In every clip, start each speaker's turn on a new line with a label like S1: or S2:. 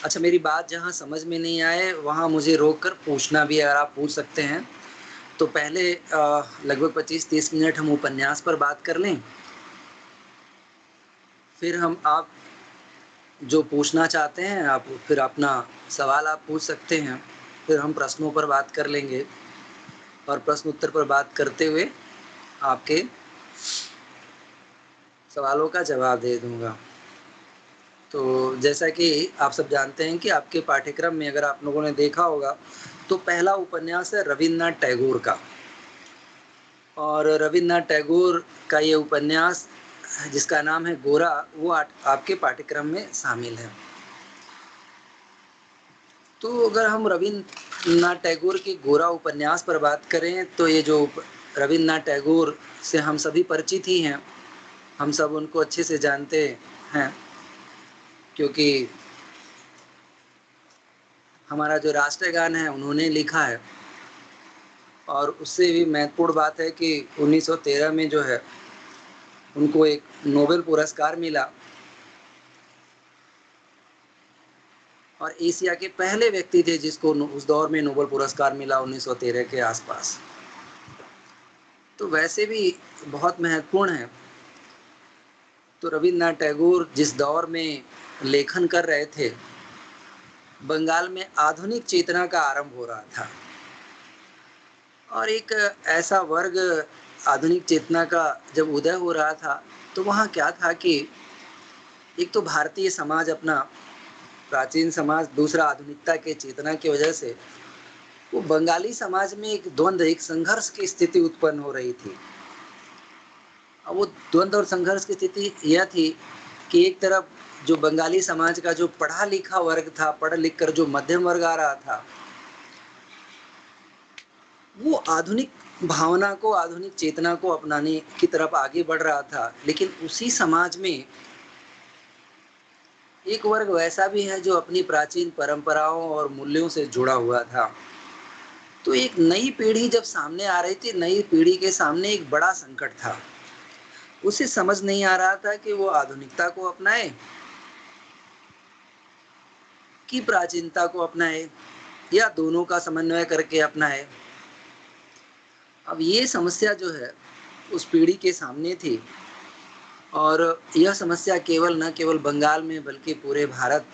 S1: अच्छा, मेरी बात जहाँ समझ में नहीं आए वहाँ मुझे रोक कर पूछना भी अगर आप पूछ सकते हैं। तो पहले लगभग 25-30 मिनट हम उपन्यास पर बात कर लें, फिर हम आप जो पूछना चाहते हैं आप फिर अपना सवाल आप पूछ सकते हैं। फिर हम प्रश्नों पर बात कर लेंगे और प्रश्न उत्तर पर बात करते हुए आपके सवालों का जवाब दे दूँगा। तो जैसा कि आप सब जानते हैं कि आपके पाठ्यक्रम में अगर आप लोगों ने देखा होगा, तो पहला उपन्यास है रवीन्द्रनाथ टैगोर का। और रवीन्द्रनाथ टैगोर का ये उपन्यास जिसका नाम है गोरा, वो आपके पाठ्यक्रम में शामिल है। तो अगर हम रवीन्द्रनाथ टैगोर के गोरा उपन्यास पर बात करें, तो ये जो रवीन्द्रनाथ टैगोर से हम सभी परिचित ही हैं। हम सब उनको अच्छे से जानते हैं, क्योंकि हमारा जो राष्ट्रगान है उन्होंने लिखा है। और उससे भी महत्वपूर्ण बात है कि 1913 में जो है उनको एक नोबेल पुरस्कार मिला और एशिया के पहले व्यक्ति थे जिसको उस दौर में नोबेल पुरस्कार मिला 1913 के आसपास। तो वैसे भी बहुत महत्वपूर्ण है। तो रवीन्द्रनाथ टैगोर जिस दौर में लेखन कर रहे थे, बंगाल में आधुनिक चेतना का आरंभ हो रहा था और एक ऐसा वर्ग आधुनिक चेतना का जब उदय हो रहा था, तो वहाँ क्या था कि एक तो भारतीय समाज अपना प्राचीन समाज, दूसरा आधुनिकता के चेतना की वजह से वो बंगाली समाज में एक द्वंद्व, एक संघर्ष की स्थिति उत्पन्न हो रही थी। अब वो द्वंद्व और संघर्ष की स्थिति यह थी कि एक तरफ जो बंगाली समाज का जो पढ़ा लिखा वर्ग था, पढ़ लिख कर जो मध्यम वर्ग आ रहा था, वो आधुनिक भावना को, आधुनिक चेतना को अपनाने की तरफ आगे बढ़ रहा था। लेकिन उसी समाज में एक वर्ग वैसा भी है जो अपनी प्राचीन परंपराओं और मूल्यों से जुड़ा हुआ था। तो एक नई पीढ़ी जब सामने आ रही थी, नई पीढ़ी के सामने एक बड़ा संकट था। उसे समझ नहीं आ रहा था कि वो आधुनिकता को अपनाए कि प्राचीनता को अपनाए या दोनों का समन्वय करके अपनाए। अब ये समस्या जो है उस पीढ़ी के सामने थी और यह समस्या केवल न केवल बंगाल में बल्कि पूरे भारत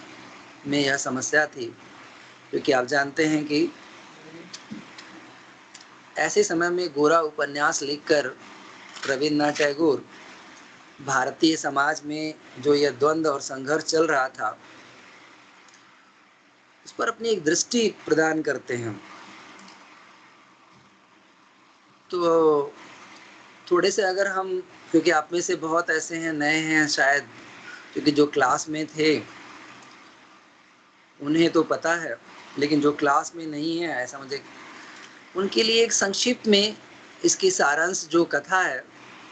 S1: में यह समस्या थी, क्योंकि आप जानते हैं कि ऐसे समय में गोरा उपन्यास लिखकर रवीन्द्रनाथ टैगोर भारतीय समाज में जो यह द्वंद्व और संघर्ष चल रहा था, उस पर अपनी एक दृष्टि प्रदान करते हैं। तो थोड़े से अगर हम, क्योंकि आप में से बहुत ऐसे हैं, नए हैं शायद, क्योंकि जो क्लास में थे उन्हें तो पता है, लेकिन जो क्लास में नहीं है ऐसा मुझे, उनके लिए एक संक्षिप्त में इसकी सारांश जो कथा है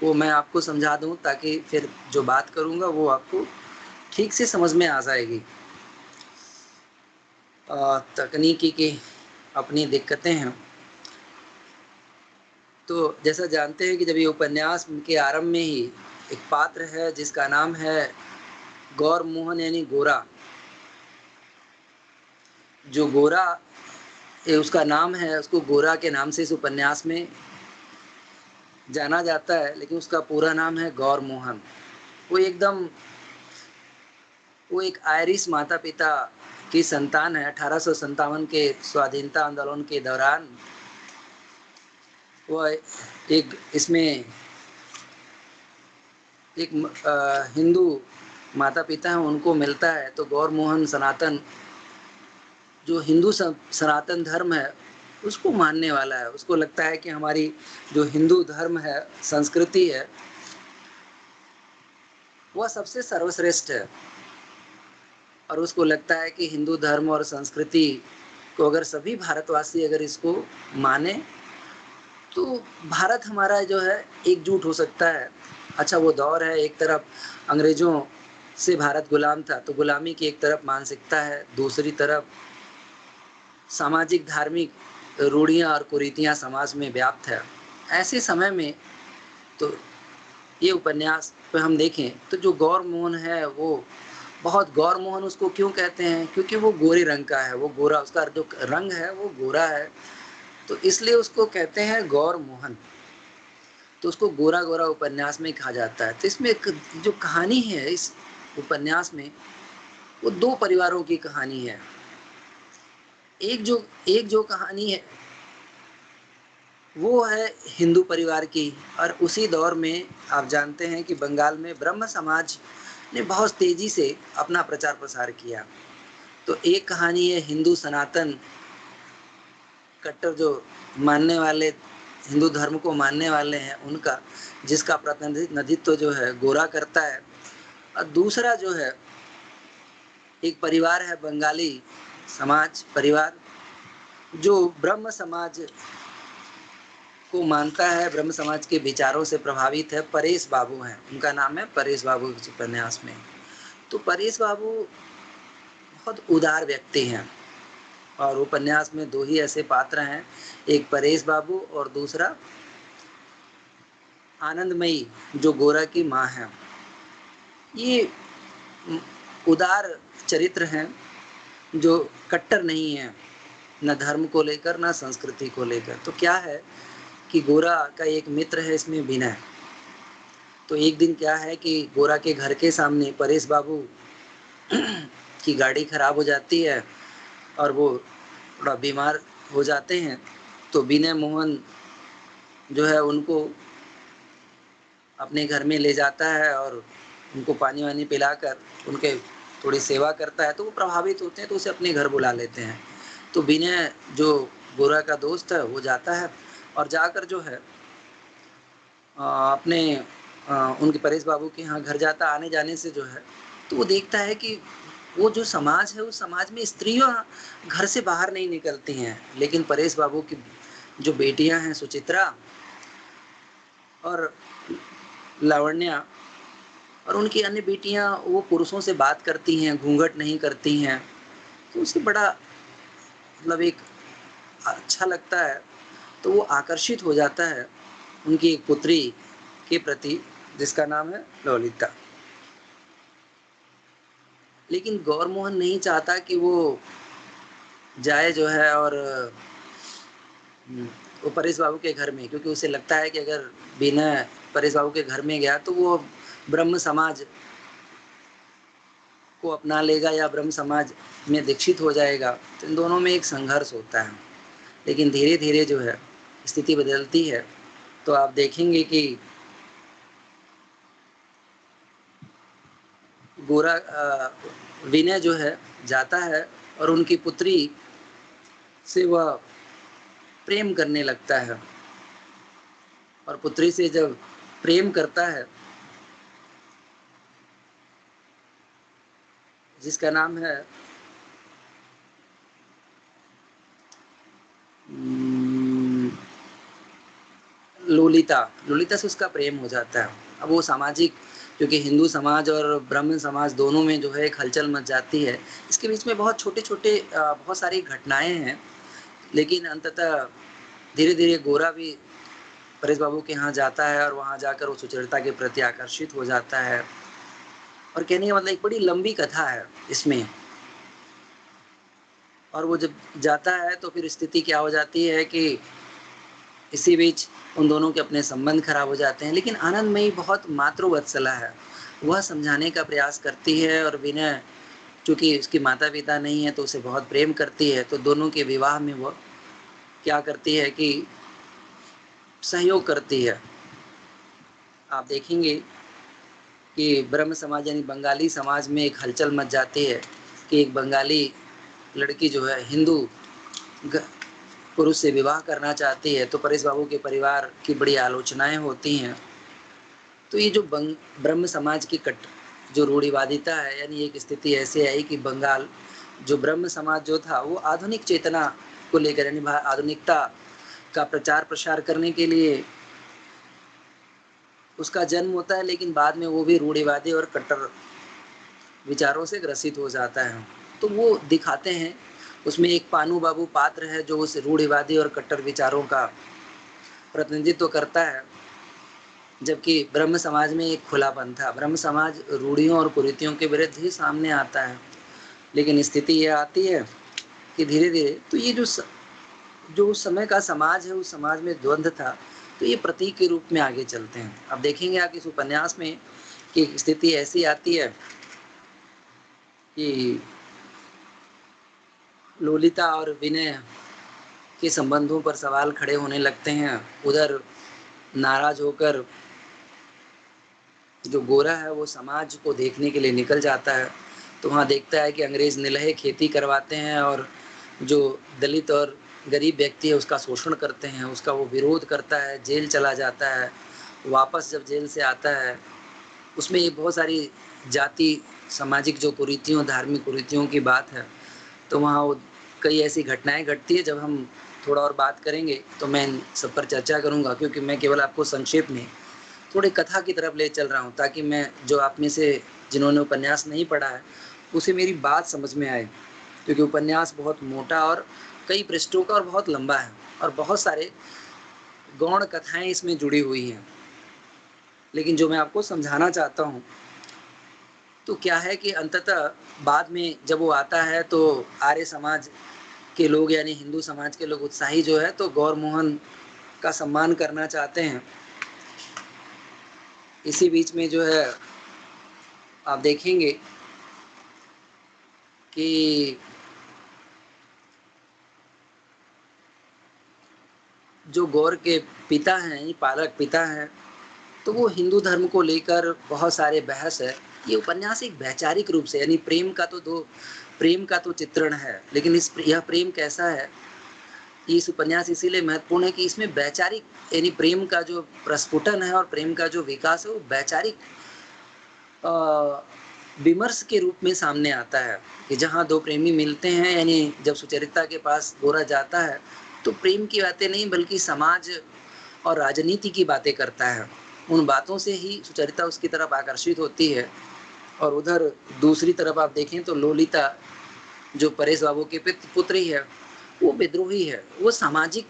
S1: वो मैं आपको समझा दूं, ताकि फिर जो बात करूंगा वो आपको ठीक से समझ में आ जाएगी। तकनीकी की अपनी दिक्कतें हैं। तो जैसा जानते हैं कि जब ये उपन्यास के आरंभ में ही एक पात्र है जिसका नाम है गौर मोहन यानी गोरा। जो गोरा ये उसका नाम है, उसको गोरा के नाम से इस उपन्यास में जाना जाता है, लेकिन उसका पूरा नाम है गौर मोहन। वो एकदम वो एक आयरिश माता-पिता की संतान है। 1857 के स्वाधीनता आंदोलन के दौरान वो एक इसमें एक हिंदू माता-पिता हैं, उनको मिलता है। तो गौर मोहन सनातन जो हिंदू सनातन धर्म है उसको मानने वाला है। उसको लगता है कि हमारी जो हिंदू धर्म है, संस्कृति है, वह सबसे सर्वश्रेष्ठ है। और उसको लगता है कि हिंदू धर्म और संस्कृति को अगर सभी भारतवासी अगर इसको माने, तो भारत हमारा जो है एकजुट हो सकता है। अच्छा, वो दौर है, एक तरफ अंग्रेजों से भारत गुलाम था, तो गुलामी की एक तरफ मानसिकता है, दूसरी तरफ सामाजिक धार्मिक रूढ़ियाँ और कुरीतियाँ समाज में व्याप्त है। ऐसे समय में तो ये उपन्यास पे हम देखें तो जो गौर मोहन है वो बहुत गौर मोहन उसको क्यों कहते हैं? क्योंकि वो गोरे रंग का है, वो गोरा, उसका जो रंग है वो गोरा है, तो इसलिए उसको कहते हैं गौर मोहन। तो उसको गोरा गोरा उपन्यास में कहा जाता है। तो इसमें एक जो कहानी है इस उपन्यास में, वो दो परिवारों की कहानी है। एक जो कहानी है वो है हिंदू परिवार की, और उसी दौर में आप जानते हैं कि बंगाल में ब्रह्म समाज ने बहुत तेजी से अपना प्रचार प्रसार किया। तो एक कहानी है हिंदू सनातन कट्टर जो मानने वाले, हिंदू धर्म को मानने वाले हैं उनका, जिसका प्रतिनिधित्व जो है गोरा करता है। और दूसरा जो है एक परिवार है बंगाली समाज परिवार, जो ब्रह्म समाज को मानता है, ब्रह्म समाज के विचारों से प्रभावित है। परेश बाबू हैं, उनका नाम है परेश बाबू इस उपन्यास में। तो परेश बाबू बहुत उदार व्यक्ति हैं, और उपन्यास में दो ही ऐसे पात्र हैं, एक परेश बाबू और दूसरा आनंदमयी जो गोरा की माँ है। ये उदार चरित्र हैं जो कट्टर नहीं है, न धर्म को लेकर न संस्कृति को लेकर। तो क्या है कि गोरा का एक मित्र है इसमें विनय। तो एक दिन क्या है कि गोरा के घर के सामने परेश बाबू की गाड़ी खराब हो जाती है और वो थोड़ा बीमार हो जाते हैं। तो विनय मोहन जो है उनको अपने घर में ले जाता है और उनको पानी वानी पिलाकर उनके थोड़ी सेवा करता है। तो वो प्रभावित होते हैं, तो उसे अपने घर बुला लेते हैं। तो विनय जो गोरा का दोस्त है वो जाता है और जाकर जो है अपने उनके परेश बाबू के यहाँ घर जाता। आने जाने से जो है तो वो देखता है कि वो जो समाज है उस समाज में स्त्रियां घर से बाहर नहीं निकलती हैं, लेकिन परेश बाबू की जो बेटियां हैं सुचित्रा और लावण्या और उनकी अन्य बेटियां, वो पुरुषों से बात करती हैं, घूंघट नहीं करती हैं। तो उसे बड़ा मतलब एक अच्छा लगता है, तो वो आकर्षित हो जाता है उनकी एक पुत्री के प्रति जिसका नाम है ललिता। लेकिन गौर मोहन नहीं चाहता कि वो जाए जो है और वो परेश बाबू के घर में, क्योंकि उसे लगता है कि अगर बिना परेश बाबू के घर में गया तो वो ब्रह्म समाज को अपना लेगा या ब्रह्म समाज में दीक्षित हो जाएगा। तो इन दोनों में एक संघर्ष होता है, लेकिन धीरे धीरे जो है स्थिति बदलती है। तो आप देखेंगे कि गोरा विनय जो है जाता है और उनकी पुत्री से वह प्रेम करने लगता है, और पुत्री से जब प्रेम करता है जिसका नाम है लोलिता, लोलिता से उसका प्रेम हो जाता है। अब वो सामाजिक, क्योंकि हिंदू समाज और ब्राह्मण समाज दोनों में जो है एक हलचल मच जाती है। इसके बीच में बहुत छोटे छोटे बहुत सारी घटनाएं हैं, लेकिन अंततः धीरे धीरे गोरा भी परेश बाबू के यहाँ जाता है और वहाँ जाकर वो सुचरिता के प्रति आकर्षित हो जाता है। और कहने का मतलब एक बड़ी लंबी कथा है इसमें। और वो जब जाता है तो फिर स्थिति क्या हो जाती है कि इसी बीच उन दोनों के अपने संबंध खराब हो जाते हैं। लेकिन आनंदमयी बहुत मातृवत्सला है, वह समझाने का प्रयास करती है, और विनय चूंकि उसकी माता पिता नहीं है तो उसे बहुत प्रेम करती है। तो दोनों के विवाह में वो क्या करती है कि सहयोग करती है। आप देखेंगे कि ब्रह्म समाज यानी बंगाली समाज में एक हलचल मच जाती है कि एक बंगाली लड़की जो है हिंदू पुरुष से विवाह करना चाहती है। तो परेश बाबू के परिवार की बड़ी आलोचनाएं होती हैं। तो ये जो ब्रह्म समाज की जो रूढ़िवादिता है, यानी एक स्थिति ऐसे आई कि बंगाल जो ब्रह्म समाज जो था वो आधुनिक चेतना को लेकर, यानी आधुनिकता का प्रचार प्रसार करने के लिए उसका जन्म होता है, लेकिन बाद में वो भी रूढ़िवादी और कट्टर विचारों से ग्रसित हो जाता है। तो वो दिखाते हैं उसमें एक पानू बाबू पात्र है जो उस रूढ़िवादी और कट्टर विचारों का प्रतिनिधित्व करता है। जबकि ब्रह्म समाज में एक खुलापन था। ब्रह्म समाज रूढ़ियों और कुरीतियों के विरुद्ध ही सामने आता है। लेकिन स्थिति ये आती है कि धीरे-धीरे तो ये जो उस समय का समाज है, उस समाज में द्वंद्व था, तो ये प्रतीक के रूप में आगे चलते हैं। अब देखेंगे आप इस उपन्यास में कि स्थिति ऐसी आती है कि लोलिता और विनय के संबंधों पर सवाल खड़े होने लगते हैं। उधर नाराज होकर जो गोरा है वो समाज को देखने के लिए निकल जाता है, तो वहाँ देखता है कि अंग्रेज निलहे खेती करवाते हैं और जो दलित और गरीब व्यक्ति है उसका शोषण करते हैं, उसका वो विरोध करता है, जेल चला जाता है। वापस जब जेल से आता है, उसमें ये बहुत सारी जाति सामाजिक जो कुरीतियों, धार्मिक कुरीतियों की बात है, तो वहाँ वो कई ऐसी घटनाएँ घटती है। जब हम थोड़ा और बात करेंगे तो मैं इन सब पर चर्चा करूँगा, क्योंकि मैं केवल आपको संक्षेप में थोड़ी कथा की तरफ ले चल रहा हूँ, ताकि मैं जो आप में से जिन्होंने उपन्यास नहीं पढ़ा है, उसे मेरी बात समझ में आए। क्योंकि उपन्यास बहुत मोटा और कई पृष्ठों का और बहुत लंबा है और बहुत सारे गौण कथाएँ इसमें जुड़ी हुई हैं। लेकिन जो मैं आपको समझाना चाहता हूँ, तो क्या है कि अंततः बाद में जब वो आता है तो आर्य समाज के लोग यानी हिंदू समाज के लोग उत्साही जो है तो गौर मोहन का सम्मान करना चाहते हैं। इसी बीच में जो है आप देखेंगे कि जो गौर के पिता हैं, पालक पिता हैं, तो वो हिंदू धर्म को लेकर बहुत सारे बहस है। ये उपन्यास एक वैचारिक रूप से यानी प्रेम का तो चित्रण है, लेकिन यह प्रेम कैसा है, इस उपन्यास इसीलिए महत्वपूर्ण है कि इसमें वैचारिक यानी प्रेम का जो प्रस्फुटन है और प्रेम का जो विकास है वो वैचारिक विमर्श के रूप में सामने आता है कि जहाँ दो प्रेमी मिलते हैं, यानी जब सुचरिता के पास गोरा जाता है तो प्रेम की बातें नहीं बल्कि समाज और राजनीति की बातें करता है। उन बातों से ही सुचरिता उसकी तरफ आकर्षित होती है। और उधर दूसरी तरफ आप देखें तो लोलिता जो परेश बाबू की पुत्री है, वो विद्रोही है। वो सामाजिक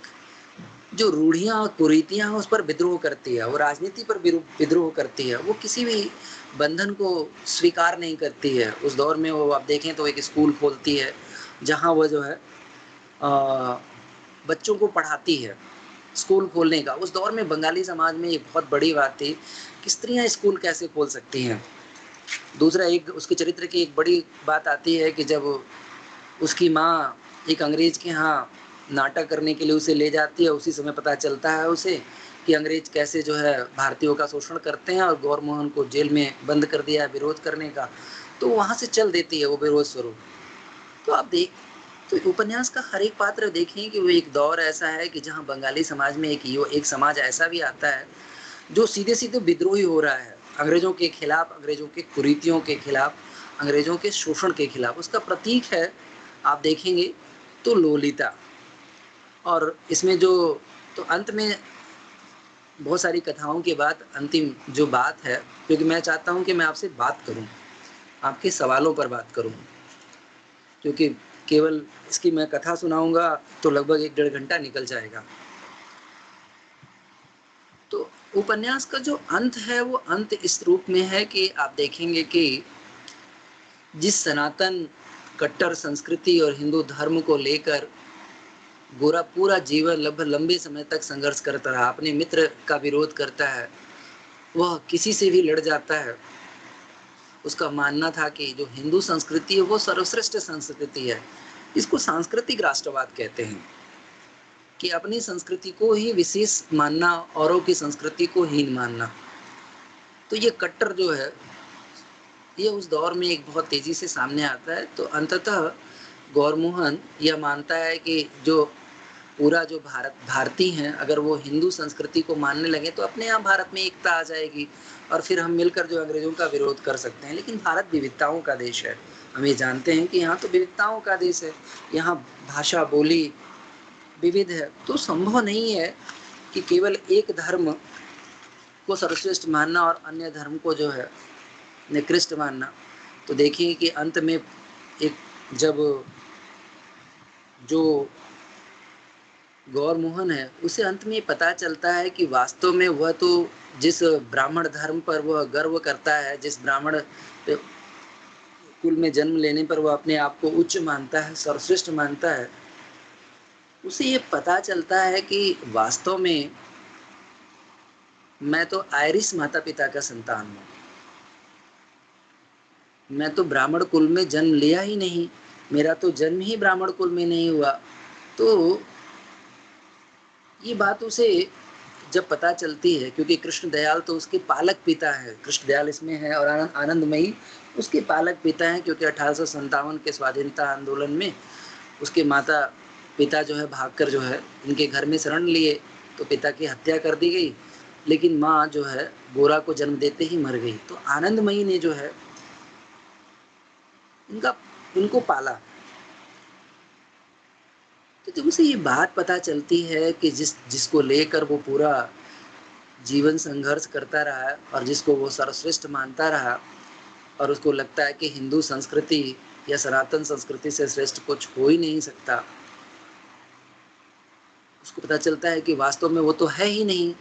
S1: जो रूढ़ियाँ और कुरीतियाँ हैं उस पर विद्रोह करती है, वो राजनीति पर विद्रोह करती है, वो किसी भी बंधन को स्वीकार नहीं करती है। उस दौर में वो आप देखें तो एक स्कूल खोलती है जहाँ वो जो है बच्चों को पढ़ाती है। स्कूल खोलने का उस दौर में बंगाली समाज में ये बहुत बड़ी बात थी कि स्त्रियाँ स्कूल कैसे खोल सकती हैं। दूसरा एक उसके चरित्र की एक बड़ी बात आती है कि जब उसकी माँ एक अंग्रेज के यहाँ नाटक करने के लिए उसे ले जाती है, उसी समय पता चलता है उसे कि अंग्रेज कैसे जो है भारतीयों का शोषण करते हैं और गौर मोहन को जेल में बंद कर दिया है विरोध करने का, तो वहाँ से चल देती है वो विरोध स्वरूप। तो आप देख तो उपन्यास का हर एक पात्र देखें कि वो एक दौर ऐसा है कि जहाँ बंगाली समाज में एक समाज ऐसा भी आता है जो सीधे-सीधे विद्रोही हो रहा है, अंग्रेजों के खिलाफ, अंग्रेजों के कुरीतियों के खिलाफ, अंग्रेजों के शोषण के खिलाफ। उसका प्रतीक है, आप देखेंगे तो लोलिता। और इसमें जो तो अंत में बहुत सारी कथाओं के बाद अंतिम जो बात है, क्योंकि मैं चाहता हूँ कि मैं आपसे बात करूँ, आपके सवालों पर बात करूँ, क्योंकि केवल इसकी मैं कथा सुनाऊँगा तो लगभग 1 डेढ़ घंटा निकल जाएगा। तो उपन्यास का जो अंत है वो अंत इस रूप में है कि आप देखेंगे कि जिस सनातन कट्टर संस्कृति और हिंदू धर्म को लेकर गोरा पूरा जीवन लगभग लंबे समय तक संघर्ष करता रहा, अपने मित्र का विरोध करता है, वह किसी से भी लड़ जाता है। उसका मानना था कि जो हिंदू संस्कृति है वो सर्वश्रेष्ठ संस्कृति है। इसको सांस्कृतिक राष्ट्रवाद कहते हैं कि अपनी संस्कृति को ही विशेष मानना, औरों की संस्कृति को हीन मानना। तो ये कट्टर जो है ये उस दौर में एक बहुत तेजी से सामने आता है। तो अंततः गौरमोहन यह मानता है कि जो पूरा जो भारतीय हैं अगर वो हिंदू संस्कृति को मानने लगे तो अपने आप भारत में एकता आ जाएगी और फिर हम मिलकर जो अंग्रेजों का विरोध कर सकते हैं। लेकिन भारत विविधताओं का देश है, हम ये जानते हैं कि यहाँ तो विविधताओं का देश है, यहाँ भाषा बोली विविध है, तो संभव नहीं है कि केवल एक धर्म को सर्वश्रेष्ठ मानना और अन्य धर्म को जो है निकृष्ट मानना। तो देखिए कि अंत में एक जब जो गौर मोहन है, उसे अंत में पता चलता है कि वास्तव में वह तो जिस ब्राह्मण धर्म पर वह गर्व करता है, जिस ब्राह्मण कुल में जन्म लेने पर वह अपने आप को उच्च मानता है, सर्वश्रेष्ठ मानता है, उसे ये पता चलता है कि वास्तव में मैं तो आयरिश माता पिता का संतान हूँ। मैं तो ब्राह्मण कुल में जन्म लिया ही नहीं, मेरा तो जन्म ही ब्राह्मण कुल में नहीं हुआ। तो ये बात उसे जब पता चलती है, क्योंकि कृष्ण दयाल तो उसके पालक पिता है, कृष्ण दयाल इसमें है और आनंदमयी उसके पालक पिता हैं, क्योंकि 1857 के स्वाधीनता आंदोलन में उसके माता पिता जो है भागकर जो है इनके घर में शरण लिए, तो पिता की हत्या कर दी गई, लेकिन माँ जो है गोरा को जन्म देते ही मर गई। तो आनंदमयी ने जो है इनको पाला। तो जब उसे ये बात पता चलती है कि जिसको लेकर वो पूरा जीवन संघर्ष करता रहा और जिसको वो सर्वश्रेष्ठ मानता रहा, और उसको लगता है कि हिंदू संस्कृति या सनातन संस्कृति से श्रेष्ठ कुछ हो ही नहीं सकता, उसको पता चलता है कि वास्तव में वो तो है ही नहीं,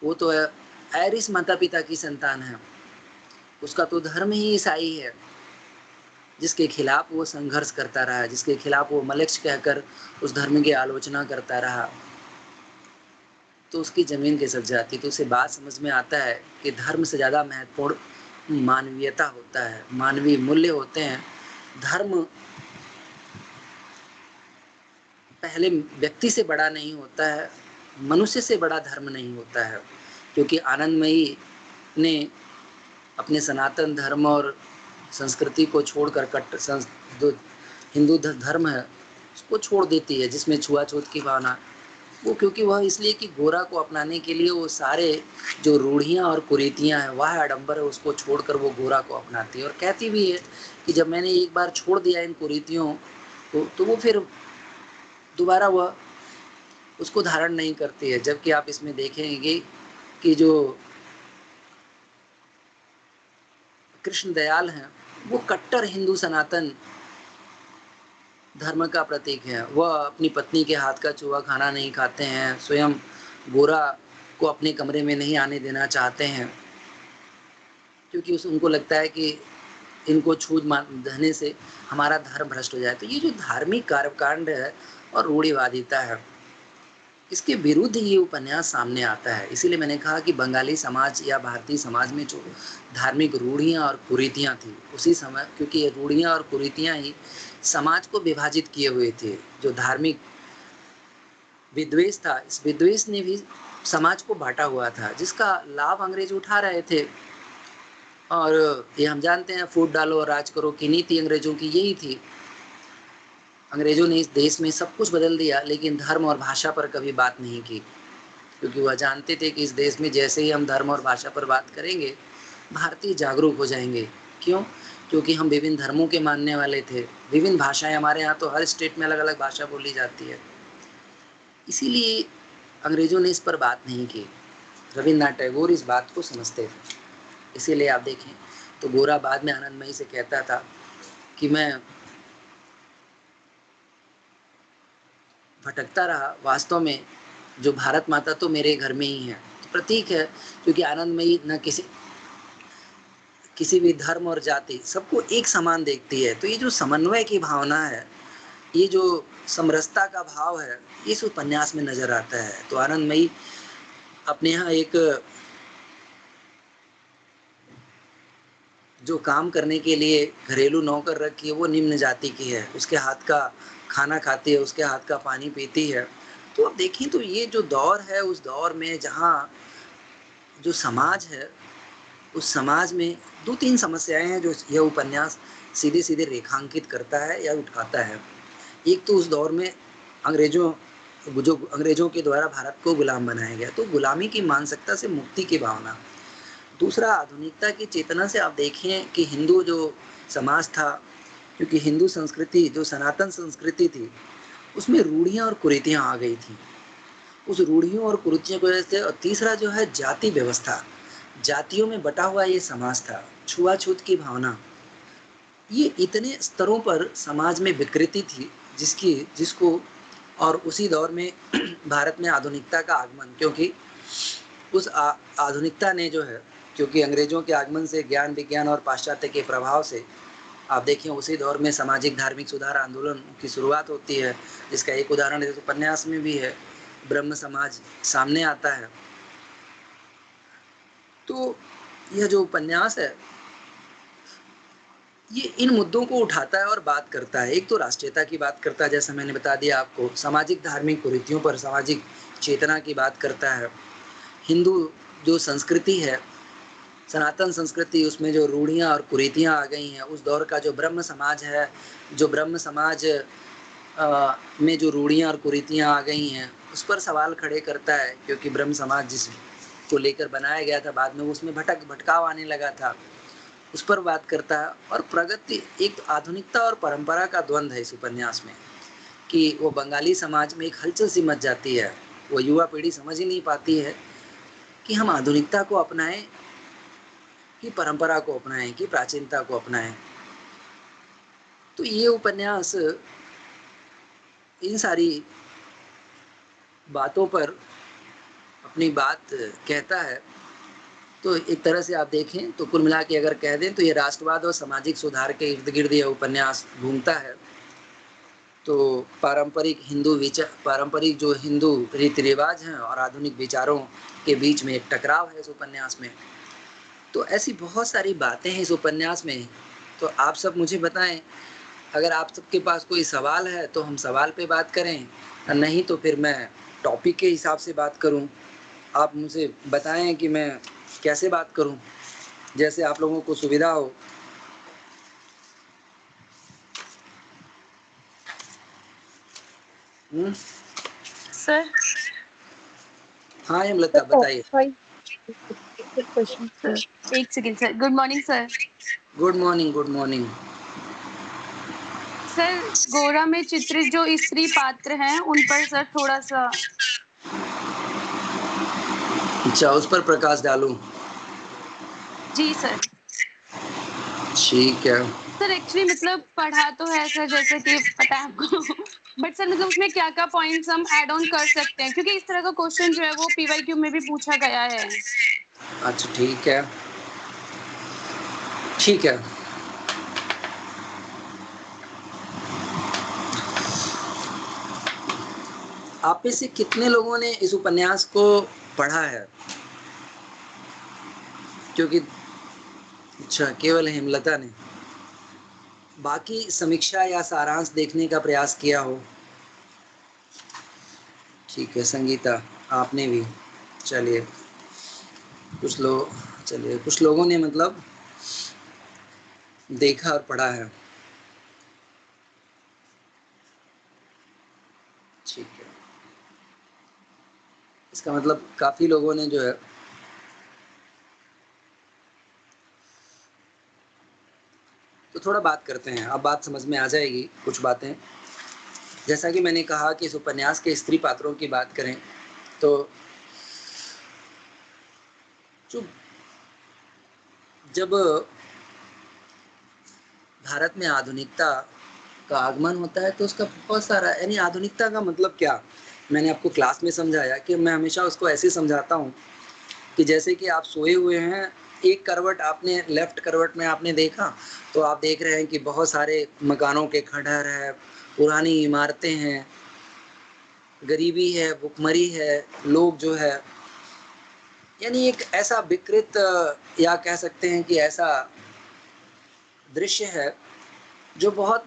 S1: वो तो आयरिश माता पिता की संतान है, उसका तो धर्म ही ईसाई है, जिसके खिलाफ वो संघर्ष करता रहा, जिसके खिलाफ वो मलेच्छ कहकर उस धर्म की आलोचना करता रहा, तो उसकी जमीन खिसक जाती। तो उसे बात समझ में आता है कि धर्म से ज़्यादा महत्वपूर्ण मानवीयता होता है, मानवीय मूल्य होते हैं। धर्म पहले व्यक्ति से बड़ा नहीं होता है, मनुष्य से बड़ा धर्म नहीं होता है, क्योंकि आनंदमयी ने अपने सनातन धर्म और संस्कृति को छोड़कर जो हिंदू धर्म है उसको छोड़ देती है, जिसमें छुआछूत की भावना, वो क्योंकि वह इसलिए कि गोरा को अपनाने के लिए वो सारे जो रूढ़ियाँ और कुरीतियाँ हैं, वह आडंबर है, उसको छोड़कर वो गोरा को अपनाती है और कहती भी है कि जब मैंने एक बार छोड़ दिया इन कुरीतियों को, तो वो फिर दोबारा वह उसको धारण नहीं करती है। जबकि आप इसमें देखेंगे कि जो कृष्ण दयाल हैं वो कट्टर हिंदू सनातन धर्म का प्रतीक है। वह अपनी पत्नी के हाथ का चूहा खाना नहीं खाते हैं, स्वयं गोरा को अपने कमरे में नहीं आने देना चाहते हैं, क्योंकि उनको लगता है कि इनको छूत देने से हमारा धर्म भ्रष्ट हो जाए। तो ये जो धार्मिक कर्मकांड है और रूढ़िवादिता है, इसके विरुद्ध ये उपन्यास सामने आता है। इसीलिए मैंने कहा कि बंगाली समाज या भारतीय समाज में जो धार्मिक रूढ़ियाँ और कुरीतियाँ थी उसी समय, क्योंकि ये रूढ़ियाँ और कुरीतियाँ ही समाज को विभाजित किए हुए थे। जो धार्मिक विद्वेष था, इस विद्वेष ने भी समाज को बांटा हुआ था, जिसका लाभ अंग्रेज उठा रहे थे। और ये हम जानते हैं, फूट डालो और राज करो की नीति अंग्रेजों की यही थी। अंग्रेजों ने इस देश में सब कुछ बदल दिया, लेकिन धर्म और भाषा पर कभी बात नहीं की, क्योंकि वह जानते थे कि इस देश में जैसे ही हम धर्म और भाषा पर बात करेंगे, भारतीय जागरूक हो जाएंगे। क्यों? क्योंकि हम विभिन्न धर्मों के मानने वाले थे, विभिन्न भाषाएं, हमारे यहाँ तो हर स्टेट में अलग अलग भाषा बोली जाती है, इसीलिए अंग्रेजों ने इस पर बात नहीं की। रविन्द्रनाथ टैगोर इस बात को समझते थे। इसीलिए आप देखें तो गोरा बाद में आनंदमयी से कहता था कि मैं भटकता रहा, वास्तव में जो भारत माता तो मेरे घर में ही है। तो प्रतीक है, क्योंकि आनंदमयी न किसी भी धर्म और जाति, सबको एक समान देखती है। तो ये जो समन्वय की भावना है, ये जो समरसता का भाव है, इस उपन्यास में नजर आता है। तो आनंदमयी अपने यहाँ एक जो काम करने के लिए घरेलू नौकर रखी है, वो निम्न जाति की है, उसके हाथ का खाना खाती है, उसके हाथ का पानी पीती है। तो अब देखें तो ये जो दौर है, उस दौर में जहाँ जो समाज है, उस समाज में दो तीन समस्याएं हैं जो यह उपन्यास सीधे सीधे रेखांकित करता है या उठाता है। एक तो उस दौर में अंग्रेजों के द्वारा भारत को गुलाम बनाया गया, तो गुलामी की मानसिकता से मुक्ति की भावना। दूसरा, आधुनिकता की चेतना से आप देखें कि हिंदू जो समाज था, क्योंकि हिंदू संस्कृति जो सनातन संस्कृति थी, उसमें रूढ़ियाँ और कुरीतियाँ आ गई थी, उस रूढ़ियों और कुरीतियों की वजह से। और तीसरा जो है जाति व्यवस्था, जातियों में बटा हुआ ये समाज था, छुआछूत की भावना, ये इतने स्तरों पर समाज में विकृति थी जिसको और उसी दौर में भारत में आधुनिकता का आगमन, क्योंकि उस आधुनिकता ने जो है, क्योंकि अंग्रेजों के आगमन से, ज्ञान विज्ञान और पाश्चात्य के प्रभाव से आप देखिए उसी दौर में सामाजिक धार्मिक सुधार आंदोलन की शुरुआत होती है, जिसका एक उदाहरण इस उपन्यास में भी है, ब्रह्म समाज सामने आता है। तो यह जो उपन्यास है ये इन मुद्दों को उठाता है और बात करता है। एक तो राष्ट्रीयता की बात करता है, जैसा मैंने बता दिया आपको, सामाजिक धार्मिक कुरीतियों पर, सामाजिक चेतना की बात करता है। हिंदू जो संस्कृति है, सनातन संस्कृति, उसमें जो रूढ़ियाँ और कुरीतियाँ आ गई हैं, उस दौर का जो ब्रह्म समाज है, जो ब्रह्म समाज में जो रूढ़ियाँ और कुरीतियाँ आ गई हैं, उस पर सवाल खड़े करता है, क्योंकि ब्रह्म समाज जिसको लेकर बनाया गया था, बाद में उसमें भटकाव आने लगा था, उस पर बात करता है। और प्रगति, एक आधुनिकता और परंपरा का द्वंद है इस उपन्यास में, कि वो बंगाली समाज में एक हलचल सी मच जाती है। वो युवा पीढ़ी समझ ही नहीं पाती है कि हम आधुनिकता को अपनाएं कि परंपरा को अपनाएं कि प्राचीनता को अपनाएं। तो ये उपन्यास इन सारी बातों पर अपनी बात कहता है। तो एक तरह से आप देखें तो कुल मिला के अगर कह दें तो ये राष्ट्रवाद और सामाजिक सुधार के इर्द गिर्द यह उपन्यास घूमता है। तो पारंपरिक जो हिंदू रीति रिवाज हैं और आधुनिक विचारों के बीच में एक टकराव है इस उपन्यास में। तो ऐसी बहुत सारी बातें हैं इस उपन्यास में। तो आप सब मुझे बताएं, अगर आप सबके पास कोई सवाल है तो हम सवाल पे बात करें, नहीं तो फिर मैं टॉपिक के हिसाब से बात करूं। आप मुझे बताएं कि मैं कैसे बात करूं, जैसे आप लोगों को सुविधा हो।
S2: सर।
S1: हाँ हेमलता बताइए।
S2: एक second sir. Good morning sir.
S1: Good morning, good morning.
S2: Sir, गोरा में चित्रित जो स्त्री पात्र हैं उन पर सर थोड़ा सा।
S1: अच्छा, उस पर प्रकाश डालूं?
S2: जी सर।
S1: ठीक है
S2: सर एक्चुअली मतलब पढ़ा तो है सर, जैसे कि पता है आपको बट सर मतलब उसमें क्या क्या पॉइंट्स हम ऐड ऑन कर सकते हैं, क्योंकि इस तरह का क्वेश्चन जो है वो पीवाईक्यू में भी पूछा गया है।
S1: अच्छा ठीक है, ठीक है। आप में से कितने लोगों ने इस उपन्यास को पढ़ा है? क्योंकि अच्छा, केवल हेमलता ने। बाकी समीक्षा या सारांश देखने का प्रयास किया हो? ठीक है संगीता, आपने भी। चलिए कुछ लोगों ने मतलब देखा और पढ़ा है। ठीक है, इसका मतलब काफी लोगों ने जो है तो थोड़ा बात करते हैं। अब बात समझ में आ जाएगी कुछ बातें। जैसा कि मैंने कहा कि इस उपन्यास के स्त्री पात्रों की बात करें तो जब भारत में आधुनिकता का आगमन होता है तो उसका बहुत सारा, यानी आधुनिकता का मतलब क्या, मैंने आपको क्लास में समझाया कि मैं हमेशा उसको ऐसे समझाता हूँ कि जैसे कि आप सोए हुए हैं, एक करवट आपने, लेफ्ट करवट में आपने देखा तो आप देख रहे हैं कि बहुत सारे मकानों के खंडहर है, पुरानी इमारतें हैं, गरीबी है, भुखमरी है, लोग जो है, यानी एक ऐसा विकृत या कह सकते हैं कि ऐसा दृश्य है जो बहुत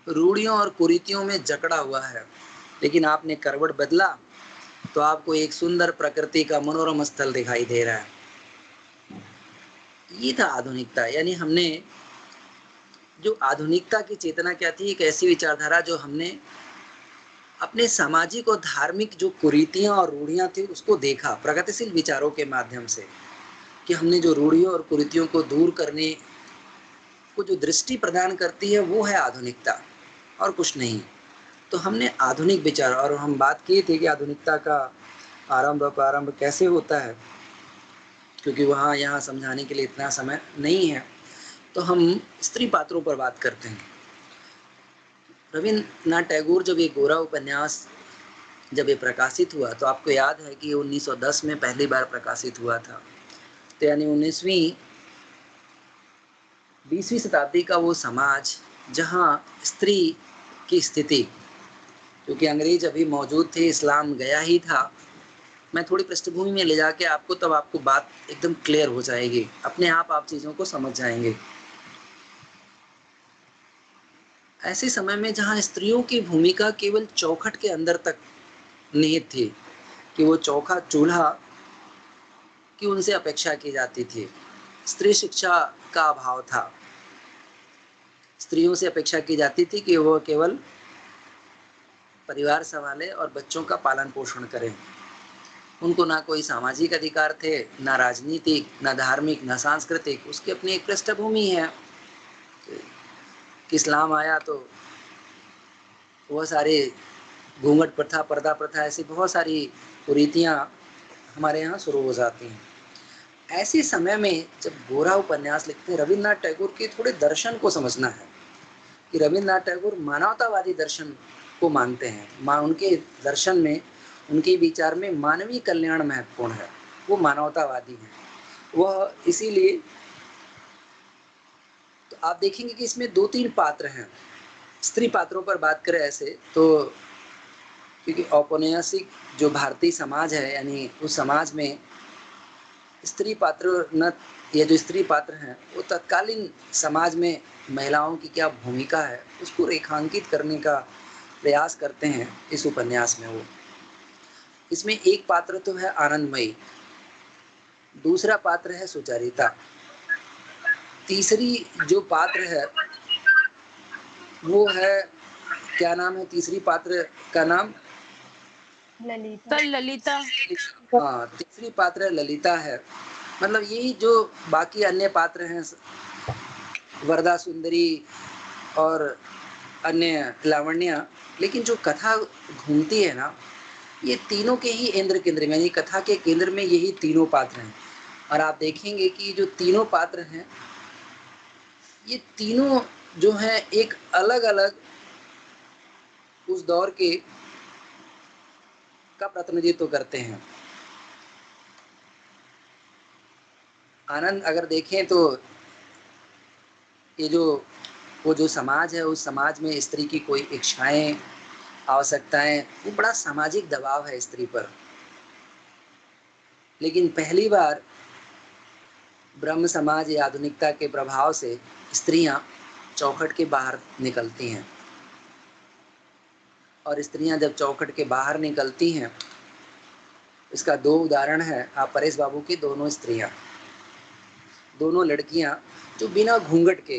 S1: रूढ़ियों और कुरीतियों में जकड़ा हुआ है। लेकिन आपने करवट बदला तो आपको एक सुंदर प्रकृति का मनोरम स्थल दिखाई दे रहा है। ये था आधुनिकता, यानी हमने जो आधुनिकता की चेतना क्या थी, एक ऐसी विचारधारा जो हमने अपने सामाजिक और धार्मिक जो कुरीतियां और रूढ़ियां थी उसको देखा प्रगतिशील विचारों के माध्यम से, कि हमने जो रूढ़ियों और कुरीतियों को दूर करने को जो दृष्टि प्रदान करती है वो है आधुनिकता और कुछ नहीं। तो हमने आधुनिक विचार, और हम बात की थी कि आधुनिकता का प्रारंभ कैसे होता है, क्योंकि वहाँ यहाँ समझाने के लिए इतना समय नहीं है। तो हम स्त्री पात्रों पर बात करते हैं। रविन्द्रनाथ टैगोर जब ये गोरा उपन्यास जब ये प्रकाशित हुआ तो आपको याद है कि 1910 में पहली बार प्रकाशित हुआ था। तो यानी 20वीं शताब्दी का वो समाज जहाँ स्त्री की स्थिति, क्योंकि अंग्रेज अभी मौजूद थे, इस्लाम गया ही था। मैं थोड़ी पृष्ठभूमि में ले जाके आपको तब आपको बात एकदम क्लियर हो जाएगी, अपने आप चीज़ों को समझ जाएंगे। ऐसे समय में जहाँ स्त्रियों की भूमिका केवल चौखट के अंदर तक निहित थी कि वो चौका चूल्हा की उनसे अपेक्षा की जाती थी, स्त्री शिक्षा का अभाव था। स्त्रियों से अपेक्षा की जाती थी कि वो केवल परिवार संभाले और बच्चों का पालन पोषण करें। उनको ना कोई सामाजिक अधिकार थे, ना राजनीतिक, ना धार्मिक, ना सांस्कृतिक। उसकी अपनी एक पृष्ठभूमि है कि इस्लाम आया तो वह सारे घूंघट प्रथा, पर्दा प्रथा, ऐसी बहुत सारी कुरीतियाँ हमारे यहाँ शुरू हो जाती हैं। ऐसे समय में जब गोरा उपन्यास लिखते हैं, रविन्द्रनाथ टैगोर के थोड़े दर्शन को समझना है कि रविन्द्रनाथ टैगोर मानवतावादी दर्शन को मानते हैं। उनके दर्शन में, उनके विचार में मानवीय कल्याण महत्वपूर्ण है, वो मानवतावादी हैं। वह इसीलिए तो आप देखेंगे कि इसमें 2-3 पात्र हैं। स्त्री पात्रों पर बात करें ऐसे तो, क्योंकि औपनिवेशिक जो भारतीय समाज है, यानी उस समाज में स्त्री पात्र न, ये जो स्त्री पात्र हैं वो तत्कालीन समाज में महिलाओं की क्या भूमिका है उसको रेखांकित करने का प्रयास करते हैं इस उपन्यास में। वो इसमें एक पात्र तो है आनंदमयी, दूसरा पात्र है सुचरिता, तीसरी जो पात्र है वो है, क्या नाम है तीसरी पात्र का नाम?
S2: ललिता।
S1: हाँ, तीसरी पात्र ललिता है। मतलब यही जो बाकी अन्य पात्र हैं, वरदा सुंदरी और अन्य लावण्या, लेकिन जो कथा घूमती है ना, ये तीनों के ही केंद्र में, यानी कथा के केंद्र में यही तीनों पात्र हैं। और आप देखेंगे कि जो तीनों पात्र हैं, ये तीनों जो हैं एक अलग अलग उस दौर के का प्रतिनिधित्व करते हैं। आनंद अगर देखें तो ये जो वो जो समाज है, उस समाज में स्त्री की कोई इच्छाएं, आवश्यकताएं, वो बड़ा सामाजिक दबाव है स्त्री पर। लेकिन पहली बार ब्रह्म समाज या आधुनिकता के प्रभाव से स्त्रियां चौखट के बाहर निकलती हैं। और स्त्रियां जब चौखट के बाहर निकलती हैं, इसका 2 उदाहरण है। आप परेश बाबू की दोनों स्त्रियां, दोनों लड़कियां जो बिना घूंघट के,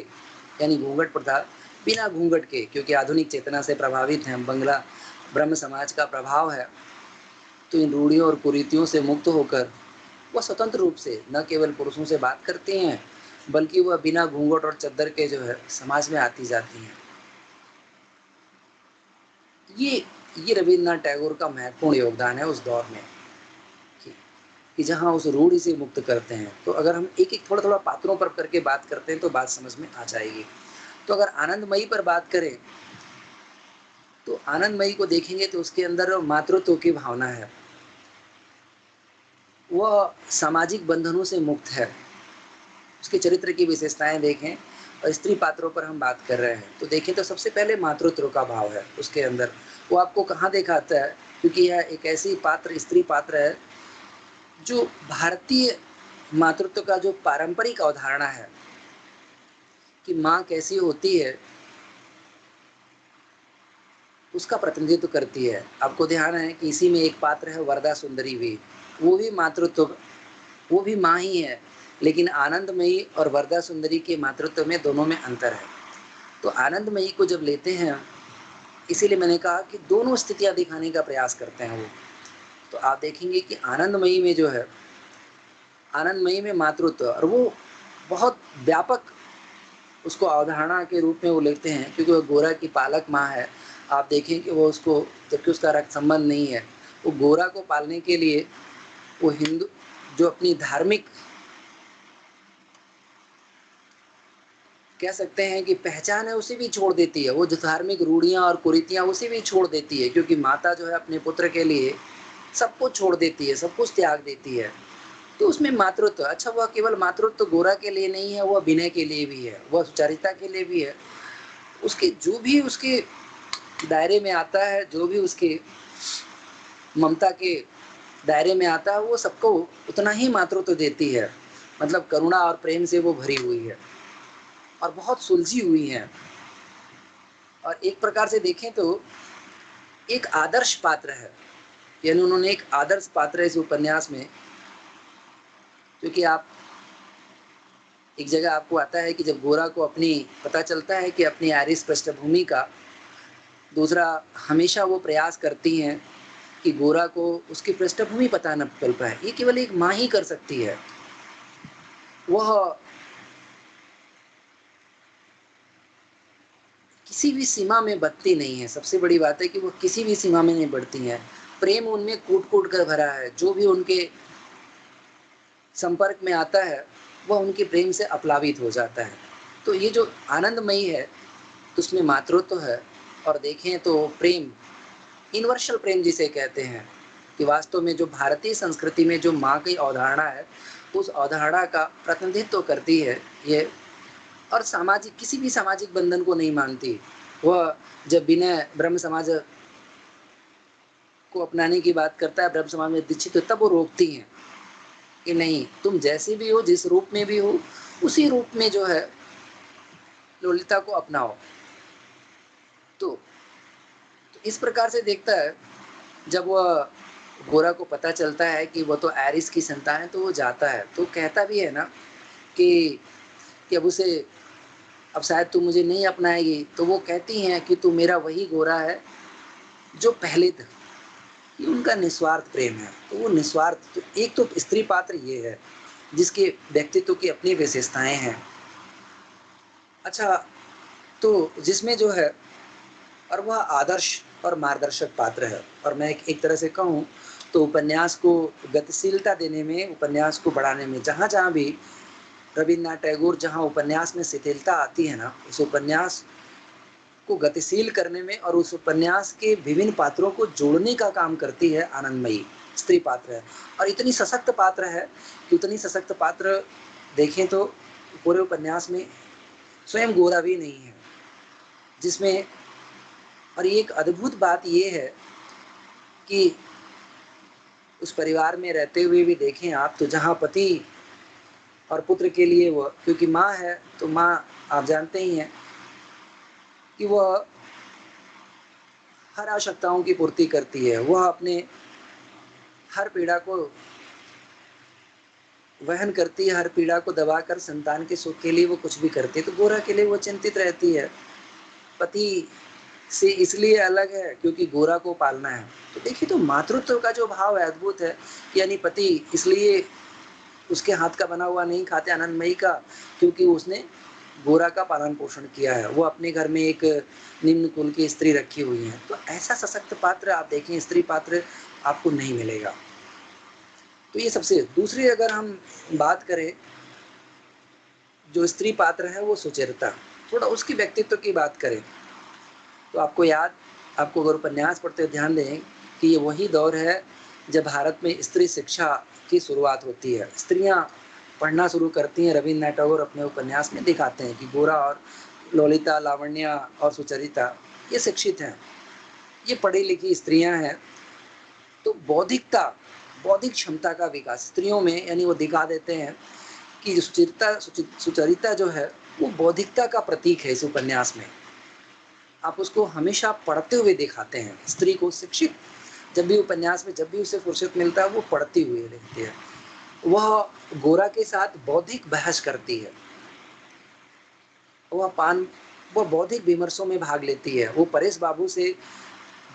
S1: यानी घूंघट प्रथा, बिना घूंघट के, क्योंकि आधुनिक चेतना से प्रभावित हैं, बंगला ब्रह्म समाज का प्रभाव है, तो इन रूढ़ियों और कुरीतियों से मुक्त होकर वह स्वतंत्र रूप से न केवल पुरुषों से बात करती हैं, बल्कि वह बिना घूंघट और चद्दर के जो है समाज में आती जाती हैं। ये रविन्द्रनाथ टैगोर का महत्वपूर्ण योगदान है उस दौर में कि जहाँ उस रूढ़ी से मुक्त करते हैं। तो अगर हम एक एक थोड़ा थोड़ा पात्रों पर करके बात करते हैं तो बात समझ में आ जाएगी। तो अगर आनंदमयी पर बात करें तो आनंदमयी को देखेंगे तो उसके अंदर मातृत्व की भावना है, वह सामाजिक बंधनों से मुक्त है। उसके चरित्र की विशेषताएं देखें, और स्त्री पात्रों पर हम बात कर रहे हैं तो देखें तो सबसे पहले मातृत्व का भाव है उसके अंदर। वो आपको कहाँ दिखाता है, क्योंकि यह एक ऐसी पात्र, स्त्री पात्र है जो भारतीय मातृत्व का जो पारंपरिक अवधारणा है कि माँ कैसी होती है, उसका प्रतिनिधित्व करती है। आपको ध्यान है कि इसी में एक पात्र है वरदा सुंदरी भी, वो भी मातृत्व, वो भी माँ ही है, लेकिन आनंदमयी और वरदा सुंदरी के मातृत्व में दोनों में अंतर है। तो आनंदमयी को जब लेते हैं, इसीलिए मैंने कहा कि दोनों स्थितियां दिखाने का प्रयास करते हैं वो। तो आप देखेंगे कि आनंदमयी में जो है, आनंदमयी में मातृत्व, और वो बहुत व्यापक उसको अवधारणा के रूप में वो लेते हैं, क्योंकि वो गोरा की पालक माँ है। आप देखें कि वो उसको, जबकि उसका रक्त संबंध नहीं है, वो गोरा को पालने के लिए वो हिंदू जो अपनी धार्मिक कह सकते हैं कि पहचान है उसे भी छोड़ देती है, वो जो धार्मिक रूढ़ियाँ और कुरीतियाँ उसे भी छोड़ देती है, क्योंकि माता जो है अपने पुत्र के लिए सब कुछ छोड़ देती है, सब कुछ त्याग देती है। तो उसमें मातृत्व, अच्छा वह केवल मातृत्व गोरा के लिए नहीं है, वह विनय के लिए भी है, वह सुचारिता के लिए भी है। उसके जो भी उसके दायरे में आता है, जो भी उसके ममता के दायरे में आता है, वो सबको उतना ही मातृत्व देती है। मतलब करुणा और प्रेम से वो भरी हुई है और बहुत सुलझी हुई है। और एक प्रकार से देखें तो एक आदर्श पात्र है, यानी उन्होंने एक आदर्श पात्र है इस उपन्यास में। क्योंकि आप एक जगह आपको आता है कि जब गोरा को अपनी पता चलता है कि अपनी आयरिश पृष्ठभूमि का, दूसरा हमेशा वो प्रयास करती हैं कि गोरा को उसकी पृष्ठभूमि पता न चल पाए, ये केवल एक माँ ही कर सकती है। वह किसी भी सीमा में बधती नहीं है, सबसे बड़ी बात है कि वो किसी भी सीमा में नहीं बढ़ती हैं। प्रेम उनमें कूट-कूट कर भरा है, जो भी उनके संपर्क में आता है, वह उनके प्रेम से अप्लावित हो जाता है। तो ये जो आनंदमयी है, उसमें मातृत्व है और देखें तो प्रेम, यूनिवर्सल प्रेम जिसे कहते हैं, कि वास्तव में जो भारतीय संस्कृति में जो माँ की अवधारणा है, उस अवधारणा का प्रतिनिधित्व करती है ये। और सामाजिक, किसी भी सामाजिक बंधन को नहीं मानती। वह जब विनय ब्रह्म समाज को अपनाने की बात करता है, ब्रह्म समाज में दीक्षित हो, तब वो रोकती हैं कि नहीं, तुम जैसे भी हो, जिस रूप में भी हो, उसी रूप में जो है ललिता को अपनाओ। तो इस प्रकार से देखता है, जब वह गोरा को पता चलता है कि वो तो एरिस की संतान है, तो वो जाता है, तो कहता भी है ना कि अब उसे, अब शायद तू मुझे नहीं अपनाएगी, तो वो कहती हैं कि तू मेरा वही गोरा है जो पहले था। ये उनका निस्वार्थ प्रेम है। तो वो निस्वार्थ, तो एक तो स्त्री पात्र ये है जिसके व्यक्तित्व की अपनी विशेषताएं हैं। अच्छा, तो जिसमें जो है, और वह आदर्श और मार्गदर्शक पात्र है। और मैं एक तरह से कहूँ तो उपन्यास को गतिशीलता देने में, उपन्यास को बढ़ाने में, जहाँ-जहाँ भी रवीन्द्रनाथ टैगोर, जहाँ उपन्यास में शिथिलता आती है ना, उस उपन्यास को गतिशील करने में और उस उपन्यास के विभिन्न पात्रों को जोड़ने का काम करती है आनंदमयी। स्त्री पात्र है और इतनी सशक्त पात्र है कि उतनी सशक्त पात्र देखें तो पूरे उपन्यास में स्वयं गोरा भी नहीं है, जिसमें, और एक अद्भुत बात ये है कि उस परिवार में रहते हुए भी देखें आप, तो जहाँ पति और पुत्र के लिए वो, क्योंकि माँ है तो माँ आप जानते ही हैं कि वह हर आवश्यकताओं की पूर्ति करती है। वह अपने हर पीड़ा को वहन करती है, हर पीड़ा को दबाकर संतान के सुख के लिए वो कुछ भी करती है। तो गोरा के लिए वो चिंतित रहती है। पति से इसलिए अलग है क्योंकि गोरा को पालना है। तो देखिए, तो मातृत्व का जो भाव है अद्भुत है, यानी पति इसलिए उसके हाथ का बना हुआ नहीं खाते आनंदमयी का, क्योंकि उसने गोरा का पालन पोषण किया है। वो अपने घर में एक निम्न कुल की स्त्री रखी हुई है। तो ऐसा सशक्त पात्र आप देखें, स्त्री पात्र आपको नहीं मिलेगा। तो ये सबसे, दूसरी अगर हम बात करें, जो स्त्री पात्र है वो सुचरिता, थोड़ा उसकी व्यक्तित्व की बात करें तो आपको अगर उपन्यास पढ़ते हुए ध्यान दें कि ये वही दौर है जब भारत में स्त्री शिक्षा की शुरुआत होती है। स्त्रियां पढ़ना शुरू करती हैं। रवीन्द्रनाथ टैगोर अपने उपन्यास में दिखाते हैं कि गोरा और ललिता, लावण्या और सुचरिता ये शिक्षित हैं, ये पढ़ी लिखी स्त्रियां हैं। तो बौद्धिक क्षमता का विकास स्त्रियों में, यानी वो दिखा देते हैं कि सुचरिता जो है वो बौद्धिकता का प्रतीक है। इस उपन्यास में आप उसको हमेशा पढ़ते हुए दिखाते हैं, स्त्री को शिक्षित। जब भी उपन्यास में, जब भी उसे फुर्सत मिलता है, वो पढ़ती हुई रहती है। वह गोरा के साथ बौद्धिक बहस करती है, वह पान वह बौद्धिक विमर्शों में भाग लेती है, वो परेश बाबू से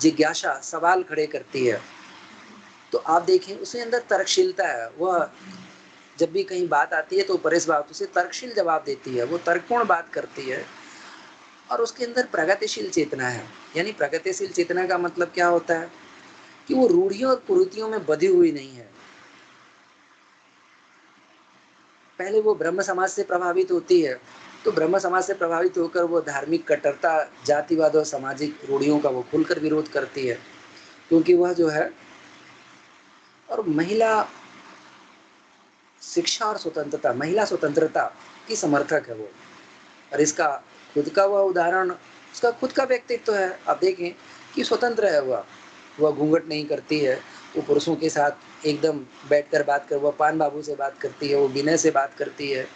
S1: जिज्ञासा, सवाल खड़े करती है। तो आप देखें उसके अंदर तर्कशीलता है। वह जब भी कहीं बात आती है तो परेश बाबू से तर्कशील जवाब देती है, वो तर्कपूर्ण बात करती है। और उसके अंदर प्रगतिशील चेतना है। यानी प्रगतिशील चेतना का मतलब क्या होता है कि वो रूढ़ियों और कुरीतियों में बंधी हुई नहीं है। पहले वो ब्रह्म समाज से प्रभावित होती है, तो ब्रह्म समाज से प्रभावित होकर वो धार्मिक कट्टरता, जातिवाद और सामाजिक रूढ़ियों का वो खुलकर विरोध करती है, क्योंकि वह जो है और महिला शिक्षा और स्वतंत्रता, महिला स्वतंत्रता की समर्थक है वो। और इसका खुद का वह उदाहरण, उसका खुद का व्यक्तित्व है। आप देखें कि स्वतंत्र है वह घूंघट नहीं करती है, वो पुरुषों के साथ एकदम बैठकर बात कर, वह पान बाबू से बात करती है, वो विनय से बात करती है,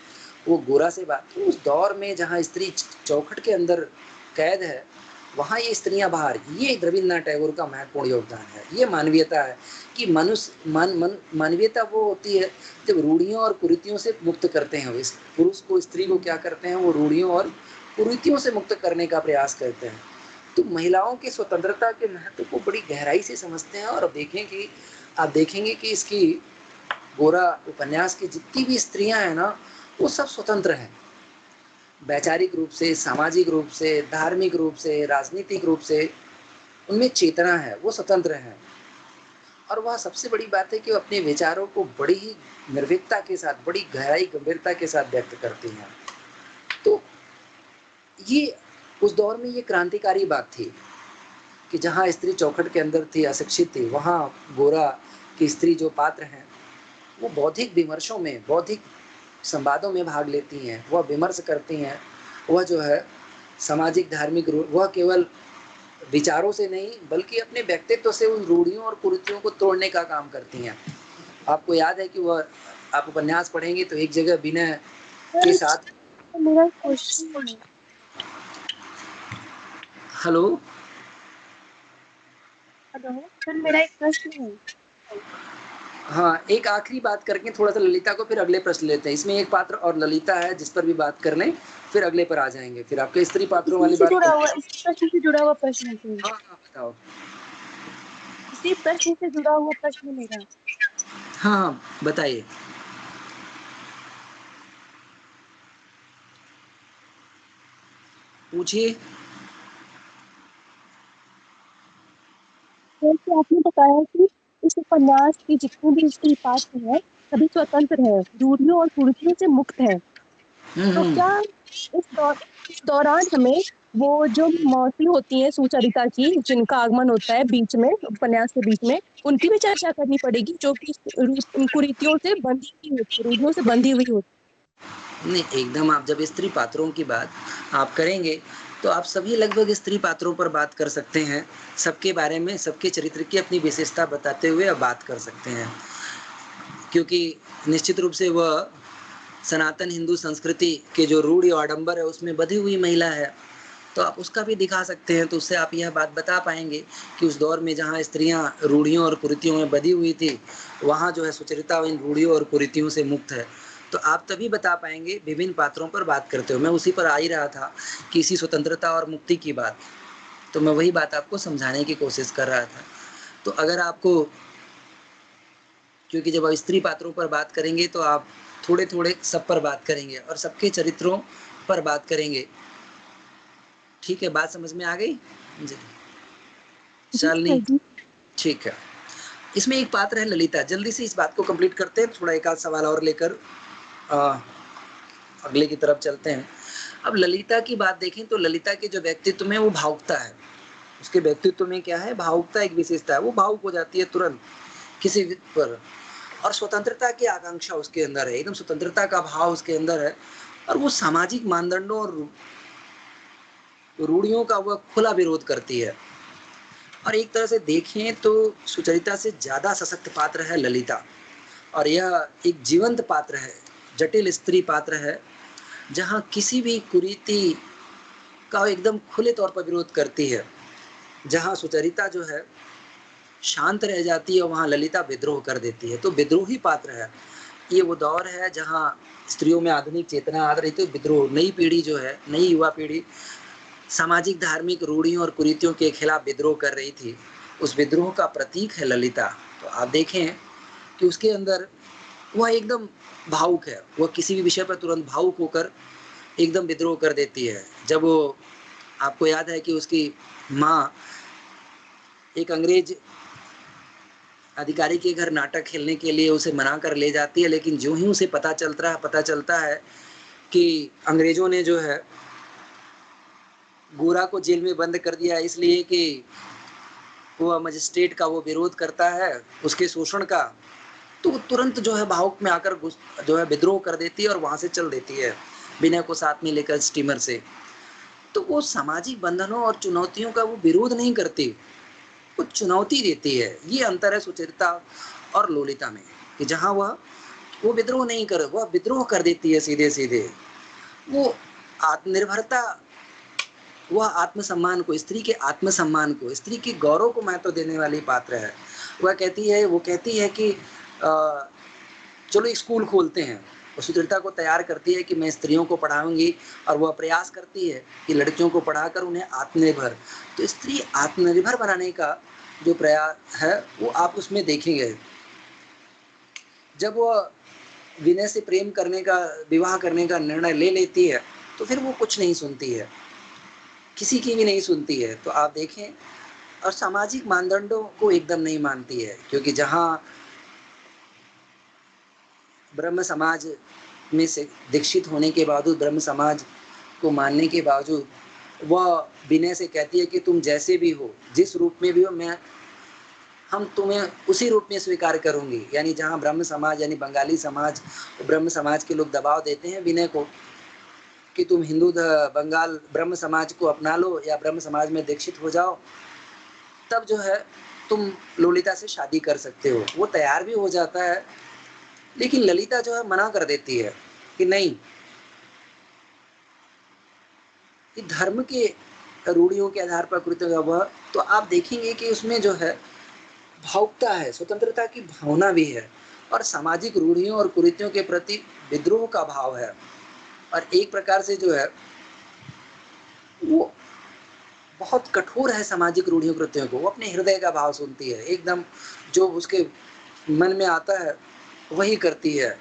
S1: वो गोरा से बात। तो उस दौर में जहाँ स्त्री चौखट के अंदर कैद है, वहाँ ये स्त्रियां बाहर, ये रविन्द्रनाथ टैगोर का महत्वपूर्ण योगदान है। ये मानवीयता है कि मनुष्य मानवीयता वो होती है जब रूढ़ियों और कुरीतियों से मुक्त करते हैं। इस पुरुष को, स्त्री को क्या करते हैं, वो रूढ़ियों और कुरीतियों से मुक्त करने का प्रयास करते हैं। तो महिलाओं की स्वतंत्रता के महत्व को बड़ी गहराई से समझते हैं। और आप देखेंगे कि इसकी गोरा उपन्यास की जितनी भी स्त्रियां हैं ना, वो सब स्वतंत्र हैं, वैचारिक रूप से, सामाजिक रूप से, धार्मिक रूप से, राजनीतिक रूप से उनमें चेतना है, वो स्वतंत्र हैं। और वह सबसे बड़ी बात है कि वो अपने विचारों को बड़ी ही निर्भीकता के साथ, बड़ी गहराई गंभीरता के साथ व्यक्त करती हैं। तो ये उस दौर में ये क्रांतिकारी बात थी कि जहाँ स्त्री चौखट के अंदर थी, अशिक्षित थी, वहाँ गोरा की स्त्री जो पात्र हैं, वो बौद्धिक विमर्शों में, बौद्धिक संवादों में भाग लेती हैं, वह विमर्श करती हैं, वह जो है सामाजिक धार्मिक वह केवल विचारों से नहीं बल्कि अपने व्यक्तित्व से उन रूढ़ियों और कुरीतियों को तोड़ने का काम करती हैं। आपको याद है कि वह, आप उपन्यास पढ़ेंगे तो एक जगह विनय के साथ,
S2: मेरा क्वेश्चन है,
S1: हेलो
S2: सर मेरा एक प्रश्न है।
S1: हाँ, एक आखिरी बात करके थोड़ा सा ललिता को, फिर अगले प्रश्न लेते हैं। इसमें एक पात्र और ललिता है जिस पर भी बात कर लें, फिर अगले पर आ जाएंगे, फिर आपके स्त्री पात्रों वाली बात
S2: इसी प्रश्न से जुड़ा हुआ प्रश्न है।
S1: हाँ हाँ बताओ।
S2: इसी प्रश्न से जुड़ा हुआ प्रश्न मेरा।
S1: हाँ बताइए। पूछिए।
S2: जैसे आपने बताया कि इस उपन्यास की जितने भी स्त्री पात्र हैं सभी स्वतंत्र हैं, रूढ़ियों और कुरीतियों से मुक्त हैं। तो क्या इस दौरान हमें वो जो मौसी होती है सुचरिता की, जिनका आगमन होता है बीच में, उपन्यास के बीच में, उनकी भी चर्चा करनी पड़ेगी, जो कि कुरीतियों से बंधी हुई होती, रूढ़ियों से बंधी हुई होती?
S1: नहीं, एकदम। आप जब स्त्री पात्रों की बात आप करेंगे तो आप सभी लगभग स्त्री पात्रों पर बात कर सकते हैं, सबके बारे में, सबके चरित्र की अपनी विशेषता बताते हुए आप बात कर सकते हैं, क्योंकि निश्चित रूप से वह सनातन हिंदू संस्कृति के जो रूढ़ और आडंबर है उसमें बधी हुई महिला है, तो आप उसका भी दिखा सकते हैं। तो उससे आप यह बात बता पाएंगे कि उस दौर में जहाँ स्त्रियां रूढ़ियों और कुरीतियों में बधी हुई थी, वहाँ जो है सुचरिता इन रूढ़ियों और कुरीतियों से मुक्त है। तो आप तभी बता पाएंगे विभिन्न पात्रों पर बात करते हो। मैं उसी पर आ ही रहा था कि इसी स्वतंत्रता और मुक्ति की बात, तो मैं वही बात आपको समझाने की कोशिश कर रहा था। तो अगर आपको, क्योंकि जब आप स्त्री पात्रों पर बात करेंगे तो आप थोड़े थोड़े सब पर बात करेंगे और सबके चरित्रों पर बात करेंगे। ठीक है, बात समझ में आ गई जी? शालिनी, ठीक है। इसमें एक पात्र है ललिता। जल्दी से इस बात को कंप्लीट करते हैं, थोड़ा एक आध सवाल और लेकर अगले की तरफ चलते हैं। अब ललिता की बात देखें तो ललिता के जो व्यक्तित्व में वो भावुकता है, उसके व्यक्तित्व में क्या है, भावुकता एक विशेषता है। वो भावुक हो जाती है तुरंत किसी पर, और स्वतंत्रता की आकांक्षा उसके अंदर है, एकदम स्वतंत्रता का भाव उसके अंदर है। और वो सामाजिक मानदंडों और रूढ़ियों का वह खुला विरोध करती है। और एक तरह से देखें तो सुचरिता से ज्यादा सशक्त पात्र है ललिता, और यह एक जीवंत पात्र है, जटिल स्त्री पात्र है, जहाँ किसी भी कुरीति का एकदम खुले तौर पर विरोध करती है। जहाँ सुचरिता जो है शांत रह जाती है, वहाँ ललिता विद्रोह कर देती है। तो विद्रोही पात्र है। ये वो दौर है जहाँ स्त्रियों में आधुनिक चेतना आ रही थी, विद्रोह, नई पीढ़ी जो है, नई युवा पीढ़ी सामाजिक धार्मिक रूढ़ियों और कुरीतियों के खिलाफ विद्रोह कर रही थी। उस विद्रोह का प्रतीक है ललिता। तो आप देखें कि उसके अंदर वह एकदम भावुक है, वह किसी भी विषय पर तुरंत भावुक होकर एकदम विद्रोह कर देती है। जब वो, आपको याद है कि उसकी माँ एक अंग्रेज अधिकारी के घर नाटक खेलने के लिए उसे मना कर ले जाती है, लेकिन जो ही उसे पता चलता है कि अंग्रेजों ने जो है गोरा को जेल में बंद कर दिया इसलिए कि वो मजिस्ट्रेट का वो विरोध करता है, उसके शोषण का, तो वो तुरंत जो है भावुक में आकर जो है विद्रोह कर देती है और वहाँ से चल देती है, विनय को साथ में लेकर स्टीमर से। तो वो सामाजिक बंधनों और चुनौतियों का वो विरोध नहीं करती, वो चुनौती देती है। ये अंतर है सुचरिता और लोलिता में, कि जहाँ वो विद्रोह नहीं कर, वह विद्रोह कर देती है सीधे-सीधे। वो आत्मनिर्भरता, वह आत्मसम्मान को, स्त्री के आत्मसम्मान को, स्त्री के गौरव को महत्व देने वाली पात्र है। वो कहती है कि चलो एक स्कूल खोलते हैं। वो सुचरिता को तैयार करती है कि मैं स्त्रियों को पढ़ाऊंगी, और वह प्रयास करती है कि लड़कियों को पढ़ाकर उन्हें आत्मनिर्भर, तो स्त्री आत्मनिर्भर बनाने का जो प्रयास है वो आप उसमें देखेंगे। जब वह विनय से प्रेम करने का, विवाह करने का निर्णय ले लेती है, तो फिर वो कुछ नहीं सुनती है, किसी की भी नहीं सुनती है। तो आप देखें, और सामाजिक मानदंडों को एकदम नहीं मानती है, क्योंकि जहाँ ब्रह्म समाज में से दीक्षित होने के बावजूद, ब्रह्म समाज को मानने के बावजूद, वह विनय से कहती है कि तुम जैसे भी हो, जिस रूप में भी हो, हम तुम्हें उसी रूप में स्वीकार करूंगी। यानी जहाँ ब्रह्म समाज यानी बंगाली समाज, ब्रह्म समाज के लोग दबाव देते हैं विनय को कि तुम हिंदू बंगाल ब्रह्म समाज को अपना लो या ब्रह्म समाज में दीक्षित हो जाओ, तब जो है तुम लोलिता से शादी कर सकते हो। वो तैयार भी हो जाता है, लेकिन ललिता जो है मना कर देती है कि नहीं, कि धर्म के रूढ़ियों के आधार पर कृत्य का वह, तो आप देखेंगे कि उसमें जो है भावुकता है, स्वतंत्रता की भावना भी है, और सामाजिक रूढ़ियों और कुरीतियों के प्रति विद्रोह का भाव है। और एक प्रकार से जो है वो बहुत कठोर है सामाजिक रूढ़ियों कृत्यों को, वो अपने हृदय का भाव सुनती है, एकदम जो उसके मन में आता है वही करती है।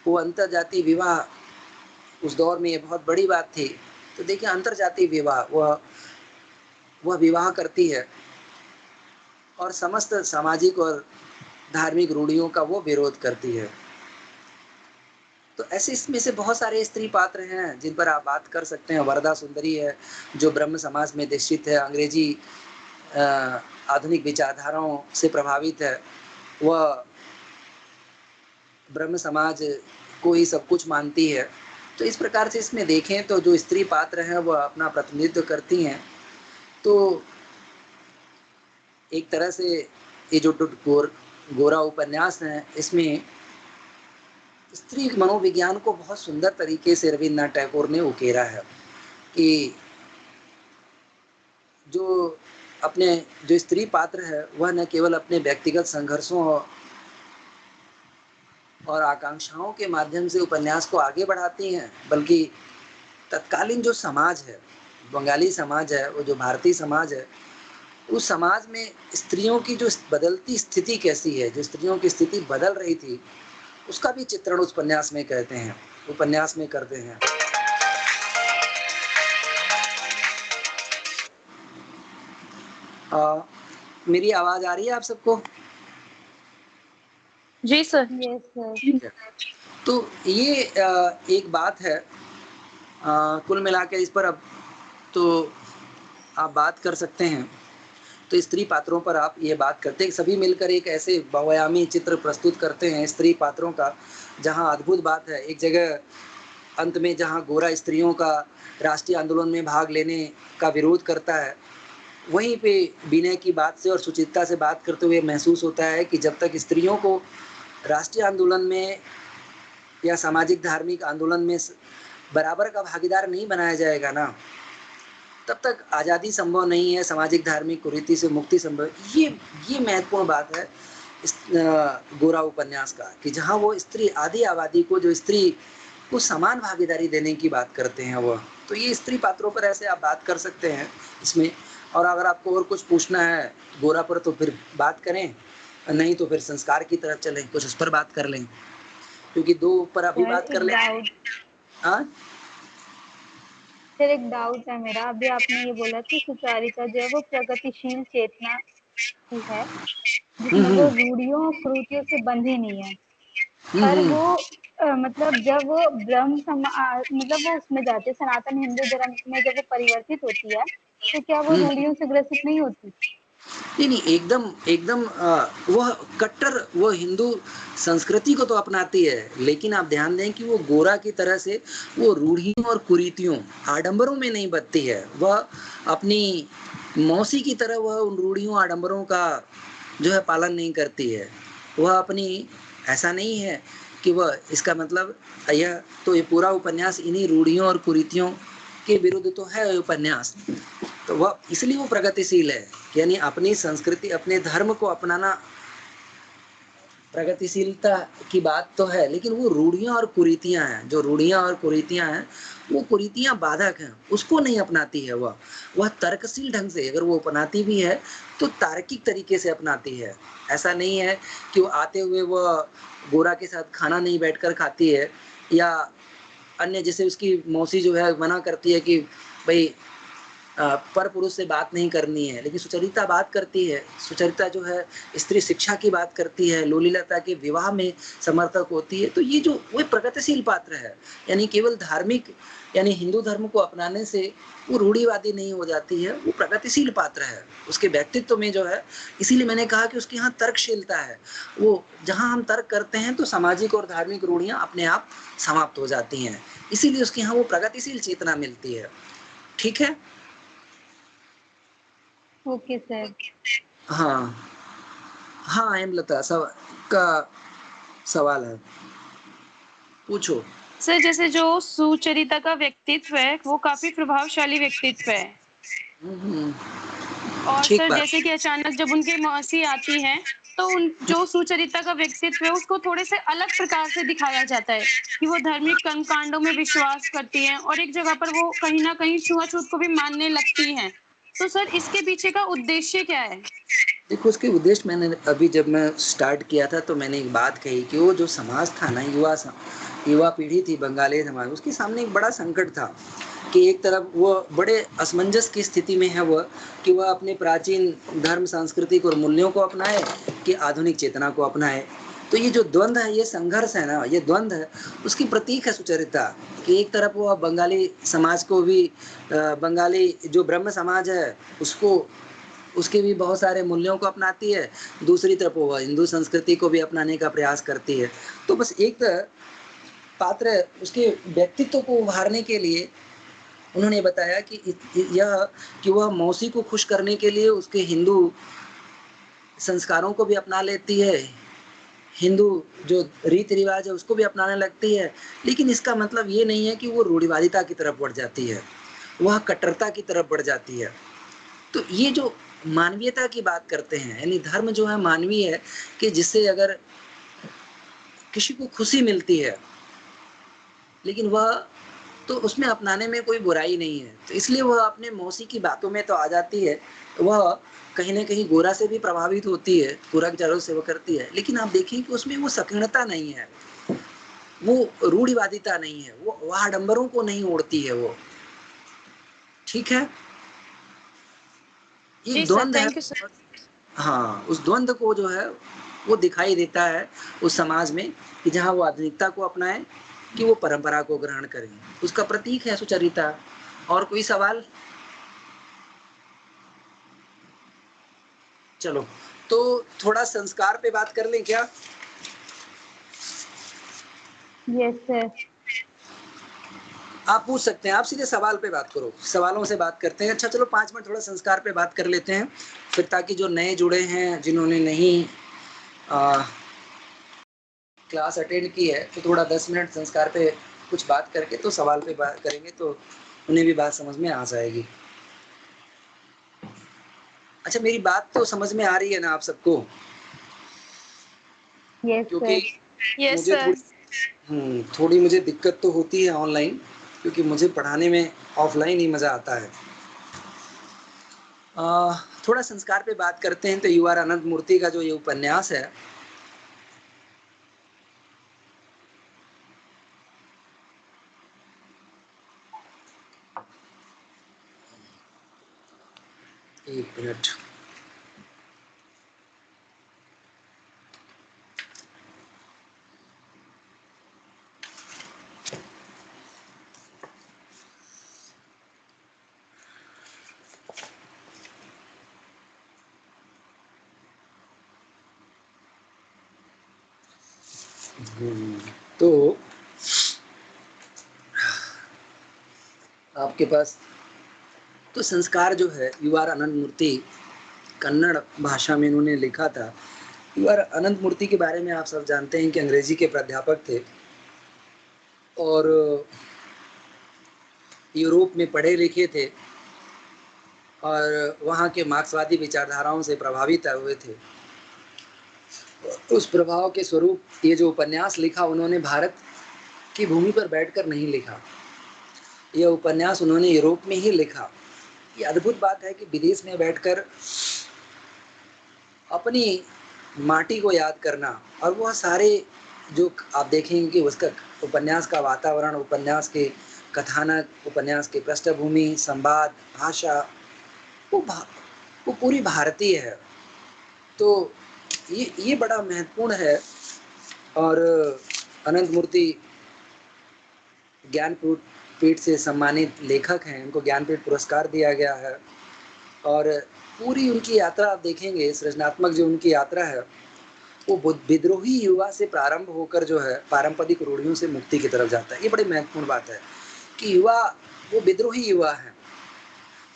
S1: वो अंतरजातीय विवाह उस दौर में ये बहुत बड़ी बात थी। तो देखिए अंतरजातीय विवाह, वह विवाह करती है और समस्त सामाजिक और धार्मिक रूढ़ियों का वो विरोध करती है। तो ऐसे इसमें से बहुत सारे स्त्री पात्र हैं जिन पर आप बात कर सकते हैं। वरदा सुंदरी है जो ब्रह्म समाज में दीक्षित है, अंग्रेजी आधुनिक विचारधाराओं से प्रभावित है, वह ब्रह्म समाज को ही सब कुछ मानती है। तो इस प्रकार से इसमें देखें तो जो स्त्री पात्र हैं वह अपना प्रतिनिधित्व करती हैं। तो एक तरह से ये जो गोरा उपन्यास है, इसमें स्त्री मनोविज्ञान को बहुत सुंदर तरीके से रविन्द्रनाथ टैगोर ने उकेरा है कि जो स्त्री पात्र है वह न केवल अपने व्यक्तिगत संघर्षों और आकांक्षाओं के माध्यम से उपन्यास को आगे बढ़ाती हैं, बल्कि तत्कालीन जो समाज है, बंगाली समाज है, वो जो भारतीय समाज है, उस समाज में स्त्रियों की जो बदलती स्थिति कैसी है, जो स्त्रियों की स्थिति बदल रही थी, उसका भी चित्रण उस उपन्यास में करते हैं। मेरी आवाज आ रही है आप सबको?
S2: जी सर।
S3: Yes sir.
S1: तो ये एक बात है, कुल मिलाकर इस पर अब तो आप बात कर सकते हैं। तो स्त्री पात्रों पर आप ये बात करते हैं, सभी मिलकर एक ऐसे बहुआयामी चित्र प्रस्तुत करते हैं स्त्री पात्रों का, जहां अद्भुत बात है। एक जगह अंत में जहां गोरा स्त्रियों का राष्ट्रीय आंदोलन में भाग लेने का विरोध करता है, वहीं पे विनय की बात से और सुचित्रा से बात करते हुए महसूस होता है कि जब तक स्त्रियों को राष्ट्रीय आंदोलन में या सामाजिक धार्मिक आंदोलन में बराबर का भागीदार नहीं बनाया जाएगा ना, तब तक आज़ादी संभव नहीं है, सामाजिक धार्मिक कुरीति से मुक्ति संभव। ये महत्वपूर्ण बात है इस गोरा उपन्यास का, कि जहाँ वो स्त्री आधी आबादी को, जो स्त्री को समान भागीदारी देने की बात करते हैं वह। तो ये स्त्री पात्रों पर ऐसे आप बात कर सकते हैं इसमें। और अगर आपको और कुछ पूछना है गोरा पर तो फिर बात करें, नहीं तो फिर संस्कार की तरफ चलें, कुछ उस पर बात कर लें, क्योंकि दो पर अभी बात कर लें। हाँ
S3: सर एक डाउट है मेरा, अभी आपने ये बोला कि सुचारिता जो है वो प्रगतिशील चेतना की है, जिसमें वो रूढ़ियों और कुरीतियों से बंधी नहीं है, पर वो मतलब जब वो मतलब वो उसमें जाते हैं, सनातन हिंदू धर्म में जब वो परिवर्तित होती है, तो क्या वो रूढ़ियों से ग्रसित नहीं होती?
S1: नहीं नहीं, एकदम एकदम वह कट्टर वो हिंदू संस्कृति को तो अपनाती है, लेकिन आप ध्यान दें कि वो गोरा की तरह से वो रूढ़ियों और कुरीतियों आडंबरों में नहीं बदती है। वह अपनी मौसी की तरह वह उन रूढ़ियों आडंबरों का जो है पालन नहीं करती है। वह अपनी ऐसा नहीं है कि वह इसका मतलब यह तो ये पूरा उपन्यास इन्हीं रूढ़ियों और कुरीतियों के विरुद्ध तो है उपन्यास। तो वह इसलिए वो प्रगतिशील है, यानी अपनी संस्कृति अपने धर्म को अपनाना प्रगतिशीलता की बात तो है, लेकिन वो रूढ़ियां और कुरीतियां हैं, जो रूढ़ियां और कुरीतियां हैं वो कुरीतियां बाधक हैं, उसको नहीं अपनाती है। वह तर्कशील ढंग से अगर वो अपनाती भी है तो तार्किक तरीके से अपनाती है। ऐसा नहीं है कि वो आते हुए वह गोरा के साथ खाना नहीं बैठकर खाती है, या अन्य जैसे उसकी मौसी जो है मना करती है कि भाई पर पुरुष से बात नहीं करनी है, लेकिन सुचरिता बात करती है। सुचरिता जो है स्त्री शिक्षा की बात करती है, लोलीलता के विवाह में समर्थक होती है। तो ये जो वो प्रगतिशील पात्र है, यानी केवल धार्मिक यानी हिंदू धर्म को अपनाने से वो रूढ़िवादी नहीं हो जाती है, वो प्रगतिशील पात्र है उसके व्यक्तित्व में जो है। इसीलिए मैंने कहा कि उसके यहाँ तर्कशीलता है। वो जहाँ हम तर्क करते हैं तो सामाजिक और धार्मिक रूढ़ियां अपने आप समाप्त हो जाती हैं, इसीलिए उसके यहाँ वो प्रगतिशील चेतना मिलती है। ठीक है।
S3: Okay sir.
S1: हाँ हाँ, हेमलता सब का सवाल है, पूछो।
S4: सर जैसे जो सुचरिता का व्यक्तित्व है वो काफी प्रभावशाली व्यक्तित्व है, और
S1: ठीक
S4: सर
S1: बात।
S4: जैसे कि अचानक जब उनकी मौसी आती है तो उन जो सुचरिता का व्यक्तित्व है उसको थोड़े से अलग प्रकार से दिखाया जाता है कि वो धार्मिक कर्म कांडों में विश्वास करती हैं, और एक जगह पर वो कहीं ना कहीं छुआछूत को भी मानने लगती हैं। तो सर इसके पीछे का उद्देश्य क्या है?
S1: देखो, उसके उद्देश्य मैंने अभी जब मैं स्टार्ट किया था तो मैंने एक बात कही कि वो जो समाज था ना, युवा पीढ़ी थी बंगाली समाज, उसके सामने एक बड़ा संकट था कि एक तरफ वो बड़े असमंजस की स्थिति में है वह, कि वह अपने प्राचीन धर्म सांस्कृतिक और मूल्यों को अपनाए कि आधुनिक चेतना को अपनाए। तो ये जो द्वंद्व है, ये संघर्ष है ना, ये द्वंद्व है, उसकी प्रतीक है सुचरिता। कि एक तरफ वो बंगाली समाज को भी बंगाली जो ब्रह्म समाज है उसको उसके भी बहुत सारे मूल्यों को अपनाती है, दूसरी तरफ वो हिंदू संस्कृति को भी अपनाने का प्रयास करती है। तो बस एक पात्र उसके व्यक्तित्व को उभारने के लिए उन्होंने बताया कि यह कि वह मौसी को खुश करने के लिए उसके हिंदू संस्कारों को भी अपना लेती है, हिंदू जो रीति रिवाज है उसको भी अपनाने लगती है, लेकिन इसका मतलब ये नहीं है कि वो रूढ़िवादिता की तरफ बढ़ जाती है, वह कट्टरता की तरफ बढ़ जाती है। तो ये जो मानवीयता की बात करते हैं, यानी धर्म जो है मानवीय है, कि जिससे अगर किसी को खुशी मिलती है लेकिन वह तो उसमें अपनाने में कोई बुराई नहीं है, तो इसलिए वह अपने मौसी की बातों में तो आ जाती है। वह कहीं ना कहीं गोरा से भी प्रभावित होती है, पूरा विचारों से वो करती है, लेकिन आप देखें कि उसमें वो संकीर्णता नहीं है, वो रूढ़िवादिता नहीं है, वो आडंबरों को नहीं ओढ़ती है वो। ठीक है,
S4: जी
S1: एक
S4: सर,
S1: द्वंद्व है।
S4: Thank you sir.
S1: हाँ, उस द्वंद्व को जो है वो दिखाई देता है उस समाज में, कि जहाँ वो आधुनिकता को अपनाए कि वो परंपरा को ग्रहण करें, उसका प्रतीक है सुचरिता। और कोई सवाल? चलो, तो थोड़ा संस्कार पे बात कर लें क्या?
S3: Yes sir.
S1: आप पूछ सकते हैं, आप सीधे सवाल पे बात करो, सवालों से बात करते हैं। अच्छा चलो 5 मिनट थोड़ा संस्कार पे बात कर लेते हैं, फिर ताकि जो नए जुड़े हैं जिन्होंने नहीं क्लास अटेंड की है, तो थोड़ा 10 मिनट संस्कार पे कुछ बात करके तो सवाल पे बात करेंगे तो उन्हें भी बात समझ में आ जाएगी। अच्छा, मेरी बात तो समझ में आ रही है ना आप सबको?
S3: यस
S1: क्योंकि
S3: सर।
S4: यस
S1: मुझे
S4: सर।
S1: थोड़ी मुझे दिक्कत तो होती है ऑनलाइन, क्योंकि मुझे पढ़ाने में ऑफलाइन ही मज़ा आता है। थोड़ा संस्कार पे बात करते हैं। तो यू आर अनंत मूर्ति का जो ये उपन्यास है, एक मिनट, तो आपके पास तो संस्कार जो है युवा अनंत मूर्ति कन्नड़ भाषा में इन्होंने लिखा था। युवा अनंत मूर्ति के बारे में आप सब जानते हैं कि अंग्रेजी के प्राध्यापक थे और यूरोप में पढ़े लिखे थे और वहाँ के मार्क्सवादी विचारधाराओं से प्रभावित हुए थे। उस प्रभाव के स्वरूप ये जो उपन्यास लिखा उन्होंने भारत की भूमि पर बैठकर नहीं लिखा, यह उपन्यास उन्होंने यूरोप में ही लिखा। ये अद्भुत बात है कि विदेश में बैठकर अपनी माटी को याद करना और वह सारे जो आप देखेंगे कि उसका उपन्यास का वातावरण, उपन्यास के कथानक, उपन्यास की पृष्ठभूमि, संवाद, भाषा वो पूरी भारतीय है। तो ये बड़ा महत्वपूर्ण है। और अनंत मूर्ति ज्ञानपीठ से सम्मानित लेखक हैं, उनको ज्ञानपीठ पुरस्कार दिया गया है। और पूरी उनकी यात्रा आप देखेंगे, सृजनात्मक जो उनकी यात्रा है वो विद्रोही युवा से प्रारंभ होकर जो है पारंपरिक रूढ़ियों से मुक्ति की तरफ जाता है। ये बड़ी महत्वपूर्ण बात है कि युवा वो विद्रोही युवा है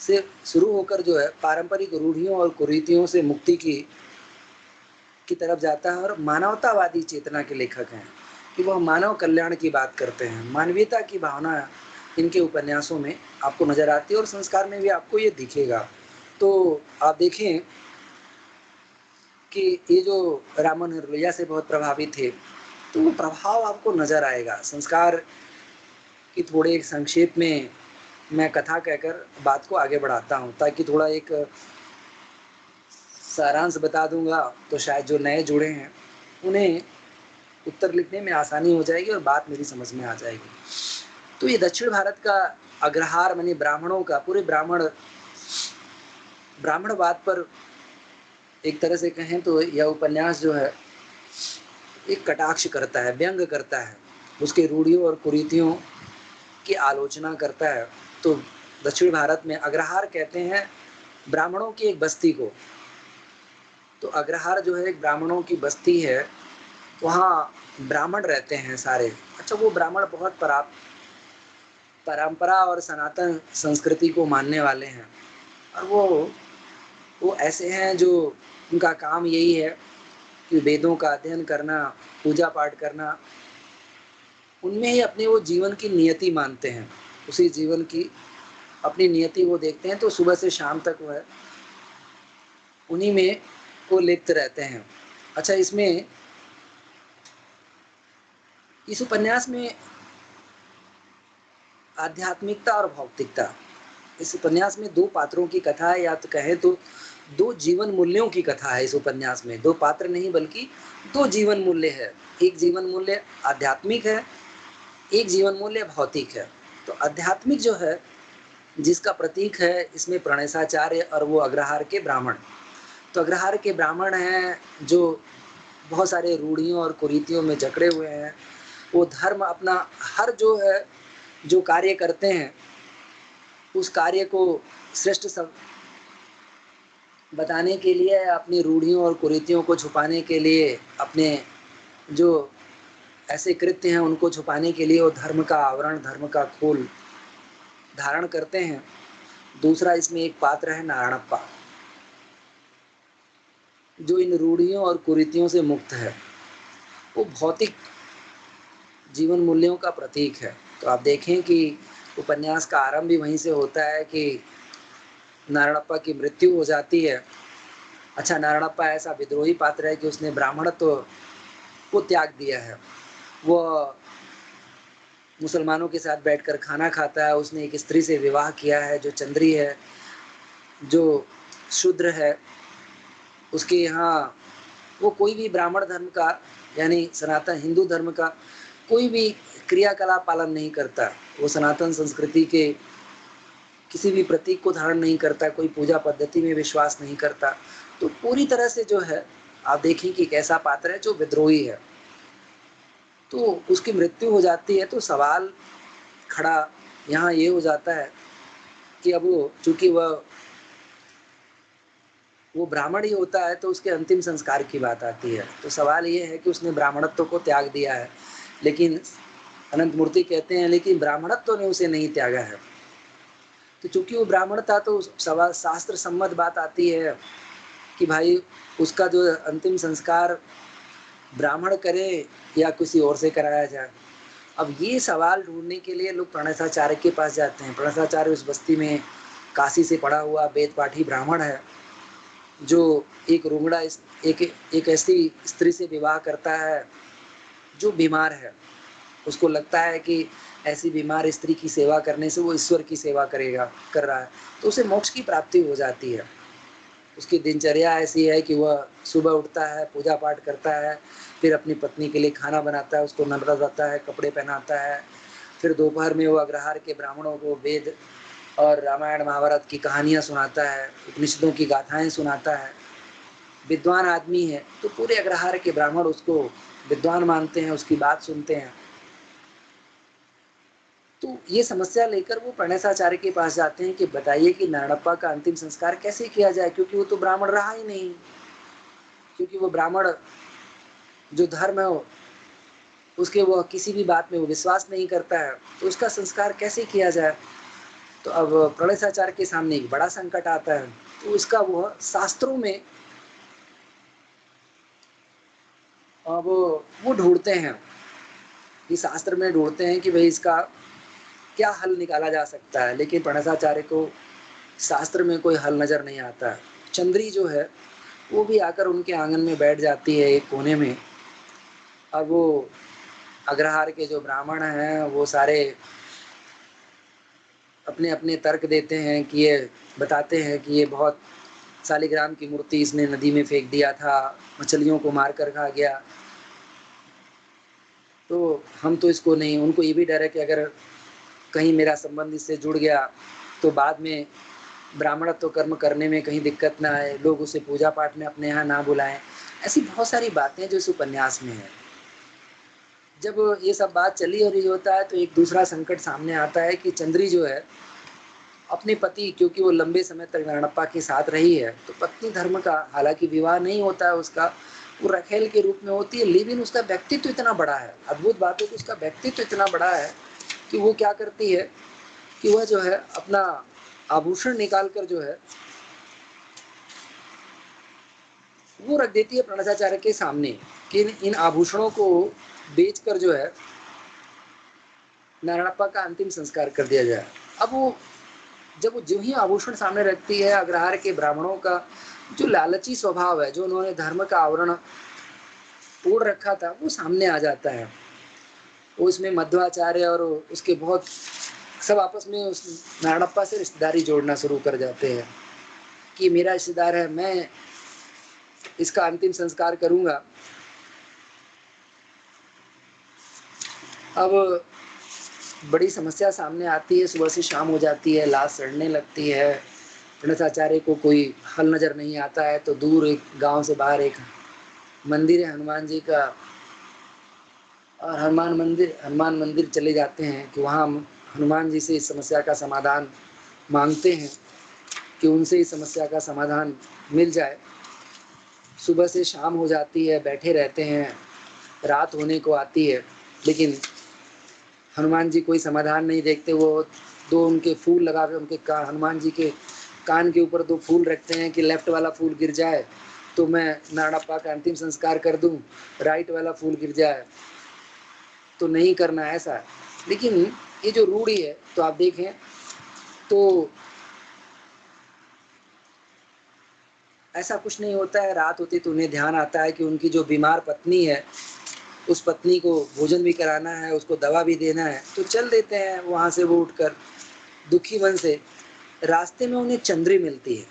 S1: से शुरू होकर जो है पारंपरिक रूढ़ियों और कुरीतियों से मुक्ति की तरफ जाता है। और मानवतावादी चेतना के लेखक हैं कि वह मानव कल्याण की बात करते हैं। मानवीयता की भावना इनके उपन्यासों में आपको नजर आती है और संस्कार में भी आपको ये दिखेगा। तो आप देखें कि ये जो रामन हरलोया से बहुत प्रभावित थे, तो वो प्रभाव आपको नजर आएगा। संस्कार की थोड़े एक संक्षेप में मैं कथा कहकर बात को आगे बढ़ाता हूँ, ताकि थोड़ा एक सारांश बता दूंगा तो शायद जो नए जुड़े हैं उन्हें उत्तर लिखने में आसानी हो जाएगी और बात मेरी समझ में आ जाएगी। तो ये दक्षिण भारत का अग्रहार माने ब्राह्मणों का, पूरे ब्राह्मणवाद पर एक तरह से कहें तो यह उपन्यास जो है एक कटाक्ष करता है, व्यंग करता है, उसके रूढ़ियों और कुरीतियों की आलोचना करता है। तो दक्षिण भारत में अग्रहार कहते हैं ब्राह्मणों की एक बस्ती को। तो अग्रहार जो है एक ब्राह्मणों की बस्ती है, वहाँ ब्राह्मण रहते हैं सारे। अच्छा, वो ब्राह्मण बहुत परंपरा और सनातन संस्कृति को मानने वाले हैं और वो ऐसे हैं जो उनका काम यही है कि वेदों का अध्ययन करना, पूजा पाठ करना, उनमें ही अपने वो जीवन की नियति मानते हैं। उसी जीवन की अपनी नियति वो देखते हैं। तो सुबह से शाम तक वो है उन्हीं में वो लिप्त रहते हैं। अच्छा, इस उपन्यास में आध्यात्मिकता और भौतिकता, इस उपन्यास में दो पात्रों की कथा है, या तो कहें तो दो जीवन मूल्यों की कथा है। इस उपन्यास में दो पात्र नहीं बल्कि दो जीवन मूल्य है। एक जीवन मूल्य आध्यात्मिक है, एक जीवन मूल्य भौतिक है। तो आध्यात्मिक जो है जिसका प्रतीक है इसमें प्रणेशाचार्य और वो अग्रहार के ब्राह्मण। तो अग्रहार के ब्राह्मण हैं जो बहुत सारे रूढ़ियों और कुरीतियों में जकड़े हुए हैं। वो धर्म अपना हर जो है जो कार्य करते हैं उस कार्य को श्रेष्ठ सब बताने के लिए, अपनी रूढ़ियों और कुरीतियों को छुपाने के लिए, अपने जो ऐसे कृत्य हैं उनको छुपाने के लिए वो धर्म का आवरण, धर्म का खोल धारण करते हैं। दूसरा इसमें एक पात्र है नारायणप्पा, जो इन रूढ़ियों और कुरीतियों से मुक्त है। वो भौतिक जीवन मूल्यों का प्रतीक है। तो आप देखें कि उपन्यास का आरंभ भी वहीं से होता है कि नारायणप्पा की मृत्यु हो जाती है। अच्छा, नारायणप्पा ऐसा विद्रोही पात्र है कि उसने ब्राह्मणत्व को त्याग दिया है। वो मुसलमानों के साथ बैठकर खाना खाता है। उसने एक स्त्री से विवाह किया है जो चंद्री है, जो शूद्र है। उसके यहाँ वो कोई भी ब्राह्मण धर्म का यानी सनातन हिंदू धर्म का कोई भी क्रियाकलाप पालन नहीं करता। वो सनातन संस्कृति के किसी भी प्रतीक को धारण नहीं करता, कोई पूजा पद्धति में विश्वास नहीं करता। तो पूरी तरह से जो है आप देखें कि कैसा पात्र है जो विद्रोही है। तो उसकी मृत्यु हो जाती है। तो सवाल खड़ा यहाँ ये हो जाता है कि अब वो चूंकि वह वो ब्राह्मण ही होता है तो उसके अंतिम संस्कार की बात आती है। तो सवाल ये है कि उसने ब्राह्मणत्व को त्याग दिया है, लेकिन अनंत मूर्ति कहते हैं लेकिन ब्राह्मणत्व ने उसे नहीं त्यागा है। तो चूंकि वो ब्राह्मण था तो सवाल शास्त्र सम्मत बात आती है कि भाई उसका जो अंतिम संस्कार ब्राह्मण करे या किसी और से कराया जाए। अब ये सवाल ढूंढने के लिए लोग प्रणसाचार्य के पास जाते हैं। प्रणसाचार्य उस बस्ती में काशी से पढ़ा हुआ वेद पाठी ब्राह्मण है, जो एक रोंगड़ा एक ऐसी स्त्री से विवाह करता है जो बीमार है। उसको लगता है कि ऐसी बीमार स्त्री की सेवा करने से वो ईश्वर की सेवा कर रहा है, तो उसे मोक्ष की प्राप्ति हो जाती है। उसकी दिनचर्या ऐसी है कि वह सुबह उठता है, पूजा पाठ करता है, फिर अपनी पत्नी के लिए खाना बनाता है, उसको नहलाता है, कपड़े पहनाता है, फिर दोपहर में वो अग्रहार के ब्राह्मणों को वेद और रामायण महाभारत की कहानियाँ सुनाता है, उपनिषदों की गाथाएं सुनाता है। विद्वान आदमी है तो पूरे अग्रहार के ब्राह्मण उसको विद्वान मानते हैं, उसकी बात सुनते हैं। तो ये समस्या लेकर वो प्रणसाचार्य के पास जाते हैं कि बताइए कि नारायणप्पा का अंतिम संस्कार कैसे किया जाए, क्योंकि वो तो ब्राह्मण रहा ही नहीं, क्योंकि वो ब्राह्मण जो धर्म है उसके वो किसी भी बात में वो विश्वास नहीं करता है, तो उसका संस्कार कैसे किया जाए। तो अब प्रणसाचार्य के सामने एक बड़ा संकट आता है, तो इसका वो शास्त्रों में अब वो ढूंढते हैं, इस शास्त्र में ढूंढते हैं कि भाई इसका क्या हल निकाला जा सकता है, लेकिन प्रणसाचार्य को शास्त्र में कोई हल नजर नहीं आता है। चंद्री जो है वो भी आकर उनके आंगन में बैठ जाती है एक कोने में। अब वो अग्रहार के जो ब्राह्मण हैं वो सारे अपने अपने तर्क देते हैं कि ये बताते हैं कि ये बहुत शालिग्राम की मूर्ति इसने नदी में फेंक दिया था, मछलियों को मार कर खा गया, तो हम तो इसको नहीं। उनको ये भी डर है कि अगर कहीं मेरा संबंध इससे जुड़ गया तो बाद में ब्राह्मणत्व कर्म करने में कहीं दिक्कत ना आए, लोग उसे पूजा पाठ में अपने यहाँ ना बुलाएं। ऐसी बहुत सारी बातें जो इस उपन्यास में है। जब ये सब बात चली और ये होता है तो एक दूसरा संकट सामने आता है कि चंद्री जो है अपने पति, क्योंकि वो लंबे समय तक नारायणप्पा के साथ रही है, तो पत्नी धर्म का, हालांकि विवाह नहीं होता है उसका, वो रखेल के रूप में होती है, लेकिन उसका व्यक्तित्व इतना बड़ा है। अद्भुत बात है कि उसका व्यक्तित्व इतना बड़ा है कि वो क्या करती है कि वह जो है अपना आभूषण निकाल कर जो है वो रख देती है प्रणसाचार्य के सामने कि इन आभूषणों को बेचकर जो है नारायणप्पा का अंतिम संस्कार कर दिया जाए। अब वो जब वो जो ही आभूषण सामने रखती है, अग्रहार के ब्राह्मणों का जो लालची स्वभाव है, जो उन्होंने धर्म का आवरण ओढ़ रखा था, वो सामने आ जाता है। वो इसमें मध्वाचार्य और उसके बहुत सब आपस में उस नारायणप्पा से रिश्तेदारी जोड़ना शुरू कर जाते हैं कि मेरा रिश्तेदार है, मैं इसका अंतिम संस्कार करूंगा। अब बड़ी समस्या सामने आती है, सुबह से शाम हो जाती है, लाश सड़ने लगती है, प्रणसाचार्य को कोई हल नजर नहीं आता है। तो दूर एक गांव से बाहर एक मंदिर है हनुमान जी का, और हनुमान मंदिर चले जाते हैं कि वहाँ हनुमान जी से इस समस्या का समाधान मांगते हैं कि उनसे इस समस्या का समाधान मिल जाए। सुबह से शाम हो जाती है, बैठे रहते हैं, रात होने को आती है, लेकिन हनुमान जी कोई समाधान नहीं देखते। वो दो उनके फूल लगा के उनके हनुमान जी के कान के ऊपर दो फूल रखते हैं कि लेफ्ट वाला फूल गिर जाए तो मैं नारायणप्पा का अंतिम संस्कार कर दूं, राइट वाला फूल गिर जाए तो नहीं करना ऐसा। लेकिन ये जो रूढ़ी है, तो आप देखें तो ऐसा कुछ नहीं होता है। रात होती तो उन्हें ध्यान आता है कि उनकी जो बीमार पत्नी है, उस पत्नी को भोजन भी कराना है, उसको दवा भी देना है, तो चल देते हैं वहाँ से वो उठकर दुखी मन से। रास्ते में उन्हें चंद्री मिलती है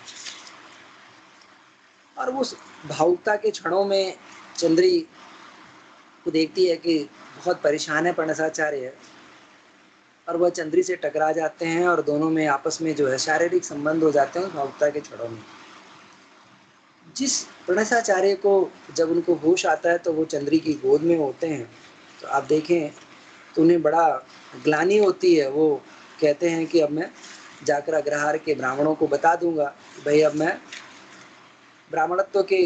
S1: और वो भावुकता के क्षणों में चंद्री को देखती है कि बहुत परेशान है प्रणसाचार्य, और वह चंद्री से टकरा जाते हैं और दोनों में आपस में जो है शारीरिक संबंध हो जाते हैं भावुकता के क्षणों में। जिस प्रणसाचार्य को जब उनको होश आता है तो वो चंद्री की गोद में होते हैं, तो आप देखें तो उन्हें बड़ा ग्लानि होती है। वो कहते हैं कि अब मैं जाकर अग्रहार के ब्राह्मणों को बता दूंगा भाई अब मैं ब्राह्मणत्व के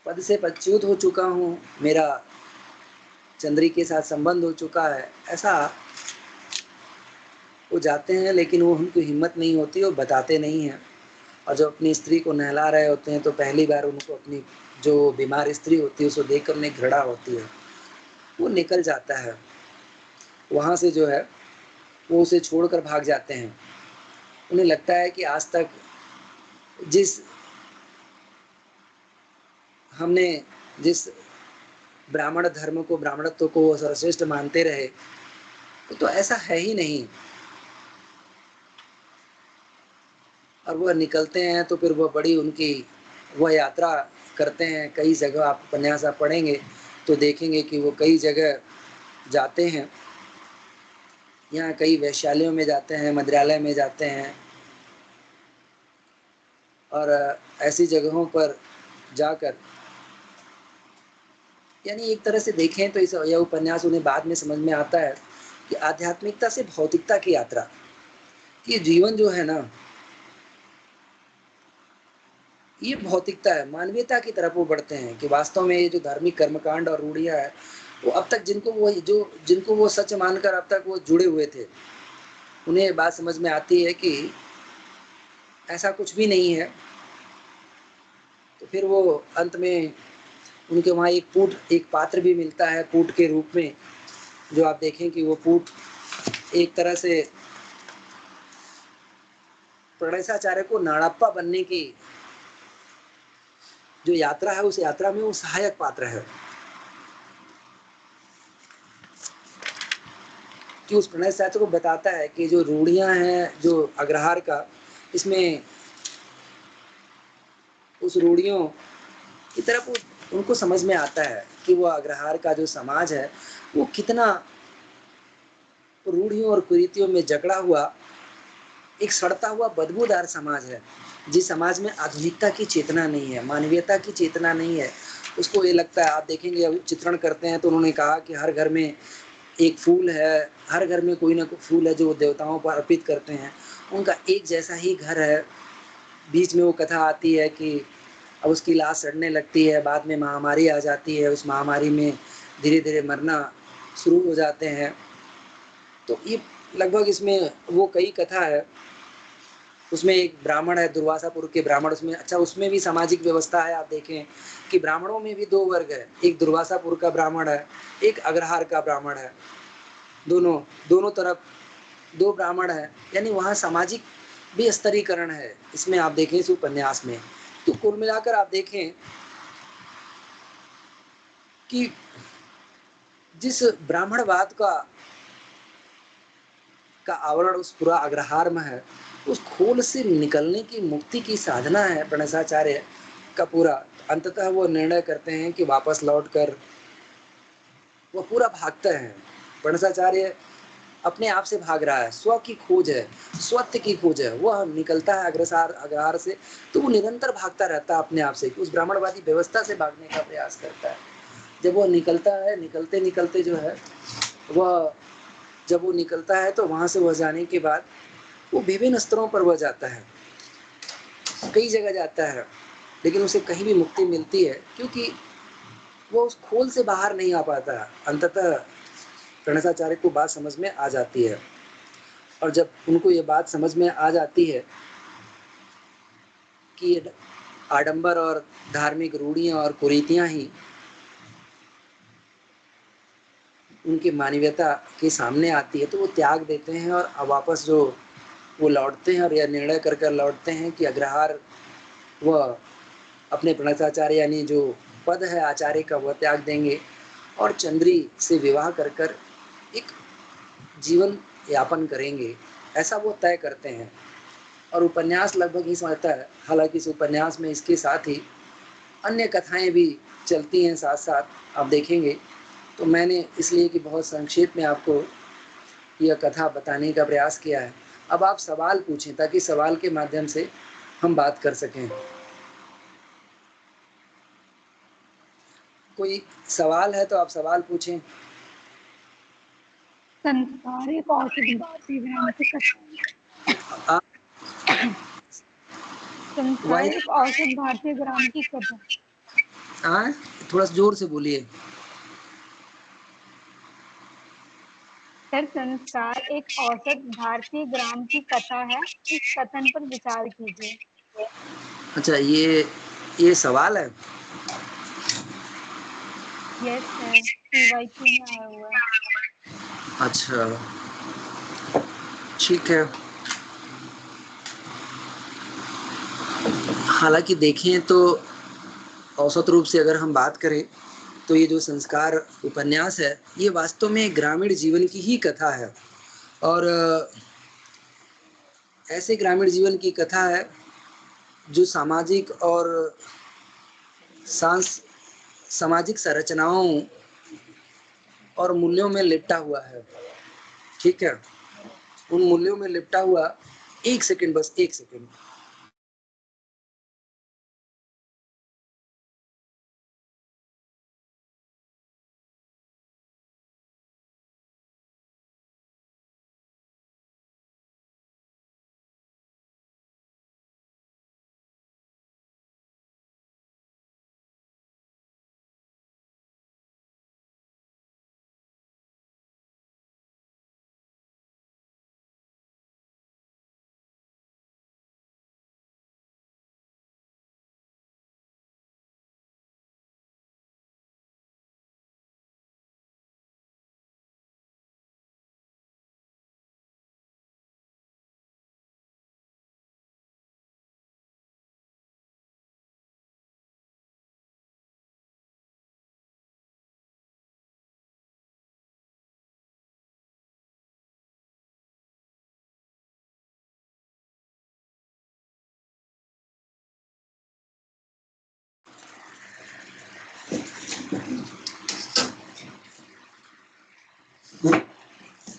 S1: पद से पदच्युत हो चुका हूँ, मेरा चंद्री के साथ संबंध हो चुका है, ऐसा वो जाते हैं, लेकिन वो उनको हिम्मत नहीं होती और बताते नहीं हैं। और जब अपनी स्त्री को नहला रहे होते हैं तो पहली बार उनको अपनी जो बीमार स्त्री होती है उसको देखकर उन्हें घृणा होती है, वो निकल जाता है वहाँ से, जो है वो उसे छोड़कर भाग जाते हैं। उन्हें लगता है कि आज तक जिस हमने जिस ब्राह्मण धर्म को, ब्राह्मणत्व को सर्वश्रेष्ठ मानते रहे, तो ऐसा है ही नहीं। और वह निकलते हैं तो फिर वह बड़ी उनकी वह यात्रा करते हैं। कई जगह आप उपन्यास आप पढ़ेंगे तो देखेंगे कि वो कई जगह जाते हैं। यहाँ कई वैश्यालयों में जाते हैं, मद्रालय में जाते हैं, और ऐसी जगहों पर जाकर, यानी एक तरह से देखें तो इस यह उपन्यास उन्हें बाद में समझ में आता है कि आध्यात्मिकता से भौतिकता की यात्रा, कि जीवन जो है ना, ये भौतिकता है, मानवीयता की तरफ वो बढ़ते हैं। कि वास्तव में ये जो धार्मिक कर्मकांड और रूढ़ियां है, वो अब तक जिनको वो सच मानकर अब तक वो जुड़े हुए थे, उन्हें बात समझ में आती है कि ऐसा कुछ भी नहीं है। तो फिर वो अंत में उनके वहाँ एक पात्र भी मिलता है पूट के रूप में, जो आप देखें कि वो पूट एक तरह से प्रणेशाचार्य को नाड़प्पा बनने की जो यात्रा है, उस यात्रा में वो सहायक पात्र है। कि उस प्रणेशाचार्य को बताता है कि जो रूढ़ियां हैं जो अग्रहार का, इसमें उस रूढ़ियों की तरफ उनको समझ में आता है कि वो अग्रहार का जो समाज है वो कितना रूढ़ियों और कुरीतियों में जकड़ा हुआ एक सड़ता हुआ बदबूदार समाज है। जिस समाज में आधुनिकता की चेतना नहीं है, मानवीयता की चेतना नहीं है, उसको ये लगता है, आप देखेंगे अब चित्रण करते हैं तो उन्होंने कहा कि हर घर में एक फूल है, हर घर में कोई ना कोई फूल है जो देवताओं पर अर्पित करते हैं, उनका एक जैसा ही घर है। बीच में वो कथा आती है कि अब उसकी लाश सड़ने लगती है, बाद में महामारी आ जाती है, उस महामारी में धीरे धीरे मरना शुरू हो जाते हैं। तो ये लगभग इसमें वो कई कथा है। उसमें एक ब्राह्मण है, दुर्वासापुर के ब्राह्मण, उसमें अच्छा उसमें भी सामाजिक व्यवस्था है। आप देखें कि ब्राह्मणों में भी दो वर्ग है, एक दुर्वासापुर का ब्राह्मण है, एक अग्रहार का ब्राह्मण है। दोनों तरफ दो ब्राह्मण है, यानी वहाँ सामाजिक भी स्तरीकरण है इसमें आप देखें इस उपन्यास में। तो कुल मिलाकर आप देखें कि जिस ब्राह्मणवाद का आवरण उस पूरा अग्रहार में है, उस खोल से निकलने की, मुक्ति की साधना है प्रणेशाचार्य का पूरा। अंततः वो निर्णय करते हैं कि वापस लौटकर वो पूरा भागते हैं। प्रणेशाचार्य अपने आप से भाग रहा है, स्व की खोज है, स्वत्व की खोज है। वह निकलता है अग्रहार से, तो वो निरंतर भागता रहता है अपने आप से, उस ब्राह्मणवादी व्यवस्था से भागने का प्रयास करता है। जब वो निकलता है, निकलते निकलते जो है वह, जब वो निकलता है तो वहां से वह जाने के बाद वो विभिन्न स्तरों पर वह जाता है, कई जगह जाता है, लेकिन उसे कहीं भी मुक्ति मिलती है क्योंकि वो उस खोल से बाहर नहीं आ पाता। अंततः प्रणेशाचार्य को बात समझ में आ जाती है, और जब उनको ये बात समझ में आ जाती है कि आडंबर और धार्मिक रूढ़ियां और कुरीतियां ही उनकी मानवीयता के सामने आती है, तो वो त्याग देते हैं और वापस जो वो लौटते हैं, और यह निर्णय कर लौटते हैं कि अग्रहार वह अपने प्रणेशाचार्य यानी जो पद है आचार्य का वह त्याग देंगे और चंद्री से विवाह कर एक जीवन यापन करेंगे, ऐसा वो तय करते हैं। और उपन्यास लगभग ही समझता है। हालांकि इस उपन्यास में इसके साथ ही अन्य कथाएं भी चलती हैं साथ साथ, आप देखेंगे। तो मैंने इसलिए कि बहुत संक्षेप में आपको यह कथा बताने का प्रयास किया है। अब आप सवाल पूछें ताकि सवाल के माध्यम से हम बात कर सकें। कोई सवाल है तो आप सवाल पूछें।
S3: संस्कारी कौशिक भक्ति भ्रांति कथा। संस्कार एक औसत भारतीय ग्राम की कथा।
S1: हाँ, थोड़ा जोर से बोलिए।
S3: सर, संस्कार एक औसत भारतीय ग्राम की कथा है, इस कथन पर विचार कीजिए।
S1: अच्छा, ये सवाल है।
S3: यस सर, PYQ में आया हुआ है।
S1: अच्छा, ठीक है। हालांकि देखें तो औसत रूप से अगर हम बात करें तो ये जो संस्कार उपन्यास है ये वास्तव में ग्रामीण जीवन की ही कथा है, और ऐसे ग्रामीण जीवन की कथा है जो सामाजिक और सामाजिक संरचनाओं और मूल्यों में लिपटा हुआ है। ठीक है, उन मूल्यों में लिपटा हुआ। एक सेकंड, बस एक सेकंड।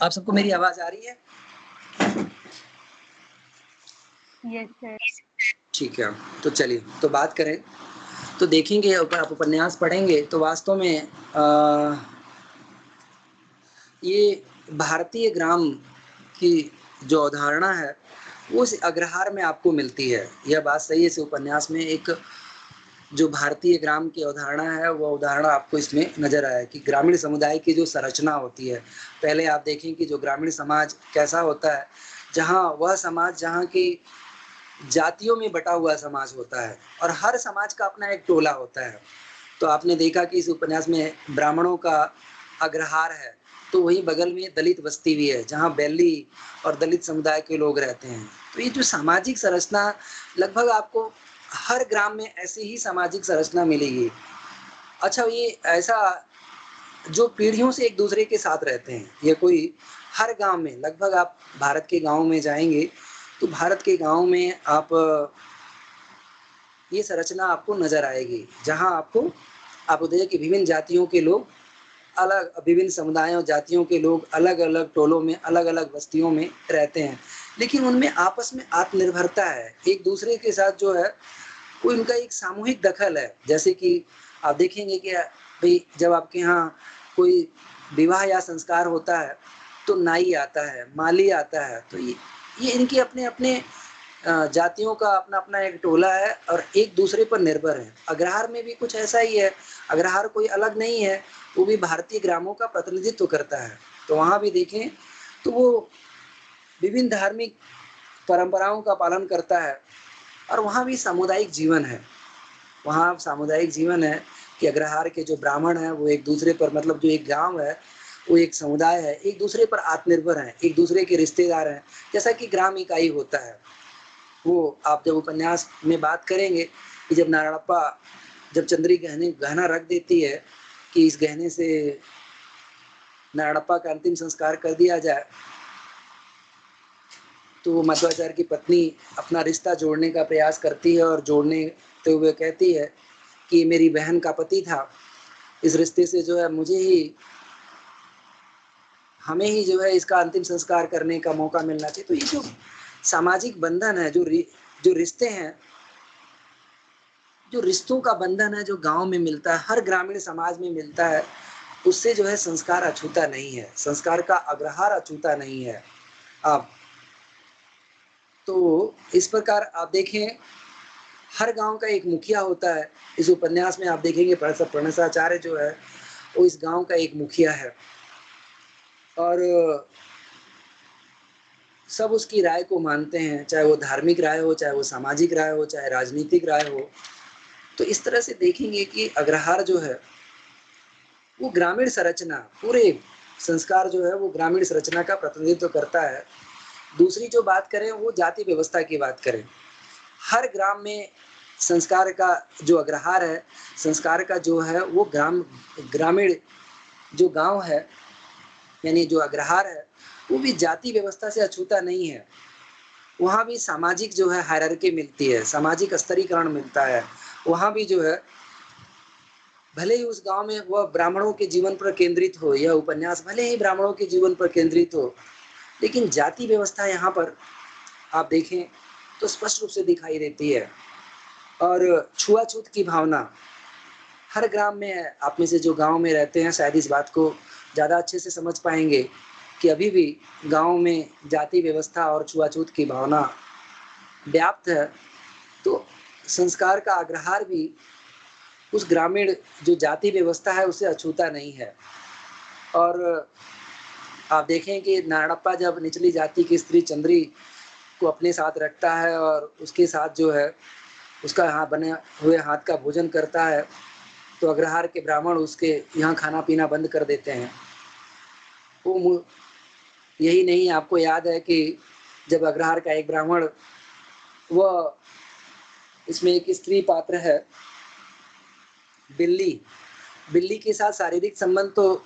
S1: आप सबको मेरी आवाज आ रही है?
S3: Yes sir.
S1: ठीक है, तो चलिए तो बात करें तो देखेंगे, आप उपन्यास पढ़ेंगे तो वास्तव में ये भारतीय ग्राम की जो अवधारणा है वो इस अग्रहार में आपको मिलती है। यह बात सही है, इस उपन्यास में एक जो भारतीय ग्राम की अवधारणा है वो अवधारणा आपको इसमें नजर आया कि ग्रामीण समुदाय की जो संरचना होती है। पहले आप देखें कि जो ग्रामीण समाज कैसा होता है, जहाँ वह समाज जहाँ की जातियों में बटा हुआ समाज होता है और हर समाज का अपना एक टोला होता है। तो आपने देखा कि इस उपन्यास में ब्राह्मणों का अग्रहार है, तो वही बगल में दलित बस्ती भी है जहाँ बैली और दलित समुदाय के लोग रहते हैं। तो ये जो सामाजिक संरचना लगभग आपको हर ग्राम में ऐसी ही सामाजिक संरचना मिलेगी। अच्छा, ये ऐसा जो पीढ़ियों से एक दूसरे के साथ रहते हैं, ये कोई हर गांव में, लगभग आप भारत के गांव में जाएंगे तो भारत के गांव में आप ये संरचना आपको नजर आएगी, जहां आपको देखिए कि विभिन्न जातियों के लोग अलग, विभिन्न समुदायों जातियों के लोग अलग अलग टोलों में, अलग अलग बस्तियों में रहते हैं, लेकिन उनमें आपस में आत्मनिर्भरता है। एक दूसरे के साथ जो है वो इनका एक सामूहिक दखल है। जैसे कि आप देखेंगे कि भाई जब आपके यहाँ कोई विवाह या संस्कार होता है तो नाई आता है, माली आता है, तो ये इनके अपने अपने जातियों का अपना अपना एक टोला है और एक दूसरे पर निर्भर है। अग्रहार में भी कुछ ऐसा ही है। अग्रहार कोई अलग नहीं है, वो भी भारतीय ग्रामों का प्रतिनिधित्व करता है। तो वहाँ भी देखें तो वो विभिन्न धार्मिक परंपराओं का पालन करता है और वहाँ भी सामुदायिक जीवन है। वहाँ सामुदायिक जीवन है कि अग्रहार के जो ब्राह्मण हैं वो एक दूसरे पर, मतलब जो एक गांव है वो एक समुदाय है, एक दूसरे पर आत्मनिर्भर हैं, एक दूसरे के रिश्तेदार हैं, जैसा कि ग्राम इकाई होता है। वो आप जब उपन्यास में बात करेंगे कि जब नारायणप्पा, जब चंद्री गहना रख देती है कि इस गहने से नारायणप्पा का अंतिम संस्कार कर दिया जाए, तो मध्वाचार्य की पत्नी अपना रिश्ता जोड़ने का प्रयास करती है और जोड़ने हुए कहती है कि मेरी बहन का पति था, इस रिश्ते से जो है हमें ही जो है इसका अंतिम संस्कार करने का मौका मिलना चाहिए। तो ये जो सामाजिक बंधन है, जो रिश्ते हैं, जो रिश्तों का बंधन है, जो गांव में मिलता है, हर ग्रामीण समाज में मिलता है, उससे जो है संस्कार अछूता नहीं है, संस्कार का अग्रहार अछूता नहीं है। अब तो इस प्रकार आप देखें हर गांव का एक मुखिया होता है। इस उपन्यास में आप देखेंगे प्रणसाचार्य जो है वो इस गांव का एक मुखिया है और सब उसकी राय को मानते हैं, चाहे वो धार्मिक राय हो, चाहे वो सामाजिक राय हो, चाहे राजनीतिक राय हो। तो इस तरह से देखेंगे कि अग्रहार जो है वो ग्रामीण संरचना, पूरे संस्कार जो है वो ग्रामीण संरचना का प्रतिनिधित्व करता है। दूसरी जो बात करें वो जाति व्यवस्था की बात करें, हर ग्राम में संस्कार का जो अग्रहार है, संस्कार का जो है वो ग्रामीण जो गांव है यानी जो अग्रहार है वो भी जाति व्यवस्था से अछूता नहीं है। वहाँ भी सामाजिक जो है हायरार्की मिलती है, सामाजिक स्तरीकरण मिलता है। वहाँ भी जो है भले ही उस गांव में वह ब्राह्मणों के जीवन पर केंद्रित हो, यह उपन्यास भले ही ब्राह्मणों के जीवन पर केंद्रित हो, लेकिन जाति व्यवस्था यहाँ पर आप देखें तो स्पष्ट रूप से दिखाई देती है। और छुआछूत की भावना हर ग्राम में है। आप में से जो गांव में रहते हैं शायद इस बात को ज़्यादा अच्छे से समझ पाएंगे कि अभी भी गांव में जाति व्यवस्था और छुआछूत की भावना व्याप्त है। तो संस्कार का अग्रहार भी उस ग्रामीण जो जाति व्यवस्था है उससे अछूता नहीं है। और आप देखें कि नारायणप्पा जब निचली जाति की स्त्री चंद्री को अपने साथ रखता है और उसके साथ जो है उसका हाथ बने हुए हाथ का भोजन करता है, तो अग्रहार के ब्राह्मण उसके यहाँ खाना पीना बंद कर देते हैं। वो यही नहीं, आपको याद है कि जब अग्रहार का एक ब्राह्मण, वह इसमें एक स्त्री पात्र है बिल्ली के साथ शारीरिक संबंध तो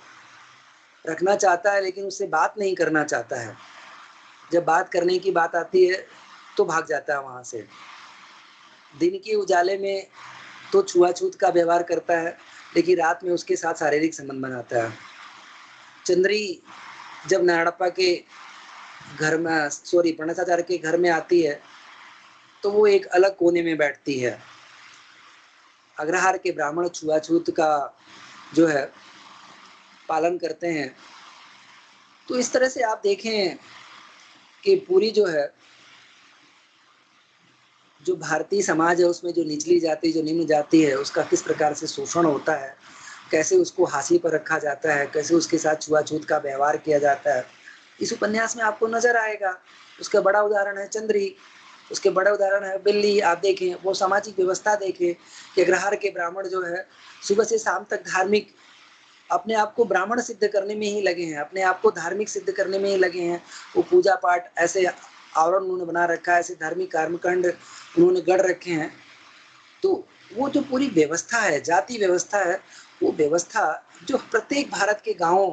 S1: रखना चाहता है लेकिन उससे बात नहीं करना चाहता है। जब बात करने की बात आती है तो भाग जाता है वहां से। दिन के उजाले में तो छुआछूत का व्यवहार करता है लेकिन रात में उसके साथ शारीरिक संबंध बनाता है। चंद्री जब नारायणप्पा के घर में प्रणसाचार्य के घर में आती है तो वो एक अलग कोने में बैठती है। अग्रहार के ब्राह्मण छुआछूत का जो है पालन करते हैं। तो इस तरह से आप देखें कि पूरी जो है जो भारतीय समाज है उसमें जो निचली जाति, जो निम्न जाति है, उसका किस प्रकार से शोषण होता है, कैसे उसको हाशिए पर रखा जाता है, कैसे उसके साथ छुआछूत का व्यवहार किया जाता है, इस उपन्यास में आपको नजर आएगा। उसका बड़ा उदाहरण है चंद्री, उसके बड़ा उदाहरण है बिल्ली। आप देखें वो सामाजिक व्यवस्था देखें कि अग्रहार के ब्राह्मण जो है सुबह से शाम तक धार्मिक, अपने आप को ब्राह्मण सिद्ध करने में ही लगे हैं, अपने आप को धार्मिक सिद्ध करने में ही लगे हैं। वो पूजा पाठ ऐसे आवरण उन्होंने बना रखा है, ऐसे धार्मिक कर्मकांड उन्होंने गढ़ रखे हैं। तो वो जो पूरी व्यवस्था है, जाति व्यवस्था है, वो व्यवस्था जो प्रत्येक भारत के गांवों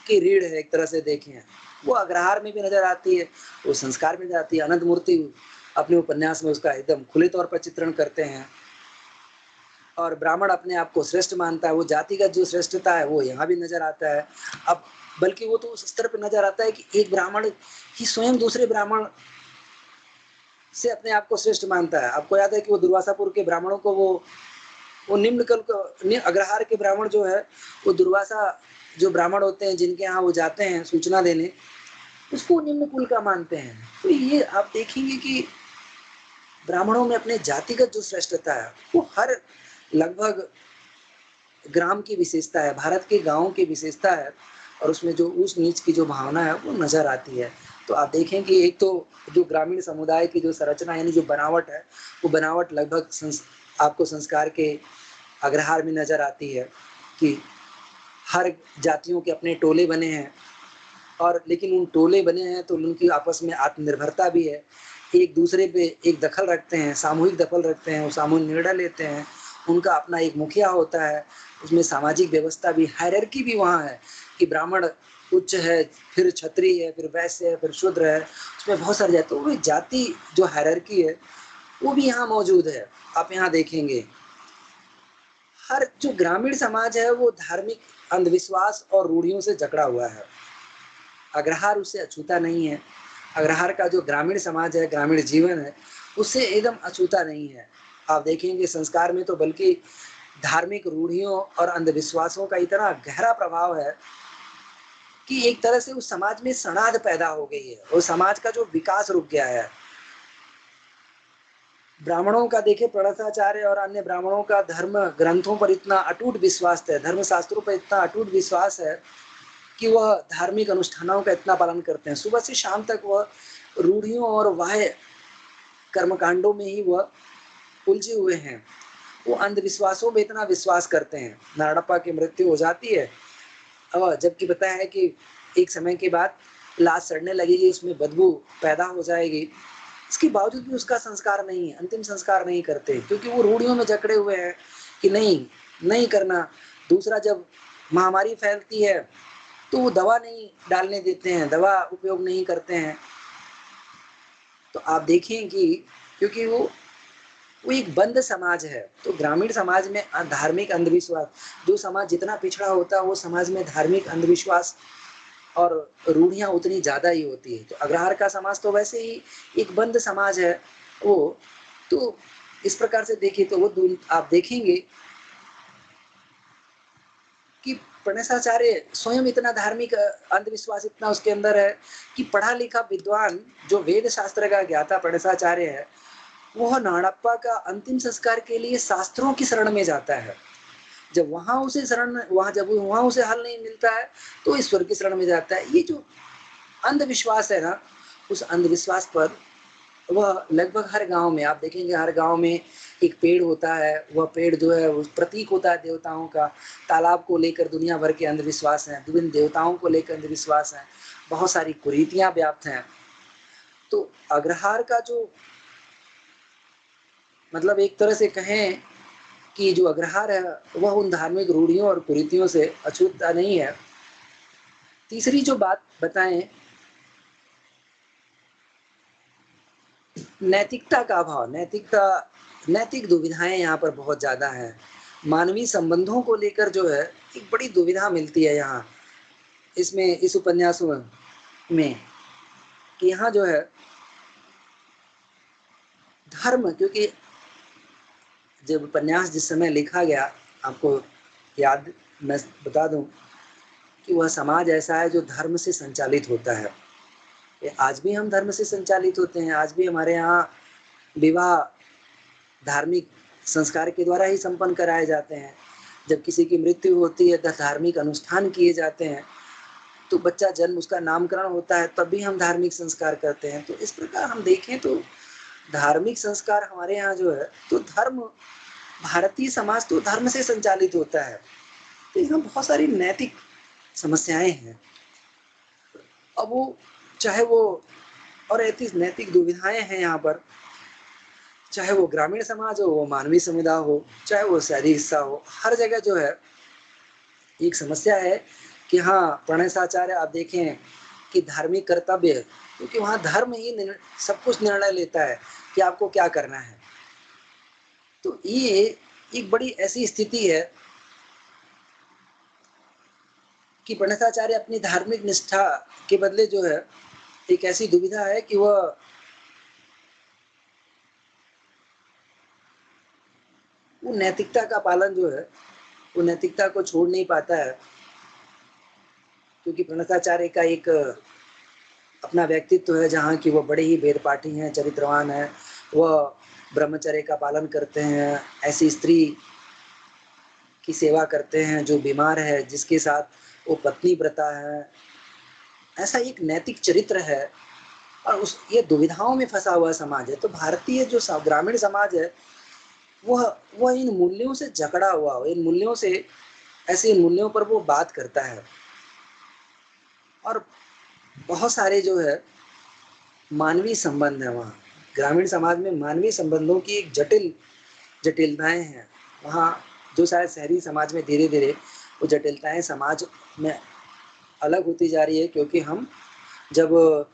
S1: की रीढ़ है, एक तरह से देखें वो अग्रहार में भी नजर आती है, वो संस्कार में नजर आती है। अनंत मूर्ति अपने उपन्यास में उसका एकदम खुले तौर पर चित्रण करते हैं। और ब्राह्मण अपने आप को श्रेष्ठ मानता है, वो जातिगत जो श्रेष्ठता है वो यहाँ भी नजर आता है। अब बल्कि वो तो उस स्तर पर नजर आता है कि एक ब्राह्मण ही स्वयं दूसरे ब्राह्मण से अपने आप को श्रेष्ठ मानता है। आपको याद है कि वो दुर्वासापुर के ब्राह्मणों को वो निम्न कल को, अग्रहार के ब्राह्मण जो है वो दुर्वासा जो ब्राह्मण होते हैं जिनके यहाँ वो जाते हैं सूचना देने, उसको निम्न कुल का मानते हैं। तो ये आप देखेंगे कि ब्राह्मणों में अपने जातिगत जो श्रेष्ठता है वो हर लगभग ग्राम की विशेषता है, भारत के गांवों की विशेषता है, और उसमें जो ऊंच नीच की जो भावना है वो नजर आती है। तो आप देखें कि एक तो जो ग्रामीण समुदाय की जो संरचना यानी जो बनावट है, वो बनावट लगभग आपको संस्कार के अग्रहार में नजर आती है कि हर जातियों के अपने टोले बने हैं, और लेकिन उन टोले बने हैं तो उनकी आपस में आत्मनिर्भरता भी है, एक दूसरे पे एक दखल रखते हैं, सामूहिक दखल रखते हैं, वो सामूहिक निर्णय लेते हैं, उनका अपना एक मुखिया होता है। उसमें सामाजिक व्यवस्था भी, हायरार्की भी वहाँ है कि ब्राह्मण उच्च है, फिर क्षत्रिय है, फिर वैश्य है, फिर शूद्र है, उसमें बहुत सारे जाति, तो वो जाति जो हायरार्की है वो भी यहाँ मौजूद है। आप यहाँ देखेंगे हर जो ग्रामीण समाज है वो धार्मिक अंधविश्वास और रूढ़ियों से जकड़ा हुआ है। अग्रहार उससे अछूता नहीं है। अग्रहार का जो ग्रामीण समाज है, ग्रामीण जीवन है, उससे एकदम अछूता नहीं है। आप देखेंगे संस्कार में तो बल्कि धार्मिक रूढ़ियों और अंधविश्वासों का इतना गहरा प्रभाव है कि एक तरह से उस समाज में सनाद पैदा हो गई है और समाज का जो विकास रुक गया है। ब्राह्मणों का देखिए प्रणताचार्य और अन्य ब्राह्मणों का धर्म ग्रंथों पर इतना अटूट विश्वास है, धर्म शास्त्रों पर इतना अटूट विश्वास है कि वह धार्मिक अनुष्ठानों का इतना पालन करते हैं। सुबह से शाम तक वह रूढ़ियों और बाह्य कर्मकांडों में ही वह उलझे हुए हैं। वो अंधविश्वासों में इतना विश्वास करते हैं। नारायणप्पा की मृत्यु हो जाती है और जबकि बताया है कि एक समय के बाद लाश सड़ने लगेगी, उसमें बदबू पैदा हो जाएगी, इसके बावजूद भी उसका संस्कार नहीं है, अंतिम संस्कार नहीं करते, क्योंकि वो रूढ़ियों में जकड़े हुए हैं कि नहीं करना। दूसरा, जब महामारी फैलती है तो वो दवा नहीं डालने देते हैं, दवा उपयोग नहीं करते हैं। तो आप देखें कि क्योंकि वो एक बंद समाज है, तो ग्रामीण समाज में धार्मिक अंधविश्वास, जो समाज जितना पिछड़ा होता है वो समाज में धार्मिक अंधविश्वास और रूढ़ियां उतनी ज्यादा ही होती है। तो अग्रहार का समाज तो वैसे ही एक बंद समाज है वो। तो इस प्रकार से देखिए तो वो आप देखेंगे कि प्रणेशाचार्य स्वयं इतना धार्मिक अंधविश्वास इतना उसके अंदर है कि पढ़ा लिखा विद्वान जो वेद शास्त्र का ज्ञाता प्रणेशाचार्य है, वह नारायणप्पा का अंतिम संस्कार के लिए शास्त्रों की शरण में जाता है। जब वहां उसे हल नहीं मिलता है तो ईश्वर की शरण में जाता है। ये जो अंधविश्वास है ना, उस अंधविश्वास पर वह लगभग हर गांव में आप देखेंगे, हर गांव में एक पेड़ होता है। वह पेड़ जो है वो प्रतीक होता है देवताओं का। तालाब को लेकर दुनिया भर के अंधविश्वास हैं, विभिन्न देवताओं को लेकर अंधविश्वास हैं, बहुत सारी कुरीतियां व्याप्त हैं। तो अग्रहार का जो मतलब एक तरह से कहें कि जो अग्रहार है वह उन धार्मिक रूढ़ियों और कुरीतियों से अछूता नहीं है। तीसरी जो बात बताएं, नैतिकता का अभाव। नैतिक दुविधाएं यहाँ पर बहुत ज्यादा हैं। मानवीय संबंधों को लेकर जो है एक बड़ी दुविधा मिलती है यहाँ इसमें, इस उपन्यास में, कि यहाँ जो है धर्म, क्योंकि जब उपन्यास जिस समय लिखा गया, आपको याद मैं बता दूं कि वह समाज ऐसा है जो धर्म से संचालित होता है। आज भी हम धर्म से संचालित होते हैं। आज भी हमारे यहाँ विवाह धार्मिक संस्कार के द्वारा ही संपन्न कराए जाते हैं। जब किसी की मृत्यु होती है तो धार्मिक अनुष्ठान किए जाते हैं। तो बच्चा जन्म, उसका नामकरण होता है, तब भी हम धार्मिक संस्कार करते हैं। तो इस प्रकार हम देखें तो धार्मिक संस्कार हमारे यहाँ जो है, तो धर्म, भारतीय समाज तो धर्म से संचालित होता है। तो यहाँ बहुत सारी नैतिक समस्याएं हैं। अब वो चाहे वो और ऐसी नैतिक दुविधाएं हैं यहाँ पर, चाहे वो ग्रामीण समाज हो, वो मानवीय समुदाय हो, चाहे वो शहरी हिस्सा हो, हर जगह जो है एक समस्या है कि हाँ, प्रणेशाचार्य आप देखें कि धार्मिक कर्तव्य, क्योंकि वहाँ धर्म ही सब कुछ निर्णय लेता है कि आपको क्या करना है। तो ये एक बड़ी ऐसी स्थिति है कि प्रणेशाचार्य अपनी धार्मिक निष्ठा के बदले जो है एक ऐसी दुविधा है कि वह वो नैतिकता का पालन जो है, वो नैतिकता को छोड़ नहीं पाता है, क्योंकि प्रणेशाचार्य का एक अपना व्यक्तित्व है जहाँ की वह बड़े ही वेद पाठी हैं, चरित्रवान है। वह ब्रह्मचर्य का पालन करते हैं, ऐसी स्त्री की सेवा करते हैं जो बीमार है, जिसके साथ वो पत्नी व्रता है। ऐसा एक नैतिक चरित्र है और ये दुविधाओं में फंसा हुआ समाज है। तो भारतीय जो ग्रामीण समाज है वह इन मूल्यों से जकड़ा हुआ हो, इन मूल्यों से, ऐसे मूल्यों पर वो बात करता है। और बहुत सारे जो है मानवीय संबंध है वहाँ ग्रामीण समाज में, मानवीय संबंधों की एक जटिलताएं हैं वहाँ, जो शायद शहरी समाज में धीरे धीरे वो जटिलताएं समाज में अलग होती जा रही है। क्योंकि हम जब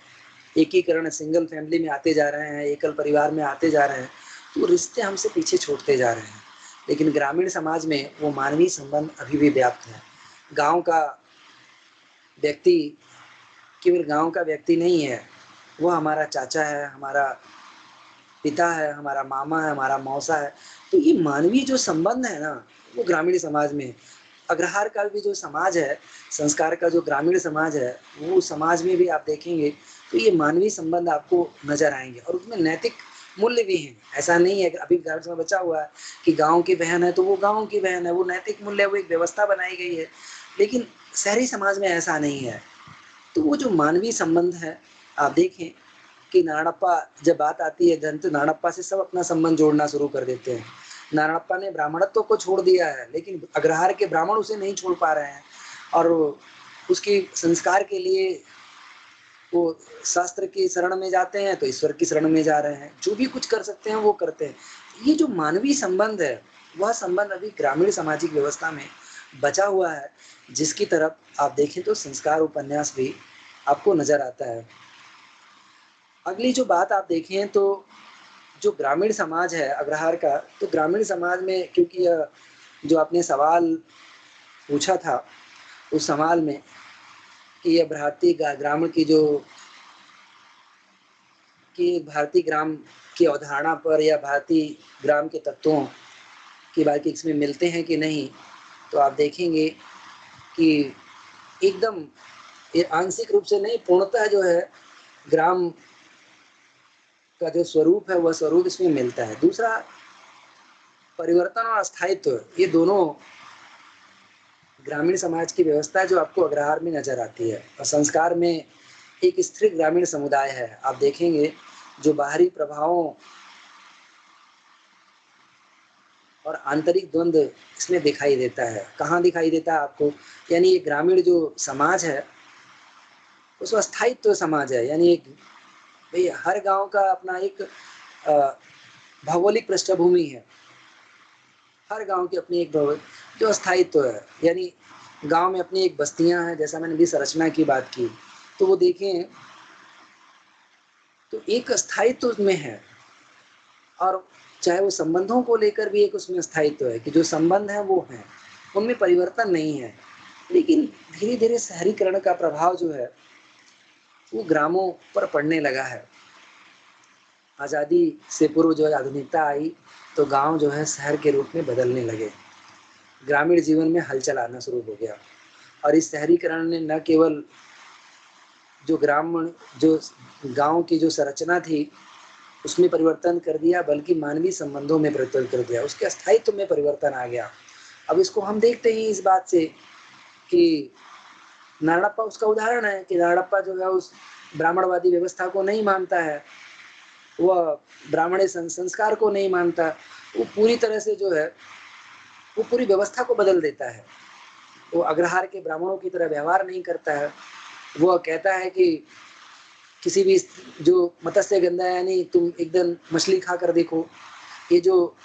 S1: एकीकरण, सिंगल फैमिली में आते जा रहे हैं, एकल परिवार में आते जा रहे हैं, तो रिश्ते हमसे पीछे छूटते जा रहे हैं। लेकिन ग्रामीण समाज में वो मानवीय संबंध अभी भी व्याप्त है। गांव का व्यक्ति केवल गांव का व्यक्ति नहीं है, वो हमारा चाचा है, हमारा पिता है, हमारा मामा है, हमारा मौसा है। तो ये मानवीय जो संबंध है ना, वो ग्रामीण समाज में, अग्रहार का भी जो समाज है, संस्कार का जो ग्रामीण समाज है, वो समाज में भी आप देखेंगे तो ये मानवीय संबंध आपको नजर आएंगे। और उसमें नैतिक मूल्य भी हैं। ऐसा नहीं है कि अभी ग्रामीण समाज बचा हुआ है कि गाँव की बहन है तो वो गाँव की बहन है, वो नैतिक मूल्य, वो एक व्यवस्था बनाई गई है। लेकिन शहरी समाज में ऐसा नहीं है। तो वो जो मानवीय संबंध है, आप देखें कि नारायणप्पा जब बात आती है धन, तो नारायणप्पा से सब अपना संबंध जोड़ना शुरू कर देते हैं। नारायणप्पा ने ब्राह्मणत्व को छोड़ दिया है, लेकिन अग्रहार के ब्राह्मण उसे नहीं छोड़ पा रहे हैं और उसके संस्कार के लिए वो शास्त्र की शरण में जाते हैं तो ईश्वर की शरण में जा रहे हैं। जो भी कुछ कर सकते हैं वो करते हैं। ये जो मानवीय संबंध है, वह संबंध अभी ग्रामीण सामाजिक व्यवस्था में बचा हुआ है, जिसकी तरफ आप देखें तो संस्कार उपन्यास भी आपको नजर आता है। अगली जो बात आप देखें तो जो ग्रामीण समाज है अग्रहार का, तो ग्रामीण समाज में, क्योंकि यह जो आपने सवाल पूछा था उस सवाल में कि यह भारतीय ग्रामीण की जो कि भारतीय ग्राम की अवधारणा पर या भारतीय ग्राम के तत्वों की बात की इसमें मिलते हैं कि नहीं, तो आप देखेंगे कि एकदम ये आंशिक रूप से नहीं, पूर्णतः जो है ग्राम का जो स्वरूप है वह स्वरूप इसमें मिलता है। दूसरा, परिवर्तन और अस्थायित्व, ये दोनों ग्रामीण समाज की व्यवस्था जो आपको अग्रहार में नजर आती है। और संस्कार में एक स्थिर ग्रामीण समुदाय है। आप देखेंगे जो बाहरी प्रभावों और आंतरिक द्वंद्व इसमें दिखाई देता है। कहाँ दिखाई देता है आपको? यानी ये ग्रामीण जो समाज है उस अस्थायित्व समाज है। यानी एक भाई हर गांव का अपना एक भौगोलिक पृष्ठभूमि है। हर गांव की अपनी एक जो अस्थायित्व है, यानी गांव में अपनी एक बस्तियां हैं। जैसा मैंने भी संरचना की बात की, तो वो देखें तो एक अस्थायित्व उसमें है। और चाहे वो संबंधों को लेकर भी एक उसमें अस्थायित्व है कि जो संबंध है वो हैं, उनमें परिवर्तन नहीं है। लेकिन धीरे धीरे शहरीकरण का प्रभाव जो है वो ग्रामों पर पड़ने लगा है। आज़ादी से पूर्व जो है आधुनिकता आई तो गांव जो है शहर के रूप में बदलने लगे। ग्रामीण जीवन में हलचल आना शुरू हो गया और इस शहरीकरण ने न केवल जो ग्रामीण जो गांव की जो संरचना थी उसमें परिवर्तन कर दिया, बल्कि मानवीय संबंधों में परिवर्तन कर दिया। उसके अस्थायित्व में परिवर्तन आ गया। अब इसको हम देखते हैं इस बात से कि नारायणप्पा उसका उदाहरण है कि नारायणप्पा जो है उस ब्राह्मणवादी व्यवस्था को नहीं मानता है, वह ब्राह्मणी संस्कार को नहीं मानता। वो पूरी तरह से जो है वो पूरी व्यवस्था को बदल देता है। वो अग्रहार के ब्राह्मणों की तरह व्यवहार नहीं करता है। वह कहता है कि किसी भी जो मत्स्य गंधा, यानी तुम एकदम मछली खा कर देखो, ये जो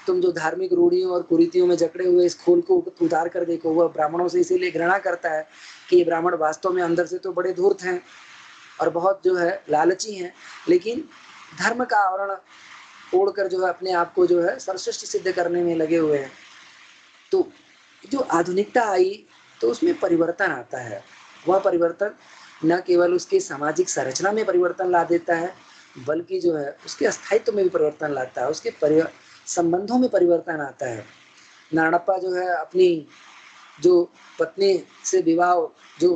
S1: तुम जो धार्मिक रूढ़ियों और कुरीतियों में जकड़े हुए इस खोल को उतार कर देखो। वह ब्राह्मणों से इसीलिए घृणा करता है कि ये ब्राह्मण वास्तव में अंदर से तो बड़े धूर्त हैं और बहुत जो है लालची हैं, लेकिन धर्म का आवरण ओढ़कर जो है अपने आप को जो है सर्वश्रेष्ठ सिद्ध करने में लगे हुए हैं। तो जो आधुनिकता आई तो उसमें परिवर्तन आता है। वह परिवर्तन न केवल उसकी सामाजिक संरचना में परिवर्तन ला देता है, बल्कि जो है उसके अस्थायित्व में भी परिवर्तन लाता है, उसके संबंधों में परिवर्तन आता है। नारायणप्पा जो है अपनी जो पत्नी से विवाह, जो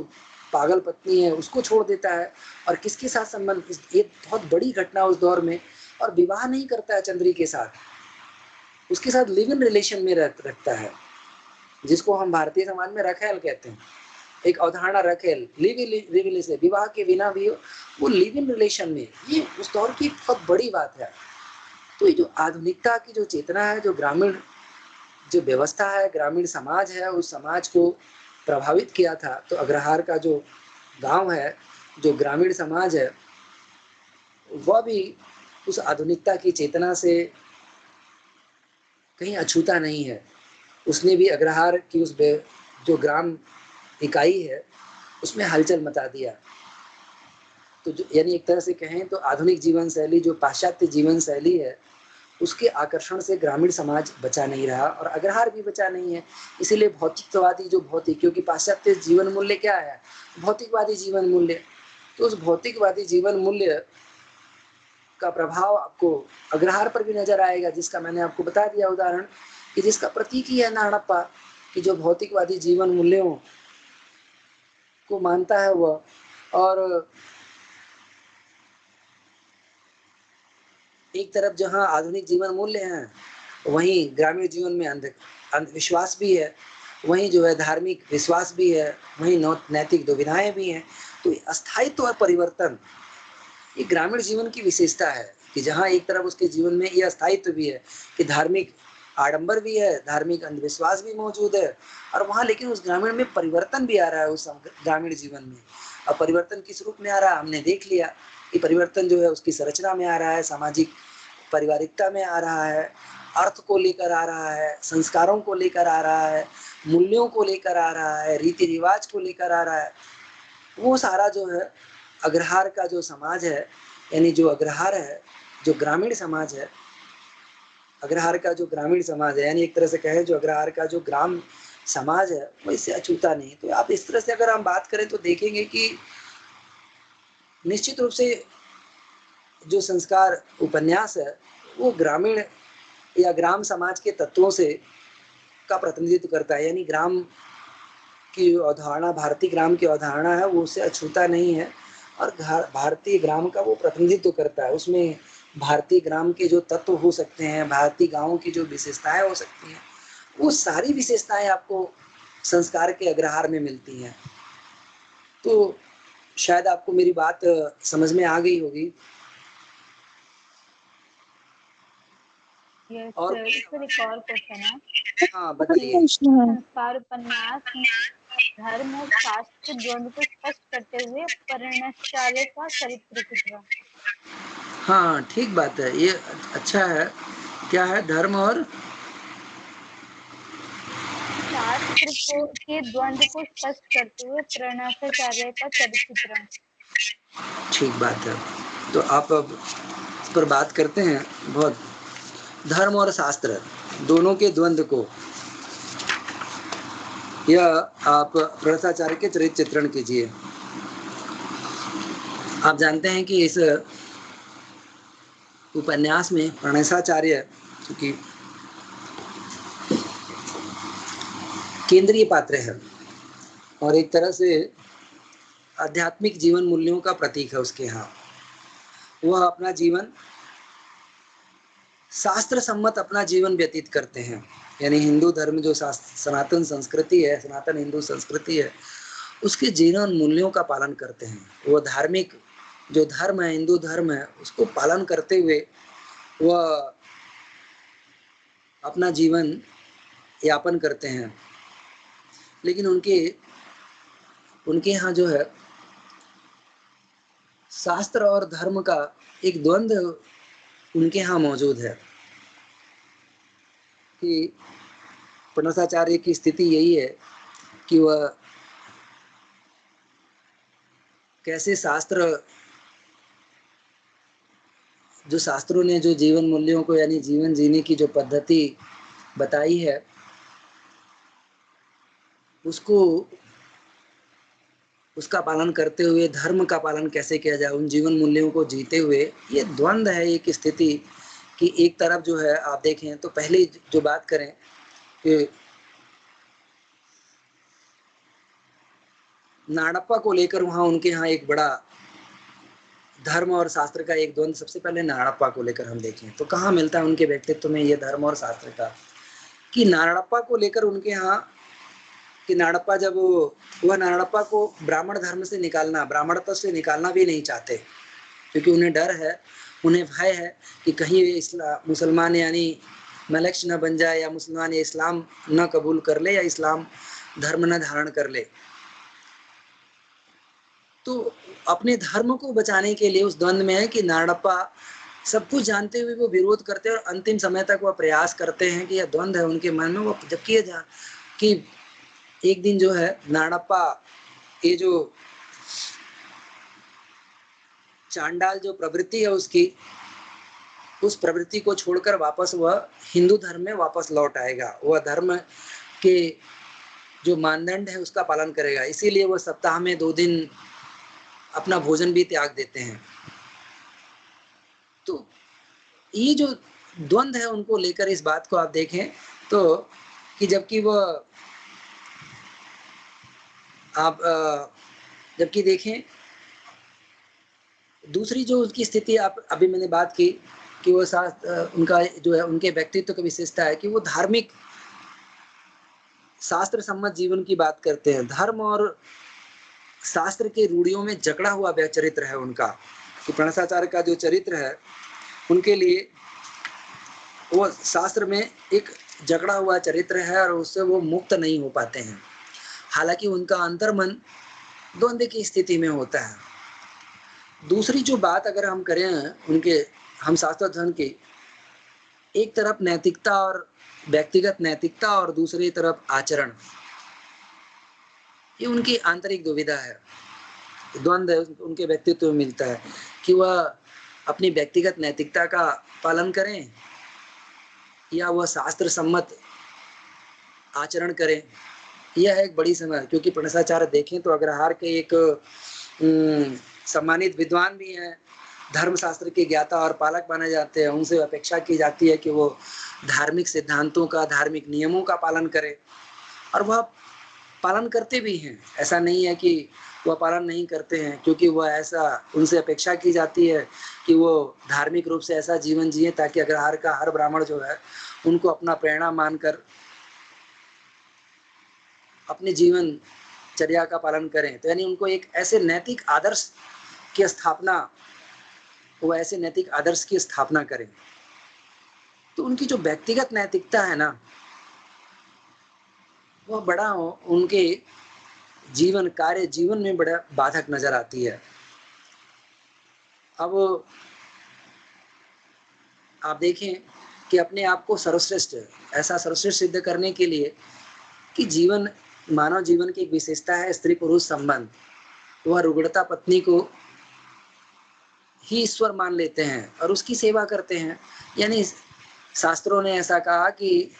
S1: पागल पत्नी है, उसको छोड़ देता है और किसके साथ संबंध, ये बहुत बड़ी घटना उस दौर में, और विवाह नहीं करता है चंद्री के साथ, उसके साथ लिव इन रिलेशन में रखता है, जिसको हम भारतीय समाज में रखेल कहते हैं। एक अवधारणा रखेल, लिव से विवाह के बिना भी वो लिव इन रिलेशन में, ये उस दौर की बहुत बड़ी बात है। तो ये जो आधुनिकता की जो चेतना है, जो ग्रामीण जो व्यवस्था है, ग्रामीण समाज है, उस समाज को प्रभावित किया था। तो अग्रहार का जो गांव है, जो ग्रामीण समाज है, वह भी उस आधुनिकता की चेतना से कहीं अछूता नहीं है। उसने भी अग्रहार की उस जो ग्राम इकाई है उसमें हलचल मचा दिया। तो यानी एक तरह से कहें तो आधुनिक जीवन शैली, जो पाश्चात्य जीवन शैली है, उसके आकर्षण से ग्रामीण समाज बचा नहीं रहा और अग्रहार भी बचा नहीं है। इसीलिए भौतिकवादी जो भौतिक, क्योंकि पाश्चात्य जीवन मूल्य क्या है? भौतिकवादी जीवन मूल्य। तो उस भौतिकवादी जीवन मूल्य का प्रभाव आपको अग्रहार पर भी नजर आएगा, जिसका मैंने आपको बता दिया उदाहरण, कि जिसका प्रतीक ही है नारायणप्पा, कि जो भौतिकवादी जीवन मूल्यों को मानता है वह, और एक तरफ जहाँ आधुनिक जीवन मूल्य हैं, वहीं ग्रामीण जीवन में अंधविश्वास भी है, वहीं जो है धार्मिक विश्वास भी है, वहीं नैतिक दुविधाएं भी हैं। तो अस्थायित्व और परिवर्तन ये ग्रामीण जीवन की विशेषता है कि जहाँ एक तरफ उसके जीवन में ये अस्थायित्व भी है कि धार्मिक आडंबर भी है, धार्मिक अंधविश्वास भी मौजूद है, और वहाँ लेकिन उस ग्रामीण में परिवर्तन भी आ रहा है। उस ग्रामीण जीवन में अब परिवर्तन किस रूप में आ रहा है हमने देख लिया कि परिवर्तन जो है उसकी संरचना में आ रहा है, सामाजिक पारिवारिकता में आ रहा है, अर्थ को लेकर आ रहा है, संस्कारों को लेकर आ रहा है, मूल्यों को लेकर आ रहा है, रीति रिवाज को लेकर आ रहा है। वो सारा जो है अग्रहार का जो समाज है, यानी जो अग्रहार है, जो ग्रामीण समाज है, अग्रहार का जो ग्रामीण समाज है, यानी एक तरह से कहें जो अग्रहार का जो ग्राम समाज है वो इससे अछूता नहीं। तो आप इस तरह से अगर हम बात करें तो देखेंगे कि निश्चित रूप से जो संस्कार उपन्यास है वो ग्रामीण या ग्राम समाज के तत्वों से का प्रतिनिधित्व करता है, यानी ग्राम की अवधारणा, भारतीय ग्राम की अवधारणा है वो उससे अछूता नहीं है, और भारतीय ग्राम का वो प्रतिनिधित्व करता है। उसमें भारतीय ग्राम के जो तत्व हो सकते हैं, भारतीय गांवों की जो विशेषताएं हो सकती हैं, वो सारी विशेषताएं आपको संस्कार के अग्रहार में मिलती हैं। तो शायद आपको मेरी बात समझ में आ गई होगी।
S3: और सर एक और क्वेश्चन है।
S1: हाँ बताइए।
S3: संस्कार उपन्यास धर्म और शास्त्र के द्वंद को स्पष्ट करते हुए पर्णशाला का चरित्र चित्रण।
S1: हाँ ठीक बात है, ये अच्छा है। क्या है? धर्म और
S3: शास्त्र के द्वंद को स्पष्ट करते हुए पर्णशाला का चरित्र चित्रण।
S1: ठीक बात है। तो आप अब इस पर बात करते हैं। बहुत धर्म और शास्त्र दोनों के द्वंद को, यह आप प्रणसाचार्य के चरित्र चित्रण कीजिए। आप जानते हैं कि इस उपन्यास में प्रणसाचार्य की केंद्रीय पात्र है और एक तरह से आध्यात्मिक जीवन मूल्यों का प्रतीक है। उसके यहाँ वह अपना जीवन शास्त्र सम्मत अपना जीवन व्यतीत करते हैं, यानी हिंदू धर्म जो सनातन संस्कृति है, सनातन हिंदू संस्कृति है, उसके जीवन मूल्यों का पालन करते हैं। वो धार्मिक जो धर्म है, हिंदू धर्म है, उसको पालन करते हुए वह अपना जीवन यापन करते हैं। लेकिन उनके यहाँ जो है शास्त्र और धर्म का एक द्वंद उनके यहाँ मौजूद है कि प्रणसाचार्य की स्थिति यही है कि वह कैसे जो शास्त्रों ने जो जीवन मूल्यों को यानी जीवन जीने की जो पद्धति बताई है उसका पालन करते हुए धर्म का पालन कैसे किया जाए, उन जीवन मूल्यों को जीते हुए। ये द्वंद है एक स्थिति कि एक तरफ जो है आप देखें तो पहले जो बात करें कि नाड़प्पा को लेकर वहाँ उनके यहाँ एक बड़ा धर्म और शास्त्र का एक द्वंद सबसे पहले नाड़प्पा को लेकर हम देखें तो कहाँ मिलता है उनके व्यक्तित्व में ये धर्म और शास्त्र का, कि नाड़प्पा को लेकर उनके यहाँ कि नाड़प्पा जब वह नाड़प्पा को ब्राह्मण धर्म से निकालना, ब्राह्मणत्व से निकालना भी नहीं चाहते, क्योंकि उन्हें डर है, उन्हें भय है कि कहीं मुसलमान यानी मलक्ष न बन जाए या मुसलमान इस्लाम न कबूल कर ले या इस्लाम धर्म न धारण कर ले। तो अपने धर्म को बचाने के लिए उस द्वंद में है कि नाड़प्पा सब कुछ जानते हुए वो विरोध करते हैं और अंतिम समय तक वह प्रयास करते हैं कि यह द्वंद है उनके मन में। वो जबकि कि एक दिन जो है नाड़प्पा ये जो चांडाल जो प्रवृत्ति है उसकी, उस प्रवृत्ति को छोड़कर वापस वह हिंदू धर्म में वापस लौट आएगा, वह धर्म के जो मानदंड है उसका पालन करेगा। इसीलिए वह सप्ताह में 2 दिन अपना भोजन भी त्याग देते हैं। तो ये जो द्वंद है उनको लेकर इस बात को आप देखें तो कि जबकि वह आप जबकि देखें दूसरी जो उसकी स्थिति आप अभी मैंने बात की कि वो उनका जो है उनके व्यक्तित्व की विशेषता है कि वो धार्मिक शास्त्र सम्मत जीवन की बात करते हैं। धर्म और शास्त्र के रूढ़ियों में जकड़ा हुआ चरित्र है उनका, कि प्रणसाचार्य का जो चरित्र है उनके लिए वो शास्त्र में एक जकड़ा हुआ चरित्र है और उससे वो मुक्त नहीं हो पाते हैं। हालांकि उनका अंतर्मन द्वंद्व की स्थिति में होता है। दूसरी जो बात अगर हम करें उनके हम शास्त्र धर्म की, एक तरफ नैतिकता और व्यक्तिगत नैतिकता और दूसरी तरफ आचरण, ये उनकी आंतरिक दुविधा है, द्वंद्व उनके व्यक्तित्व में मिलता है कि वह अपनी व्यक्तिगत नैतिकता का पालन करें या वह शास्त्र सम्मत आचरण करें। यह एक बड़ी समस्या, क्योंकि प्रणसाचार्य देखें तो अग्रहार के एक सम्मानित विद्वान भी हैं, धर्मशास्त्र के ज्ञाता और पालक माने जाते हैं। उनसे अपेक्षा की जाती है कि वो धार्मिक सिद्धांतों का, धार्मिक नियमों का पालन करें, और वह पालन करते भी हैं। ऐसा नहीं है कि वह पालन नहीं करते हैं, क्योंकि वह ऐसा उनसे अपेक्षा की जाती है कि वो धार्मिक रूप से ऐसा जीवन जिए ताकि अग्रहार का हर ब्राह्मण जो है उनको अपना प्रेरणा मानकर अपने जीवन चर्या का पालन करें। तो यानी उनको एक ऐसे नैतिक आदर्श की स्थापना, वो ऐसे नैतिक आदर्श की स्थापना करें। तो उनकी जो व्यक्तिगत नैतिकता है ना, वह बड़ा उनके जीवन कार्य जीवन में बड़ा बाधक नजर आती है। अब आप देखें कि अपने आप को सर्वश्रेष्ठ, ऐसा सर्वश्रेष्ठ सिद्ध करने के लिए कि जीवन, मानव जीवन की एक विशेषता है स्त्री पुरुष संबंध, वह रुग्णता पत्नी को ही ईश्वर मान लेते हैं और उसकी सेवा करते हैं। यानी शास्त्रों ने ऐसा कहा कि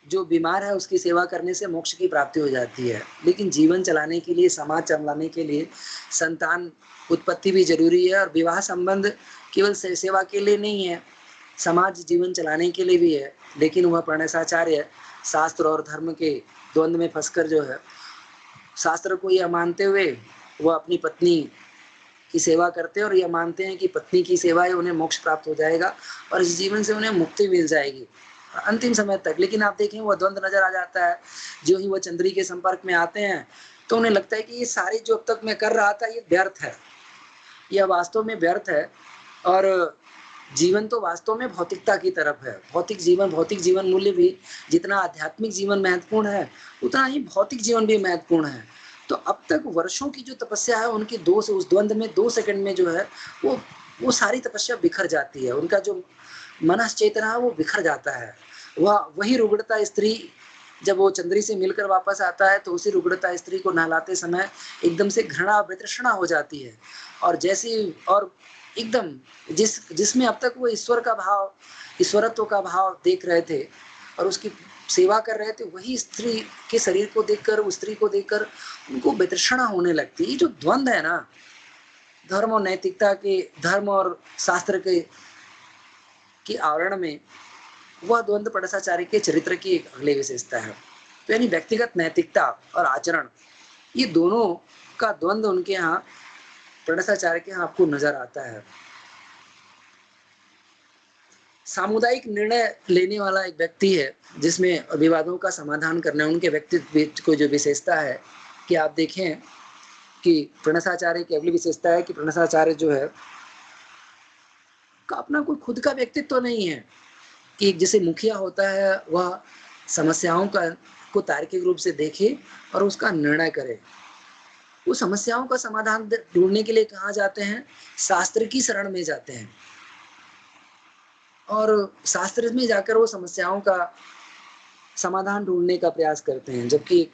S1: जो बीमार है उसकी सेवा करने से मोक्ष की प्राप्ति हो जाती है। लेकिन जीवन चलाने के लिए, समाज चलाने के लिए संतान उत्पत्ति भी जरूरी है, और विवाह संबंध केवल सेवा के लिए नहीं है, समाज जीवन चलाने के लिए भी है। लेकिन वह प्रणसाचार्य शास्त्र और धर्म के द्वंद्व में फंसकर जो है, शास्त्र को यह मानते हुए वह अपनी पत्नी की सेवा करते हैं और यह मानते हैं कि पत्नी की सेवा है उन्हें मोक्ष प्राप्त हो जाएगा और इस जीवन से उन्हें मुक्ति मिल जाएगी अंतिम समय तक। लेकिन आप देखें वह द्वंद्व नजर आ जाता है। जो ही वह चंद्री के संपर्क में आते हैं तो उन्हें लगता है कि ये सारे जो अब तक मैं कर रहा था ये व्यर्थ है, यह वास्तव में व्यर्थ है। और जीवन तो वास्तव में भौतिकता की तरफ है। भौतिक जीवन मूल्य भी जितना आध्यात्मिक जीवन महत्वपूर्ण है उतना ही भौतिक जीवन भी महत्वपूर्ण है। तो अब तक वर्षों की जो तपस्या है उनकी उस द्वंद्व में 2 सेकंड में जो है वो सारी तपस्या बिखर जाती है। उनका जो मनस चेतना है वो बिखर जाता है। वही रुग्णता स्त्री जब वो चंद्री से मिलकर वापस आता है तो उसी रुग्णता स्त्री को नहलाते समय एकदम से घृणा वितृष्णा हो जाती है। और जैसी और एकदम जिसमें अब तक वो ईश्वर का भाव, ईश्वरत्व का भाव देख रहे थे और उसकी सेवा कर रहे थे, वही स्त्री के शरीर को देखकर, उस स्त्री को देखकर उनको वितृष्णा होने लगती। ये जो द्वंद्व है ना, धर्म और नैतिकता के, धर्म और शास्त्र के आवरण में, वह द्वंद्व प्रणसाचार्य के चरित्र की एक अगली विशेषता है। तो यानी व्यक्तिगत नैतिकता और आचरण, ये दोनों का द्वंद्व उनके यहाँ प्रणसाचार्य के यहाँ आपको नजर आता है। सामुदायिक निर्णय लेने वाला एक व्यक्ति है जिसमें विवादों का समाधान करना उनके व्यक्तित्व को जो विशेषता है कि आप देखें कि प्रणसाचार्य की अगली विशेषता है कि प्रणसाचार्य जो है का अपना कोई खुद का व्यक्तित्व नहीं है कि जैसे मुखिया होता है वह समस्याओं को तार्किक रूप से देखे और उसका निर्णय करे। वो समस्याओं का समाधान ढूंढने के लिए कहाँ जाते हैं? शास्त्र की शरण में जाते हैं और शास्त्र में जाकर वो समस्याओं का समाधान ढूंढने का प्रयास करते हैं। जबकि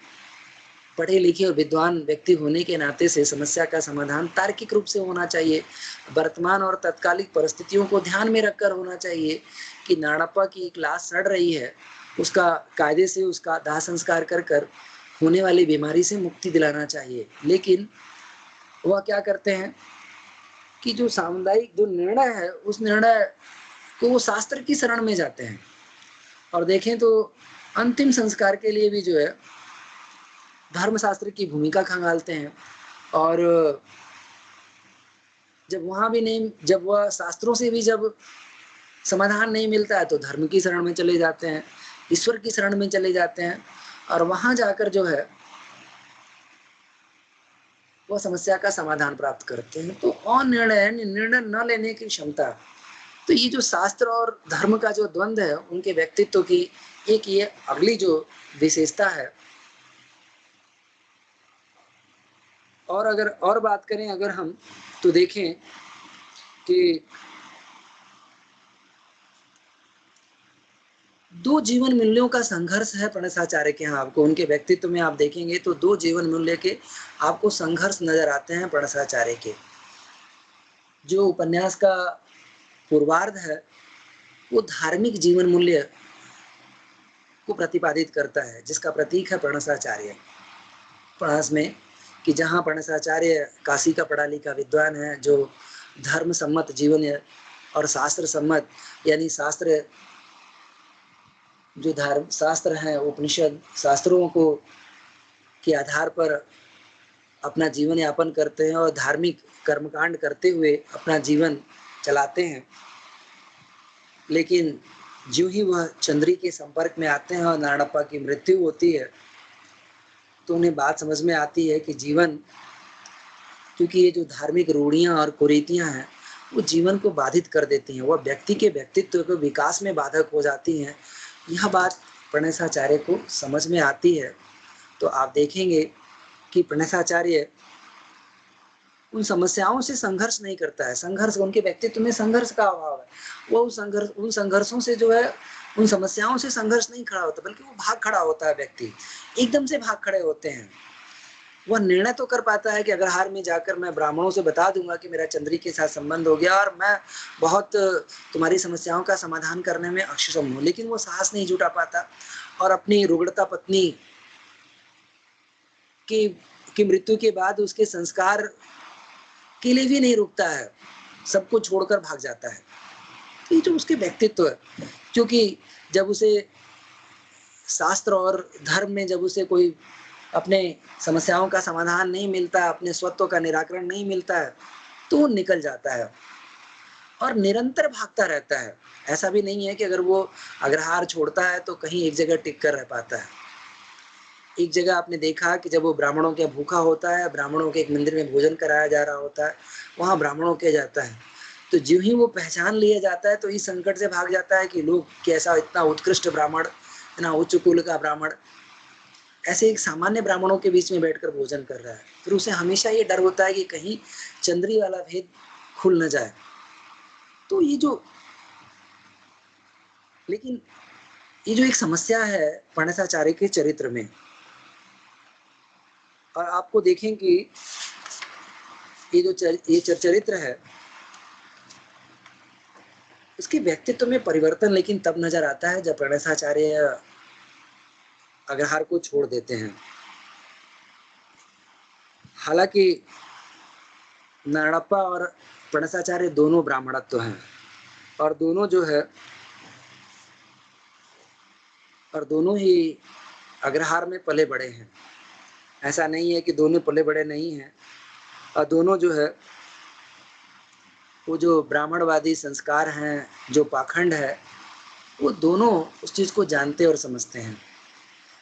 S1: पढ़े लिखे और विद्वान व्यक्ति होने के नाते से समस्या का समाधान तार्किक रूप से होना चाहिए, वर्तमान और तत्कालिक परिस्थितियों को ध्यान में रखकर होना चाहिए कि नाड़प्पा की एक लाश सड़ रही है, उसका कायदे से उसका दाह संस्कार कर होने वाली बीमारी से मुक्ति दिलाना चाहिए। लेकिन वह क्या करते हैं कि जो सामुदायिक जो निर्णय है उस निर्णय को वो शास्त्र की शरण में जाते हैं। और देखें तो अंतिम संस्कार के लिए भी जो है धर्मशास्त्र की भूमिका खंगालते हैं और जब वहां भी नहीं, जब वह शास्त्रों से भी जब समाधान नहीं मिलता है तो धर्म की शरण में चले जाते हैं, ईश्वर की शरण में चले जाते हैं, और वहां जाकर जो है वो समस्या का समाधान प्राप्त करते हैं। तो अनिर्णय, निर्णय न लेने की क्षमता, तो ये जो शास्त्र और धर्म का जो द्वंद्व है उनके व्यक्तित्व की एक ये अगली जो विशेषता है। और अगर और बात करें अगर हम, तो देखें कि दो जीवन मूल्यों का संघर्ष है प्रणसाचार्य के यहाँ। आपको उनके व्यक्तित्व में आप देखेंगे तो दो जीवन मूल्य के आपको संघर्ष नजर आते हैं प्रणसाचार्य के। जो उपन्यास का पूर्वार्ध है वो धार्मिक जीवन मूल्य को प्रतिपादित करता है, जिसका प्रतीक है प्रणसाचार्य। प्रणस में कि जहाँ प्रणसाचार्य काशी का पढ़ा लिखा विद्वान है, जो धर्म सम्मत जीवन और शास्त्र सम्मत, यानी शास्त्र जो धर्म शास्त्र हैं, उपनिषद शास्त्रों को के आधार पर अपना जीवन यापन करते हैं और धार्मिक कर्मकांड करते हुए अपना जीवन चलाते हैं। लेकिन जो ही वह चंद्री के संपर्क में आते हैं और नारायणप्पा की मृत्यु होती है तो उन्हें बात समझ में आती है कि जीवन, क्योंकि ये जो धार्मिक रूढ़ियां और कुरीतियां हैं वो जीवन को बाधित कर देती हैं, वह व्यक्ति के व्यक्तित्व के विकास में बाधक हो जाती हैं। यह बात प्रणसाचार्य को समझ में आती है। तो आप देखेंगे कि प्रणसाचार्य उन समस्याओं से संघर्ष नहीं करता है। संघर्ष, उनके व्यक्तित्व में संघर्ष का अभाव है। वो उन संघर्षों से जो है, उन समस्याओं से संघर्ष नहीं खड़ा होता, बल्कि वो भाग खड़ा होता है। व्यक्ति एकदम से भाग खड़े होते हैं। वह निर्णय तो कर पाता है कि अग्रहार में जाकर मैं ब्राह्मणों से बता दूंगा कि मेरा चंद्री के साथ संबंध हो गया और मैं बहुत तुम्हारी समस्याओं का समाधान करने में अक्षम हूँ, लेकिन वो साहस नहीं जुटा पाता और अपनी रुग्णता पत्नी की मृत्यु के बाद उसके संस्कार के लिए भी नहीं रुकता है, सबको छोड़कर भाग जाता है। ये जो उसके व्यक्तित्व है, क्योंकि जब उसे शास्त्र और धर्म में जब उसे कोई अपने समस्याओं का समाधान नहीं मिलता, अपने स्वत्व का निराकरण नहीं मिलता है, तो वो निकल जाता है और निरंतर भागता रहता है। ऐसा भी नहीं है कि अगर वो अग्रहार छोड़ता है तो कहीं एक जगह टिक कर रह पाता है। एक जगह आपने देखा कि जब वो ब्राह्मणों के भूखा होता है, ब्राह्मणों के एक मंदिर में भोजन कराया जा रहा होता है, वहां ब्राह्मणों के जाता है, तो जो ही वो पहचान लिया जाता है तो इस संकट से भाग जाता है कि लोग कैसा इतना उत्कृष्ट ब्राह्मण, इतना उच्च कुल का ब्राह्मण ऐसे एक सामान्य ब्राह्मणों के बीच में बैठकर भोजन कर रहा है। फिर उसे हमेशा ये डर होता है कि कहीं चंद्री वाला भेद खुल न जाए। तो ये जो, लेकिन ये जो एक समस्या है प्रणसाचार्य के चरित्र में, और आपको देखें कि ये जो चरित्र है उसके व्यक्तित्व में परिवर्तन लेकिन तब नजर आता है जब प्रणसाचार्य अग्रहार को छोड़ देते हैं। हालांकि नारायणप्पा और प्रणसाचार्य दोनों ब्राह्मणत्व हैं और दोनों जो है और दोनों ही अग्रहार में पले बड़े हैं। ऐसा नहीं है कि दोनों पले बड़े नहीं हैं, और दोनों जो है वो जो ब्राह्मणवादी संस्कार हैं, जो पाखंड है, वो दोनों उस चीज को जानते और समझते हैं।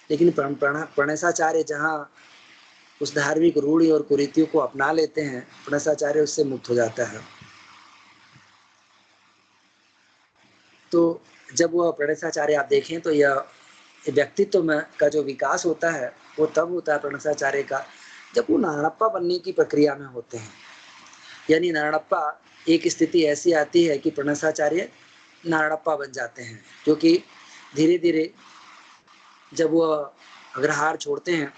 S1: लेकिन प्रणसाचार्य जहाँ उस धार्मिक रूढ़ी और कुरीतियों को अपना लेते हैं, प्रणसाचार्य उससे मुक्त हो जाता है। तो जब वो प्रणसाचार्य आप देखें तो यह व्यक्तित्व में का जो विकास होता है वो तब होता है प्रणसाचार्य का जब वो नारायणप्पा बनने की प्रक्रिया में होते हैं। यानी नारायणप्पा, एक स्थिति ऐसी आती है कि प्रणसाचार्य नारायणप्पा बन जाते हैं, क्योंकि धीरे धीरे जब वो अग्रहार छोड़ते हैं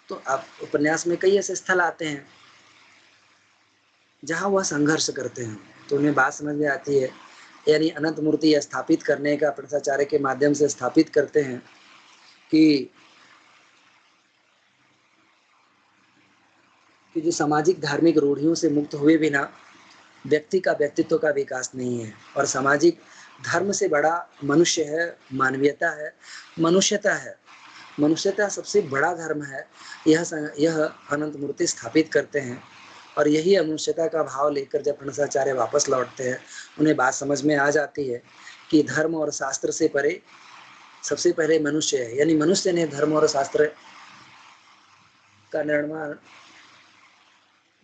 S1: तो आप उपन्यास में कई ऐसे स्थल आते हैं जहां वह संघर्ष करते हैं, तो उन्हें बात समझ में आती है। यानी अनंत मूर्ति स्थापित करने का प्रणसाचार्य के माध्यम से स्थापित करते हैं कि जो सामाजिक धार्मिक रूढ़ियों से मुक्त हुए बिना व्यक्ति का व्यक्तित्व का विकास नहीं है, और सामाजिक धर्म से बड़ा मनुष्य है, मानवीयता है, मनुष्यता है। मनुष्यता सबसे बड़ा धर्म है, यह अनंत मूर्ति स्थापित करते हैं। और यही मनुष्यता का भाव लेकर जब प्रणसाचार्य वापस लौटते हैं, उन्हें बात समझ में आ जाती है कि धर्म और शास्त्र से परे सबसे पहले मनुष्य है, यानी मनुष्य ने धर्म और शास्त्र का निर्माण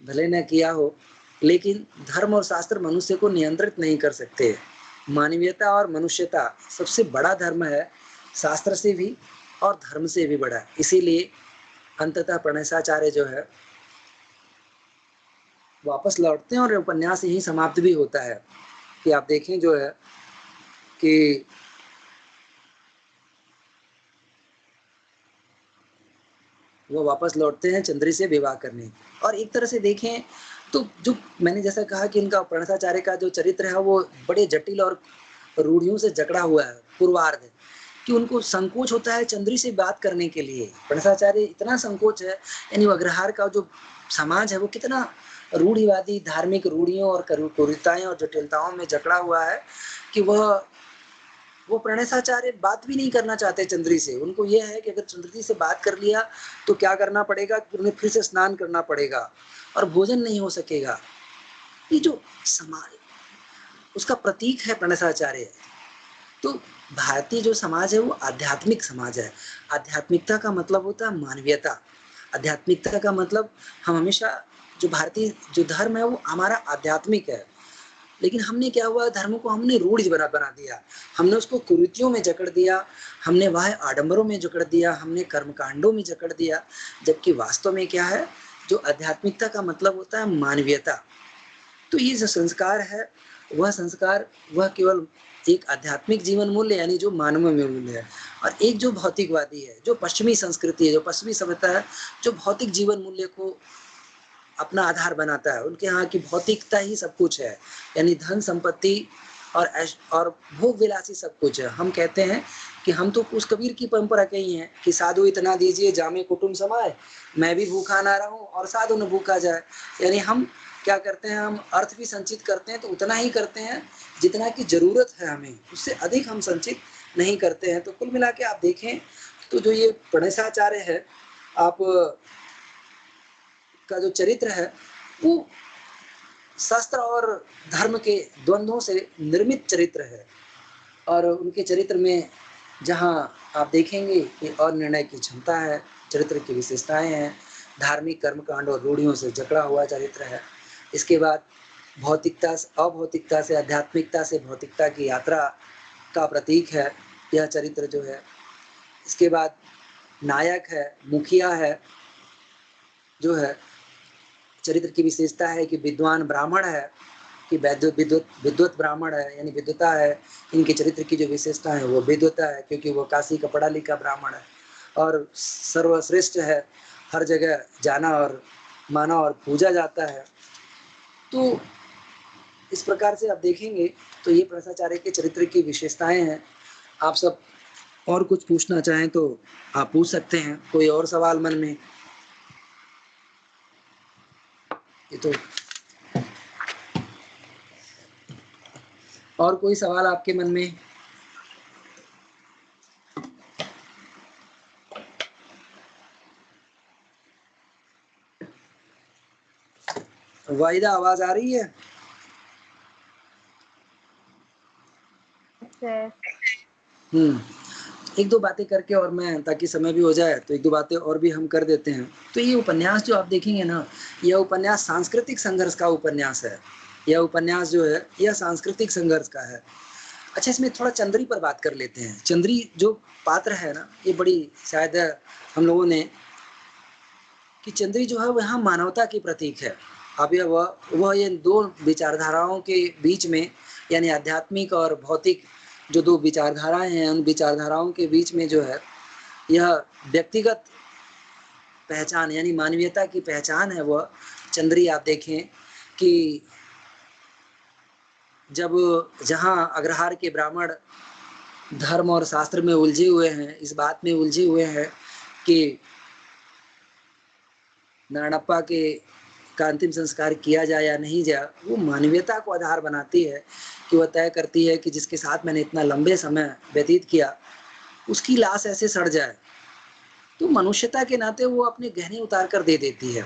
S1: भले न किया हो, लेकिन धर्म और शास्त्र मनुष्य को नियंत्रित नहीं कर सकते। मानवीयता और मनुष्यता सबसे बड़ा धर्म है, शास्त्र से भी और धर्म से भी बड़ा। इसीलिए अंततः प्रणसाचार्य जो है वापस लौटते हैं और उपन्यास यही समाप्त भी होता है कि आप देखें जो है कि वो वापस लौटते हैं चंद्री से विवाह करने। और एक तरह से देखें तो जो मैंने जैसा कहा कि इनका प्रणसाचार्य का जो चरित्र है वो बड़े जटिल और रूढ़ियों से जकड़ा हुआ है, पूर्वार्ध है, कि उनको संकोच होता है चंद्री से बात करने के लिए। प्रणसाचार्य इतना संकोच है, यानी अग्रहार का जो समाज है वो कितना रूढ़िवादी धार्मिक रूढ़ियों और कुरीताएं और जटिलताओं में जकड़ा हुआ है कि वो प्रणसाचार्य बात भी नहीं करना चाहते चंद्री से। उनको यह है कि अगर चंद्री से बात कर लिया तो क्या करना पड़ेगा, उन्हें फिर से स्नान करना पड़ेगा और भोजन नहीं हो सकेगा। ये जो समाज उसका प्रतीक है प्रणसाचार्य। तो भारतीय जो समाज है वो आध्यात्मिक समाज है। आध्यात्मिकता का मतलब होता है मानवीयता। आध्यात्मिकता का मतलब हम हमेशा जो भारतीय जो धर्म है वो हमारा आध्यात्मिक है, लेकिन हमने क्या हुआ, धर्म को हमने रूढ़ि बना दिया, हमने उसको कुरीतियों में जकड़ दिया, हमने वह आडंबरों में जकड़ दिया, हमने कर्मकांडों में जकड़ दिया। जबकि वास्तव में क्या है, जो आध्यात्मिकता का मतलब होता है मानवीयता। तो ये जो संस्कार है वह संस्कार वह केवल एक आध्यात्मिक जीवन मूल्य यानी जो मानव में मूल्य है, और एक जो भौतिकवादी है, जो पश्चिमी संस्कृति है, जो पश्चिमी सभ्यता है, जो भौतिक जीवन मूल्य को अपना आधार बनाता है। उनके यहाँ की भौतिकता ही सब कुछ है, यानी धन संपत्ति और भोग विलासी सब कुछ है। हम कहते हैं कि हम तो उस कबीर की परंपरा के ही हैं कि साधु इतना दीजिए जामे कुटुंब समाए, मैं भी भूखा ना रहूं और साधु न भूखा जाए। यानी हम क्या करते हैं, हम अर्थ भी संचित करते हैं तो उतना ही करते हैं जितना की जरूरत है हमें, उससे अधिक हम संचित नहीं करते हैं। तो कुल मिला के आप देखें तो जो ये प्रणसाचार्य है आप का जो चरित्र है वो शास्त्र और धर्म के द्वंद्वों से निर्मित चरित्र है। और उनके चरित्र में जहाँ आप देखेंगे कि अनिर्णय की क्षमता है, चरित्र की विशेषताएं हैं, धार्मिक कर्मकांड और रूढ़ियों से जकड़ा हुआ चरित्र है। इसके बाद भौतिकता अभौतिकता से आध्यात्मिकता से भौतिकता की यात्रा का प्रतीक है यह चरित्र जो है। इसके बाद नायक है, मुखिया है, जो है चरित्र की विशेषता है कि विद्वान ब्राह्मण है, कि विद्वत ब्राह्मण है, यानी विद्वता है। इनके चरित्र की जो विशेषता है वो विद्वता है, क्योंकि वो काशी का पढ़ा लिखा ब्राह्मण है और सर्वश्रेष्ठ है, हर जगह जाना और माना और पूजा जाता है। तो इस प्रकार से आप देखेंगे तो ये प्रणसाचार्य के चरित्र की विशेषताएं हैं। आप सब और कुछ पूछना चाहें तो आप पूछ सकते हैं, कोई और सवाल मन में? ये तो और कोई सवाल आपके मन में? वाहिदा आवाज आ रही है? एक दो बातें करके और मैं, ताकि समय भी हो जाए तो एक दो बातें और भी हम कर देते हैं। तो ये उपन्यास जो आप देखेंगे ना, यह उपन्यास सांस्कृतिक संघर्ष का उपन्यास है। यह उपन्यास जो है यह सांस्कृतिक संघर्ष का है। अच्छा, इसमें थोड़ा चंद्री पर बात कर लेते हैं। चंद्री जो पात्र है ना, ये बड़ी शायद हम लोगों ने कि चंद्री जो है वह मानवता की प्रतीक है। अब वह ये दो विचारधाराओं के बीच में, यानी आध्यात्मिक और भौतिक जो दो विचारधाराएं हैं, उन विचारधाराओं के बीच में जो है यह व्यक्तिगत पहचान यानी मानवीयता की पहचान है। वह चंद्री आप देखें कि जब जहाँ अग्रहार के ब्राह्मण धर्म और शास्त्र में उलझे हुए हैं, इस बात में उलझे हुए हैं कि नारायणप्पा का अंतिम संस्कार किया जाए या नहीं जाए, वो मानवीयता को आधार बनाती है कि वह तय करती है कि जिसके साथ मैंने इतना लंबे समय व्यतीत किया उसकी लाश ऐसे सड़ जाए। तो मनुष्यता के नाते वो अपने गहने उतार कर दे देती है।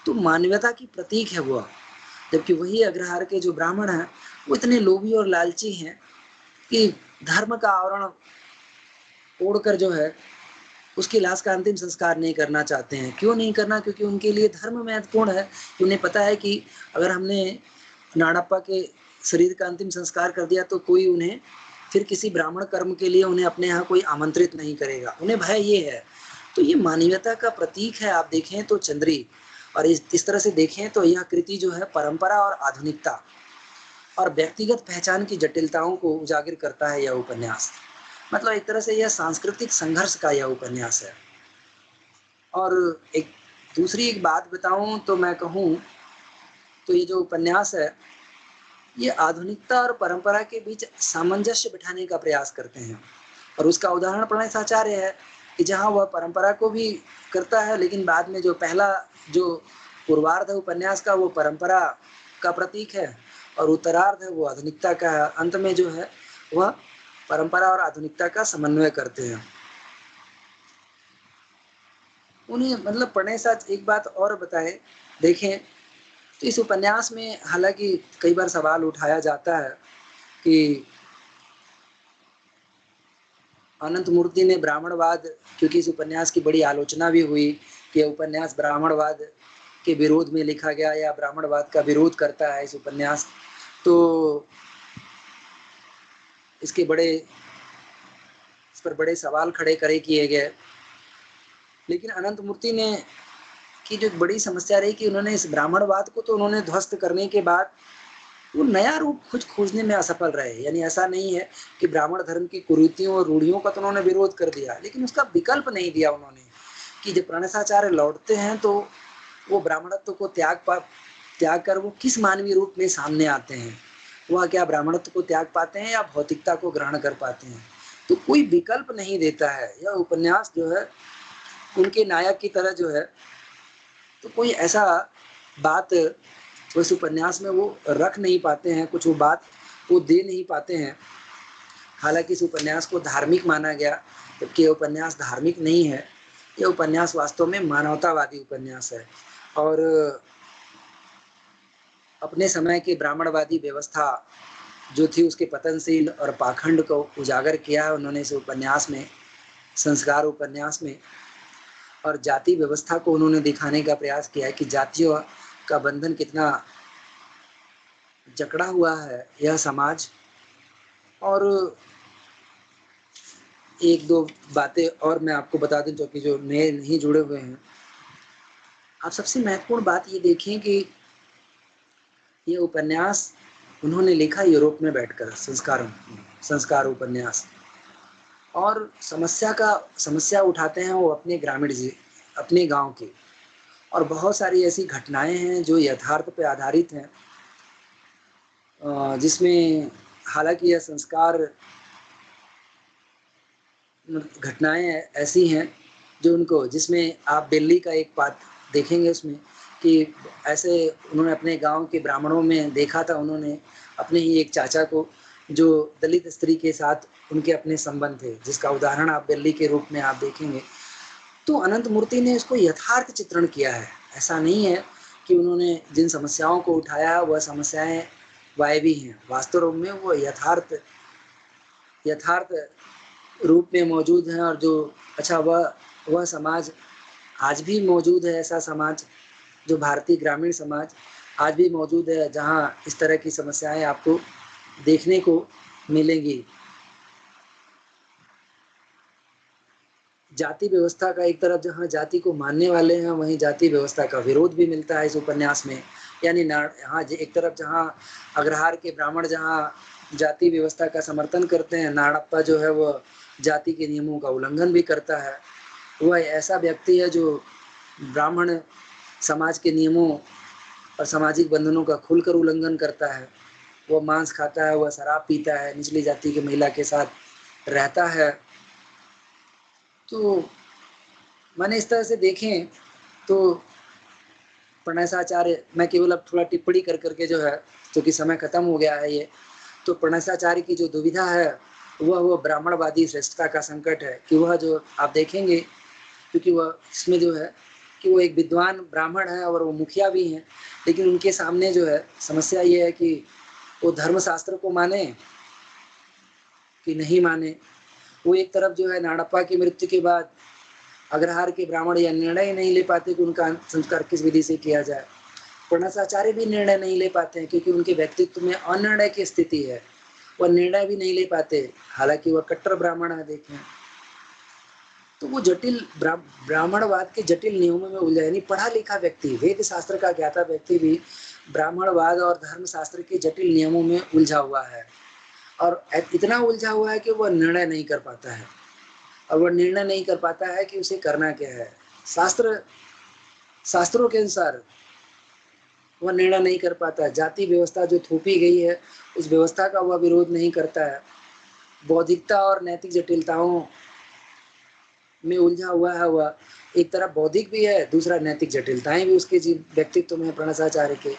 S1: तो मानवता की प्रतीक है वो, जबकि वही अग्रहार के जो ब्राह्मण हैं वो इतने लोभी और लालची हैं कि धर्म का आवरण ओढ़कर जो है उसकी लाश का अंतिम संस्कार नहीं करना चाहते हैं। क्यों नहीं करना? क्योंकि उनके लिए धर्म महत्वपूर्ण है। उन्हें पता है कि अगर हमने नाड़प्पा के शरीर का अंतिम संस्कार कर दिया तो कोई उन्हें फिर किसी ब्राह्मण कर्म के लिए उन्हें अपने यहाँ कोई आमंत्रित नहीं करेगा। उन्हें भय ये है। तो ये मानवीयता का प्रतीक है। आप देखें तो चंद्री, और इस तरह से देखें तो यह कृति जो है परंपरा और आधुनिकता और व्यक्तिगत पहचान की जटिलताओं को उजागर करता है। यह उपन्यास मतलब एक तरह से यह सांस्कृतिक संघर्ष का यह उपन्यास है। और एक दूसरी एक बात बताऊं तो मैं कहूं तो ये जो उपन्यास है ये आधुनिकता और परंपरा के बीच सामंजस्य बिठाने का प्रयास करते हैं। और उसका उदाहरण प्रणयसाचार्य है कि जहां वह परंपरा को भी करता है, लेकिन बाद में जो पहला जो पूर्वार्ध है उपन्यास का वो परंपरा का प्रतीक है और उत्तरार्ध है वो आधुनिकता का है। अंत में जो है वह परंपरा और आधुनिकता का समन्वय करते हैं। उन्हें मतलब प्रणयसाच एक बात और बताए देखें तो इस उपन्यास में हालांकि कई बार सवाल उठाया जाता है कि अनंत मूर्ति ने ब्राह्मणवाद, क्योंकि इस उपन्यास की बड़ी आलोचना भी हुई कि उपन्यास ब्राह्मणवाद के विरोध में लिखा गया या ब्राह्मणवाद का विरोध करता है इस उपन्यास, तो इस पर बड़े सवाल खड़े किए गए। लेकिन अनंत मूर्ति ने की जो बड़ी समस्या रही कि उन्होंने इस ब्राह्मणवाद को तो उन्होंने ध्वस्त करने के बाद वो नया रूप कुछ खोजने में असफल रहे। यानी ऐसा नहीं है कि ब्राह्मण धर्म की कुरीतियों और रूढ़ियों का तो उन्होंने विरोध कर दिया, लेकिन उसका विकल्प नहीं दिया उन्होंने कि जब प्रणयसाचार्य लौटते हैं तो वो ब्राह्मणत्व को त्याग कर वो किस मानवीय रूप में सामने आते हैं। वह क्या ब्राह्मणत्व को त्याग पाते हैं या भौतिकता को ग्रहण कर पाते हैं? तो कोई विकल्प नहीं देता है। यह उपन्यास जो है उनके नायक की तरह जो है, तो कोई ऐसा बात उस उपन्यास में वो रख नहीं पाते हैं, कुछ वो बात वो दे नहीं पाते हैं। हालांकि इस उपन्यास को धार्मिक माना गया, जबकि यह उपन्यास धार्मिक नहीं है। यह उपन्यास वास्तव में मानवतावादी उपन्यास है और अपने समय की ब्राह्मणवादी व्यवस्था जो थी उसके पतनशील और पाखंड को उजागर किया है उन्होंने इस उपन्यास में, संस्कार उपन्यास में। और जाति व्यवस्था को उन्होंने दिखाने का प्रयास किया है कि जातियों का बंधन कितना जकड़ा हुआ है यह समाज। और एक दो बातें और मैं आपको बता दूं जो नए नहीं जुड़े हुए हैं। आप सबसे महत्वपूर्ण बात ये देखें कि ये उपन्यास उन्होंने लिखा यूरोप में बैठकर, संस्कार उपन्यास, और समस्या उठाते हैं वो अपने गांव की। और बहुत सारी ऐसी घटनाएं हैं जो यथार्थ पे आधारित हैं, जिसमें हालांकि यह संस्कार घटनाएं ऐसी हैं जो जिसमें आप दिल्ली का एक बात देखेंगे उसमें कि ऐसे उन्होंने अपने गांव के ब्राह्मणों में देखा था, उन्होंने अपने ही एक चाचा को जो दलित स्त्री के साथ उनके अपने संबंध थे, जिसका उदाहरण आप दिल्ली के रूप में आप देखेंगे। तो अनंत मूर्ति ने इसको यथार्थ चित्रण किया है। ऐसा नहीं है कि उन्होंने जिन समस्याओं को उठाया है वह समस्याएं वायवी हैं, वास्तव में वो यथार्थ रूप में मौजूद हैं। और जो वह समाज आज भी मौजूद है, ऐसा समाज जो भारतीय ग्रामीण समाज आज भी मौजूद है जहां इस तरह की समस्याएं आपको देखने को मिलेंगी। जाति व्यवस्था का एक तरफ जहां जाति को मानने वाले हैं वहीं जाति व्यवस्था का विरोध भी मिलता है इस उपन्यास में। यानी यहाँ एक तरफ जहां अग्रहार के ब्राह्मण जहां जाति व्यवस्था का समर्थन करते हैं, नाड़प्पा जो है वो जाति के नियमों का उल्लंघन भी करता है। वह ऐसा व्यक्ति है जो ब्राह्मण समाज के नियमों और सामाजिक बंधनों का खुलकर उल्लंघन करता है। वह मांस खाता है, वह शराब पीता है, निचली जाति की महिला के साथ रहता है। तो मैंने इस तरह से देखें तो प्रणयसाचार्य, मैं केवल अब थोड़ा टिप्पणी कर करके जो है, क्योंकि समय खत्म हो गया है ये, तो प्रणयसाचार्य की जो दुविधा है वह ब्राह्मणवादी श्रेष्ठता का संकट है कि वह जो आप देखेंगे, क्योंकि वह इसमें जो है कि वो एक विद्वान ब्राह्मण है और वो मुखिया भी हैं, लेकिन उनके सामने जो है समस्या ये है कि वो धर्मशास्त्र को माने कि नहीं माने। वो एक तरफ जो है नाड़प्पा की मृत्यु के बाद अग्रहार के ब्राह्मण यह निर्णय नहीं ले पाते कि उनका संस्कार किस विधि से किया जाए। पूर्णाचार्य भी निर्णय नहीं ले पाते हैं क्योंकि उनके व्यक्तित्व में अनिर्णय की स्थिति है, वह निर्णय भी नहीं ले पाते, हालांकि वह कट्टर ब्राह्मण है। देखें तो वो जटिल ब्राह्मणवाद के जटिल नियमों में उलझा, यानी पढ़ा लिखा व्यक्ति, वेद शास्त्र का ज्ञाता व्यक्ति भी ब्राह्मणवाद और धर्मशास्त्र के जटिल नियमों में उलझा हुआ है, और इतना उलझा हुआ है कि वह निर्णय नहीं कर पाता है। और वह निर्णय नहीं कर पाता है कि उसे करना क्या है। शास्त्रों के अनुसार वह निर्णय नहीं कर पाता है। जाति व्यवस्था जो थोपी गई है उस व्यवस्था का वह विरोध नहीं करता है। बौद्धिकता और नैतिक जटिलताओं में उलझा हुआ है वह, एक तरफ बौद्धिक भी है, दूसरा नैतिक जटिलताएं भी उसके व्यक्तित्व में प्रणसाचार्य के।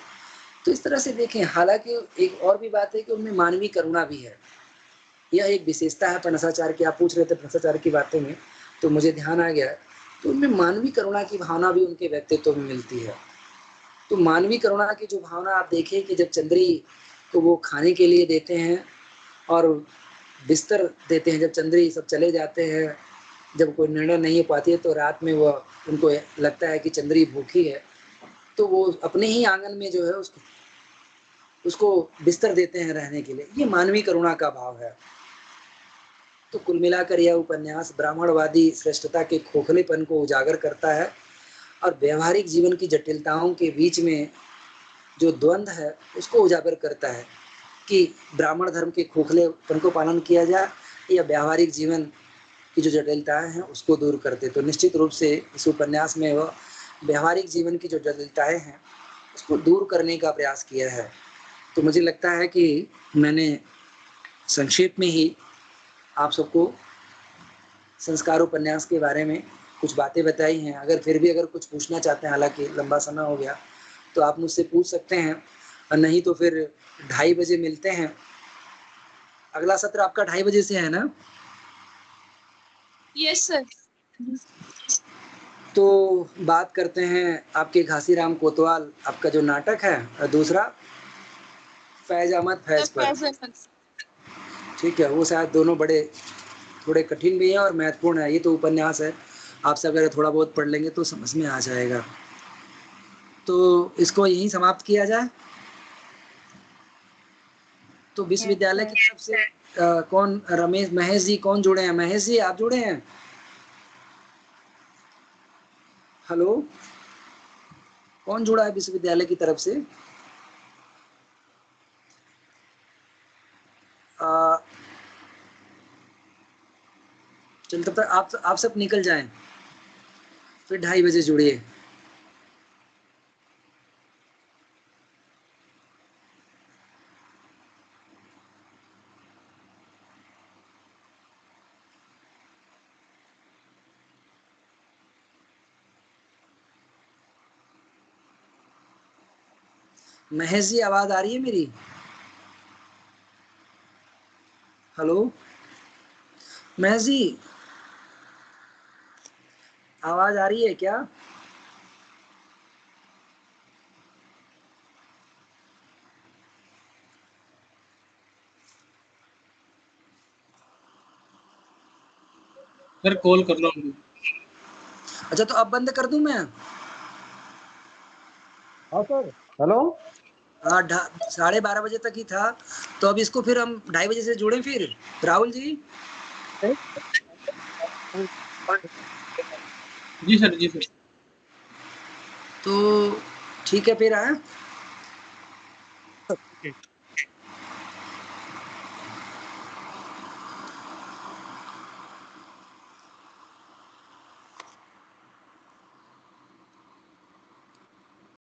S1: तो इस तरह से देखें, हालांकि एक और भी बात है कि उनमें मानवीय करुणा भी है, यह एक विशेषता है प्रणसाचार्य की। आप पूछ रहे थे प्रणसाचार्य की बातें में, तो मुझे ध्यान आ गया, तो उनमें मानवीय करुणा की भावना भी उनके व्यक्तित्व में मिलती है। तो मानवीय करुणा की जो भावना आप देखें कि जब चंद्री को वो खाने के लिए देते हैं और बिस्तर देते हैं, जब चंद्री सब चले जाते हैं, जब कोई निर्णय नहीं हो पाती है तो रात में वह उनको लगता है कि चंद्री भूखी है, तो वो अपने ही आंगन में जो है उसको बिस्तर देते हैं रहने के लिए। ये मानवीय करुणा का भाव है। तो कुल मिलाकर यह उपन्यास ब्राह्मणवादी श्रेष्ठता के खोखलेपन को उजागर करता है और व्यवहारिक जीवन की जटिलताओं के बीच में जो द्वंद्व है उसको उजागर करता है कि ब्राह्मण धर्म के खोखलेपन को पालन किया जाए या व्यावहारिक जीवन की जो जटिलताएं हैं उसको दूर करते। तो निश्चित रूप से इस उपन्यास में वह व्यावहारिक जीवन की जो जटिलताएं हैं उसको दूर करने का प्रयास किया है। तो मुझे लगता है कि मैंने संक्षेप में ही आप सबको संस्कार उपन्यास के बारे में कुछ बातें बताई हैं। अगर फिर भी अगर कुछ पूछना चाहते हैं, हालांकि लंबा समय हो गया, तो आप मुझसे पूछ सकते हैं, और नहीं तो फिर 2:30 बजे मिलते हैं। अगला सत्र आपका 2:30 बजे से है ना?
S2: Yes sir.
S1: तो बात करते हैं आपके घासीराम कोतवाल, आपका जो नाटक है, और दूसरा फैज अहमद फैज पर। ठीक है, वो शायद दोनों बड़े थोड़े कठिन भी हैं और महत्वपूर्ण है। ये तो उपन्यास है, आप सब अगर थोड़ा बहुत पढ़ लेंगे तो समझ में आ जाएगा। तो इसको यहीं समाप्त किया जाए। तो विश्वविद्यालय की तरफ से कौन, रमेश, महेश जी कौन जुड़े हैं? महेश जी आप जुड़े हैं? हेलो, कौन जुड़ा है विश्वविद्यालय की तरफ से? चल तब तक आप सब निकल जाएं, फिर 2:30 बजे जुड़िए। महेश जी आवाज आ रही है मेरी? हेलो महेश जी, आवाज आ रही है क्या?
S5: सर कॉल कर लो।
S1: अच्छा, तो अब बंद कर दूं मैं?
S5: हाँ सर। हेलो।
S1: हाँ, 12:30 बजे तक ही था, तो अब इसको फिर हम 2:30 बजे से जुड़ें फिर। राहुल जी?
S5: जी सर, जी सर।
S1: तो ठीक है फिर।